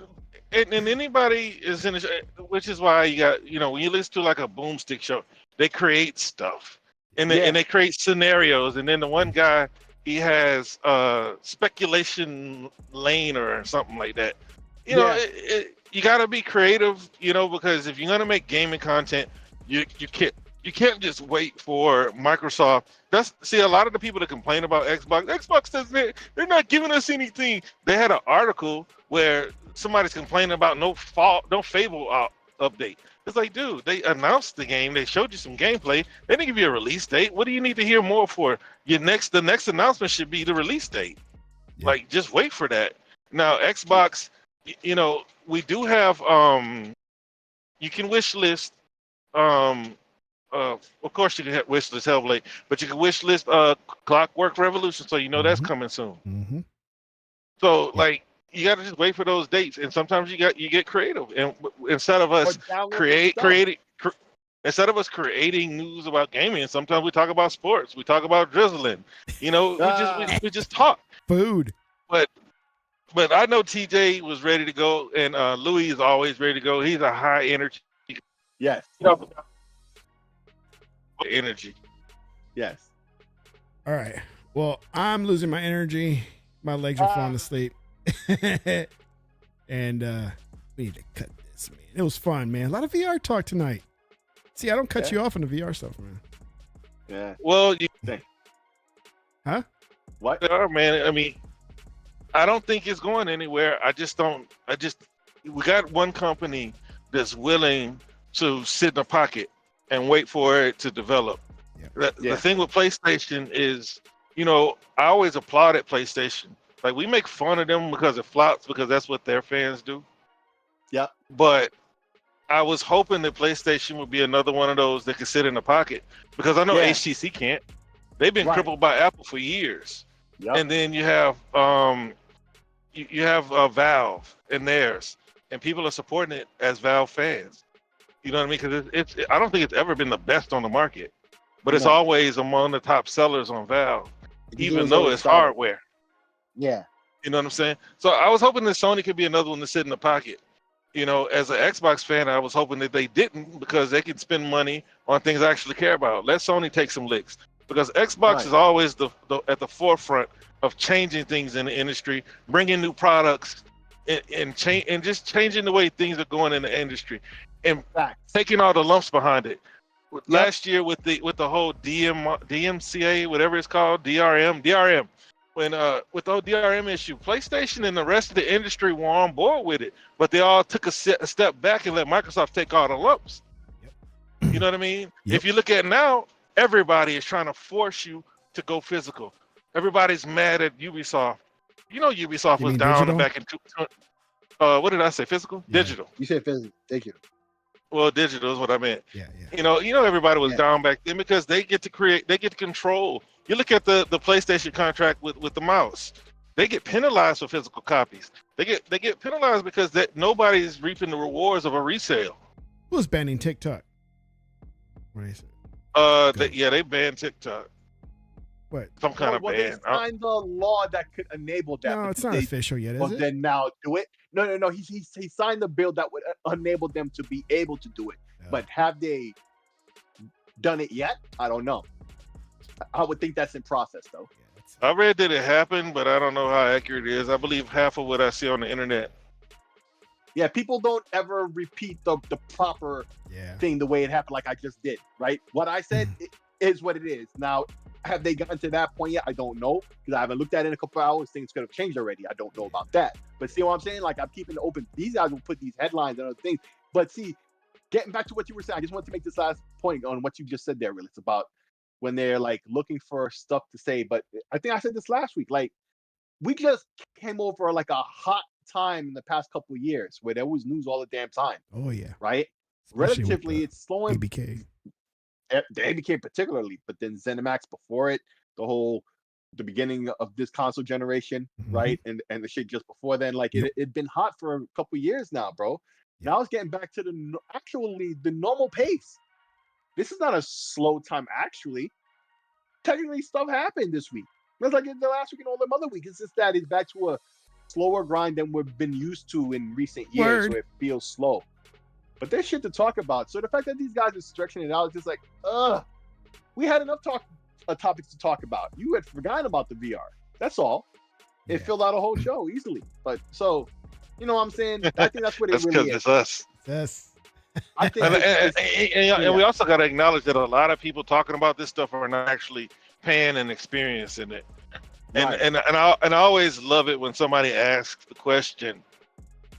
and anybody is in which is why you got, when you listen to a boomstick show, they create stuff and they create scenarios. And then the one guy, he has speculation lane or something like that. you know, you got to be creative, you know, because if you're gonna make gaming content, you can't just wait for Microsoft. See, a lot of the people that complain about Xbox doesn't, they're not giving us anything. They had an article where somebody's complaining about no Fable update. It's like, dude, they announced the game, they showed you some gameplay, they didn't give you a release date. What do you need to hear more for? The next announcement should be the release date. Yeah. Like, just wait for that. Now, Xbox, you know, we do have you can wish list of course you can wish list Hellblade, but you can wish list Clockwork Revolution, so you know that's coming soon. Mm-hmm. So like, you got to just wait for those dates, and sometimes you get creative, and instead of us instead of us creating news about gaming, sometimes we talk about sports, we talk about drizzling, you know, we just talk food. But I know TJ was ready to go, and Louis is always ready to go. He's a high energy. Yes. Energy. Yes. All right. Well, I'm losing my energy. My legs are falling asleep. And we need to cut this, man. It was fun, man. A lot of VR talk tonight. See, I don't cut you off on the VR stuff, man. Yeah. Well, huh? What? Man, I mean, I don't think it's going anywhere. We got one company that's willing to sit in the pocket and wait for it to develop. The thing with PlayStation is, you know, I always applauded PlayStation. Like, we make fun of them because it flops, because that's what their fans do. Yeah. But I was hoping that PlayStation would be another one of those that could sit in the pocket, because I know HTC can't. They've been crippled by Apple for years. Yep. And then you have you have Valve and theirs, and people are supporting it as Valve fans. You know what I mean? Because I don't think it's ever been the best on the market, but it's always among the top sellers on Valve, even though it's hardware. Yeah. You know what I'm saying? So I was hoping that Sony could be another one to sit in the pocket. You know, as an Xbox fan, I was hoping that they didn't, because they can spend money on things I actually care about. Let Sony take some licks, because Xbox is always at the forefront of changing things in the industry, bringing new products, and just changing the way things are going in the industry, and taking all the lumps behind it. Last year with the whole DMCA, whatever it's called, DRM, when with the whole DRM issue, PlayStation and the rest of the industry were on board with it, but they all took a step back and let Microsoft take all the lumps. You know what I mean? If you look at now, everybody is trying to force you to go physical. Everybody's mad at Ubisoft. You know, Ubisoft was down digital? Back in what did I say? Physical? Yeah. Digital. You said physical. Digital. Well, digital is what I meant. Yeah. You know, everybody was down back then, because they get to create, they get to control. You look at the PlayStation contract with the mouse. They get penalized for physical copies. They get penalized because nobody's reaping the rewards of a resale. Who's banning TikTok? What is it? They banned TikTok. What? Some kind of ban. They signed the law that could enable that. No, it's not official yet, is it? Then now do it. No. He signed the bill that would enable them to be able to do it. No. But have they done it yet? I don't know. I would think that's in process, though. I read that it happened, but I don't know how accurate it is. I believe half of what I see on the internet. Yeah, people don't ever repeat the proper thing the way it happened, like I just did, right? What I said is what it is. Now, have they gotten to that point yet? I don't know, because I haven't looked at it in a couple of hours. Things could have changed already. I don't know about that. But see what I'm saying? Like, I'm keeping it open. These guys will put these headlines and other things. But see, getting back to what you were saying, I just wanted to make this last point on what you just said there, really. It's about when they're like looking for stuff to say. But I think I said this last week. Like, we just came over like a hot time in the past couple of years where there was news all the damn time. Oh, yeah. Right? Especially relatively, it's slowing. ABK. The ABK particularly, but then ZeniMax before it, the beginning of this console generation, right? And the shit just before then, like it'd been hot for a couple of years now, bro. Now it's getting back to the normal pace. This is not a slow time, actually. Technically, stuff happened this week. It's like the last week and all the other week. It's just that it's back to a slower grind than we've been used to in recent years, where it feels slow. But there's shit to talk about. So the fact that these guys are stretching it out is just like, we had enough topics to talk about. You had forgotten about the VR. That's all. It filled out a whole show easily. But so You know what I'm saying? I think that's what it That's really because is. it's us. Yes. I think And we also got to acknowledge that a lot of people talking about this stuff are not actually paying and experiencing it. Right. And I always love it when somebody asks the question,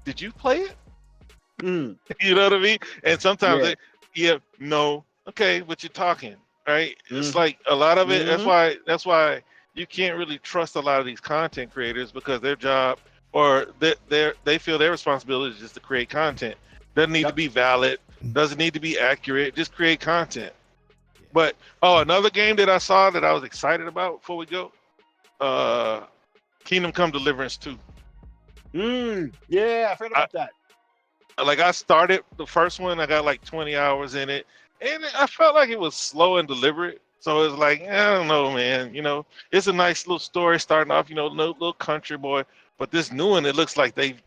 "Did you play it?" Mm, You know what I mean? And sometimes yeah. no, okay, but you're talking, right? It's Mm, like a lot of it. mm, That's why you can't really trust a lot of these content creators because their job or they feel their responsibility is just to create content. Doesn't need to yep. be valid. Doesn't need to be accurate. Just create content. But another game that I saw that I was excited about before we go, Kingdom Come Deliverance 2. Yeah, I've heard about that. Like I started the first one, I got like 20 hours in it, and I felt like it was slow and deliberate. So it's like, I don't know, man. It's a nice little story starting off, little country boy. But this new one, it looks like they've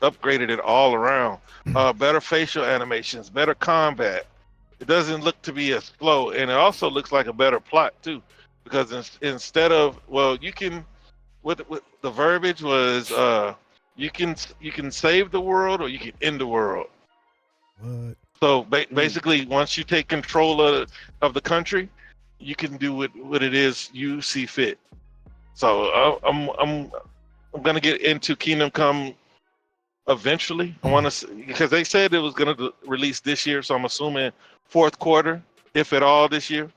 upgraded it all around. Better facial animations, better combat. It doesn't look to be as slow, and it also looks like a better plot too, because instead of you can, what the verbiage was, you can save the world or you can end the world. What? So basically, once you take control of the country, you can do what it is you see fit. So I'm gonna get into Kingdom Come eventually. I want to, because they said it was gonna release this year, so I'm assuming fourth quarter, if at all, this year.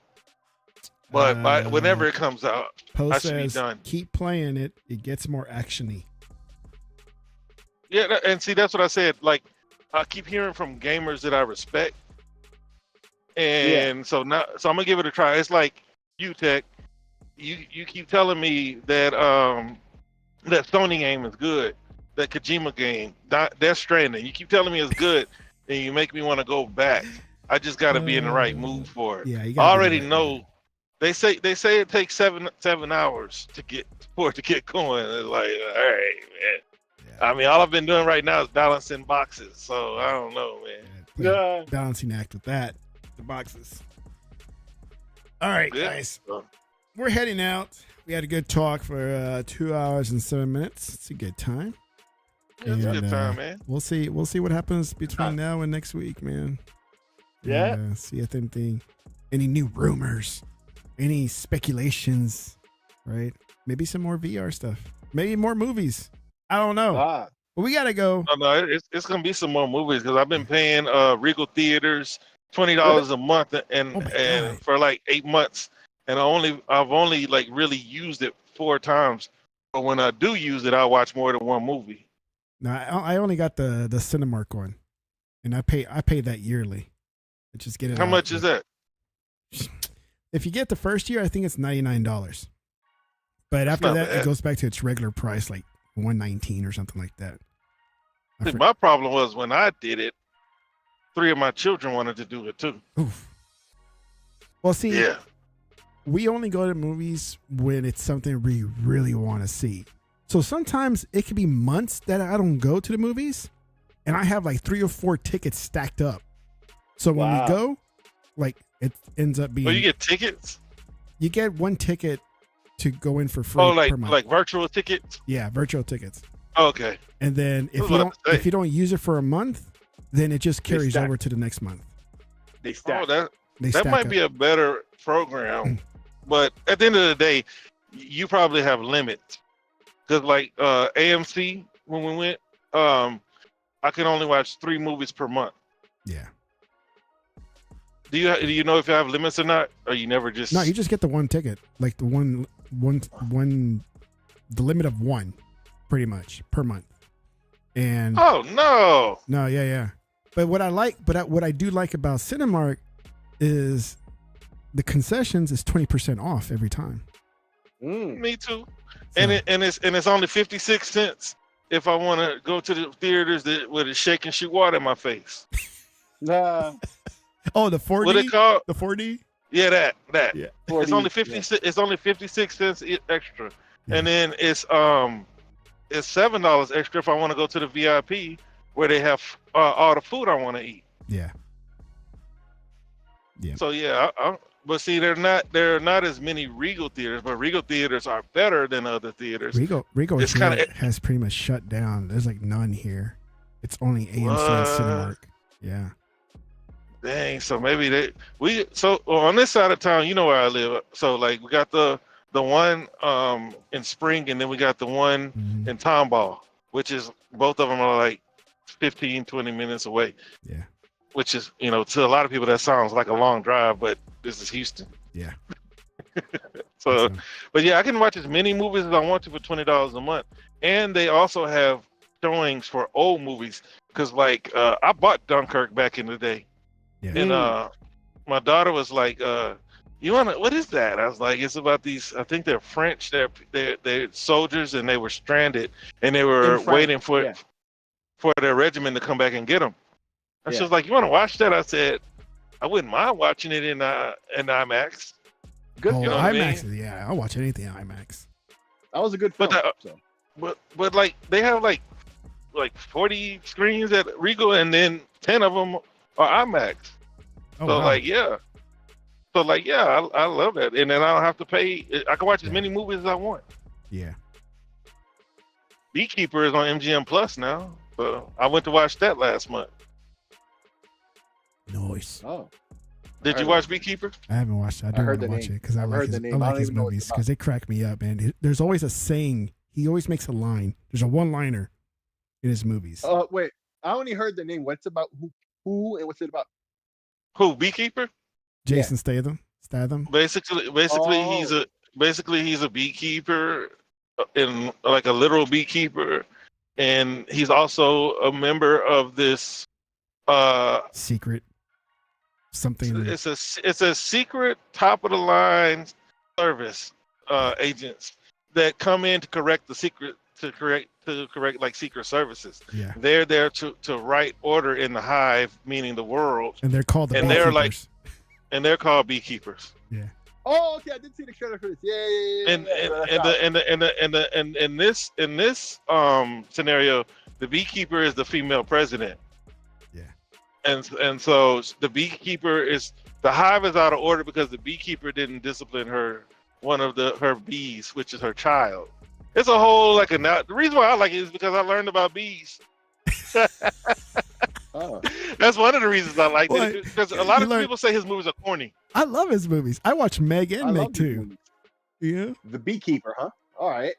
But whenever it comes out, I should be done. Keep playing it. It gets more actiony. Yeah, and see, that's what I said. Like, I keep hearing from gamers that I respect, and so I'm gonna give it a try. It's like you, Tech. You keep telling me that that Sony game is good, that Kojima game, Death Stranding. You keep telling me it's good, and you make me want to go back. I just got to be in the right mood for it. Yeah, you I already know. They say it takes seven hours for it to get going. It's like, all right, man. I mean, all I've been doing right now is balancing boxes, so I don't know, man. Balancing act with that, the boxes. All right, guys, we're heading out. We had a good talk for 2 hours and 7 minutes. It's a good time. Yeah, it's a good time, man. We'll see what happens between now and next week, man. Yeah. See if any new rumors, any speculations, right? Maybe some more VR stuff. Maybe more movies. I don't know. But we gotta go. No, it's gonna be some more movies because I've been paying Regal Theaters $20 a month and for like 8 months, and I've only like really used it 4 times. But when I do use it, I watch more than one movie. No, I only got the Cinemark one, and I pay that yearly. I just get it. How much is that? If you get the first year, I think it's $99. But after that, it goes back to its regular price, like $119 or something like that. My problem was when I did it, 3 of my children wanted to do it too. Oof. Well, see, we only go to movies when it's something we really want to see. So sometimes it could be months that I don't go to the movies, and I have like 3 or 4 tickets stacked up. So when we go, like, it ends up being. Oh, you get tickets? You get 1 ticket to go in for free per month. Like virtual tickets? Yeah, virtual tickets. Okay. And then if you don't use it for a month, then it just carries over to the next month. They stack. Oh, that might be a better program. But at the end of the day, you probably have limits. Because like AMC, when we went, I can only watch 3 movies per month. Yeah. Do you know if you have limits or not? Or you never just... No, you just get the 1 ticket. Like the one the limit of 1, pretty much, per month. And oh no. No, yeah. But what I do like about Cinemark is the concessions is 20% off every time. Me too. So, and it's only 56 cents if I want to go to the theaters with a shake and shoot water in my face. Oh, the 4D. What it called? The 4D. Yeah, that. Yeah. 4D, it's only 56. Yeah. It's only 56 cents extra, and then it's $7 extra if I want to go to the VIP where they have all the food I want to eat. Yeah. So But see, there are not as many Regal theaters, but Regal theaters are better than other theaters. Regal It's here kinda- has pretty much shut down. There's like none here. It's only AMC and Cinemark. Yeah. Dang, so maybe on this side of town, you know where I live. So like we got the one in Spring, and then we got the one in Tomball, which is both of them are like 15, 20 minutes away. Yeah. Which is, to a lot of people that sounds like a long drive, but this is Houston. Yeah. So, but yeah, I can watch as many movies as I want to for $20 a month, and they also have showings for old movies. Because like I bought Dunkirk back in the day, and my daughter was like, "You wanna? What is that?" I was like, "It's about these. I think they're French. They're soldiers, and they were stranded, and they were waiting for their regiment to come back and get them." And she was like, "You want to watch that?" I said, "I wouldn't mind watching it in IMAX." Good. You know what I mean? IMAX. Yeah, I'll watch anything in IMAX. That was a good film. But like they have like 40 screens at Regal, and then 10 of them are IMAX. Oh, So wow. I love that, and then I don't have to pay. I can watch as many movies as I want. Yeah. Beekeeper is on MGM Plus now, so I went to watch that last month. Nice. Oh. Did you watch Beekeeper? I haven't watched it. I do want to watch it because I like his movies because they crack me up, man. There's always a saying. He always makes a line. There's a one-liner in his movies. Wait. I only heard the name. What's about who and what's it about? Who, Beekeeper? Jason Statham. Basically, he's a beekeeper, and like a literal beekeeper, and he's also a member of this secret something. It's a secret top of the line service agents that come in to correct like secret services. Yeah. They're there to write order in the hive, meaning the world. And they're called the and beekeepers. they're called beekeepers. Yeah. Oh, okay. I did see the trailer for this. Yeah. And in this scenario, the beekeeper is the female president. Yeah. And so the beekeeper the hive is out of order because the beekeeper didn't discipline one of her bees, which is her child. It's a whole the reason why I like it is because I learned about bees. Oh. That's one of the reasons I like it, because a lot of people say his movies are corny. I love his movies. I watch Meg and Meg 2. Yeah. The Beekeeper, huh? All right.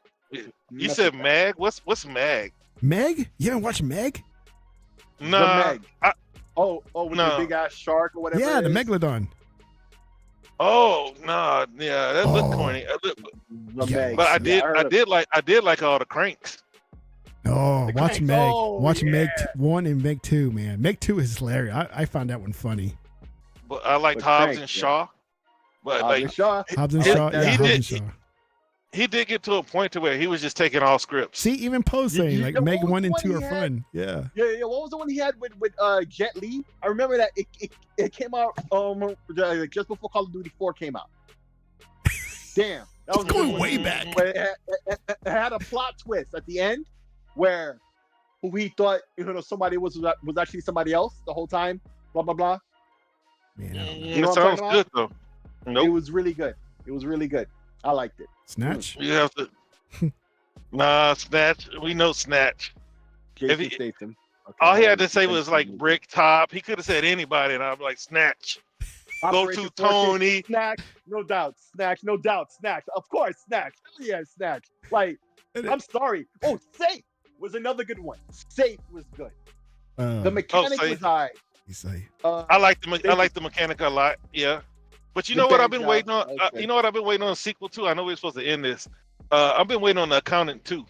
You said Mag? What's Mag? Meg? You haven't watched Meg? No. Meg. With the big ass shark or whatever. Yeah, the Megalodon. Oh no, yeah, that looked corny. Meg. But I did like all the cranks. Oh, watch Meg. Watch yeah. Meg 1 and Meg 2, man. Meg 2 is hilarious. I found that one funny. But I liked Hobbs and Shaw. But Hobbs and Shaw. Hobbs and Shaw. Yeah, Hobbs and Shaw. He did get to a point to where he was just taking all scripts. See, even Poe saying like Meg 1 and 2 are fun. Yeah. Yeah. What was the one he had with Jet Li? I remember that it came out just before Call of Duty 4 came out. Damn, that was going way back. But it had a plot twist at the end where who he thought somebody was actually somebody else the whole time. Blah blah blah. Man, it sounds good though. Nope. It was really good. I liked it. Snatch? You have to. Nah, Snatch. We know Snatch. Jason Statham. Okay, all he had to say was like Brick Top. He could have said anybody, and I'm like Snatch. Go to Tony. Snatch, no doubt. Snatch, no doubt. Snatch, of course. Snatch. Yeah, Snatch. Like, I'm sorry. Oh, Safe was another good one. Safe was good. The mechanic was high. I like the mechanic a lot. Yeah. But you know what I've been waiting on? You know what I've been waiting on a sequel to? I know we're supposed to end this. I've been waiting on The Accountant 2.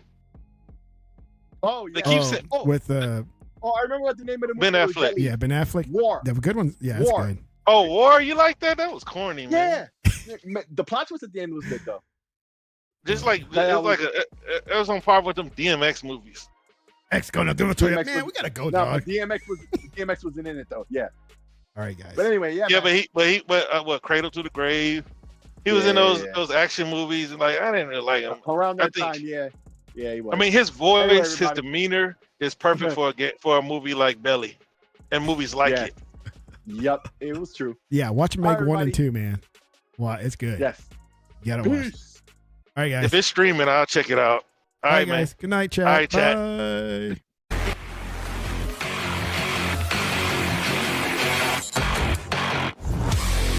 Oh, yeah. They keep saying, with I remember what the name of the movie Ben Affleck. Yeah, Ben Affleck. War. They have a good one. Yeah, that's good. Oh, War? You like that? That was corny, man. Yeah. The plot twist at the end was good, though. Just like, it was on par with them DMX movies. X gonna do it to you. Man, we gotta go, dog. DMX wasn't in it, though. Yeah. All right, guys. But anyway, yeah. Yeah, but Cradle to the Grave. He was in those action movies, and like I didn't really like him. Around that time, yeah, he was. I mean, his voice, his demeanor is perfect for a movie like Belly, and movies like it. Yep, it was true. Yeah, watch Meg 1 and 2, man. Wow, it's good. Yes. You gotta watch. Peace. All right, guys. If it's streaming, I'll check it out. All right, man. guys. Good night, chat. All right, chat. Bye.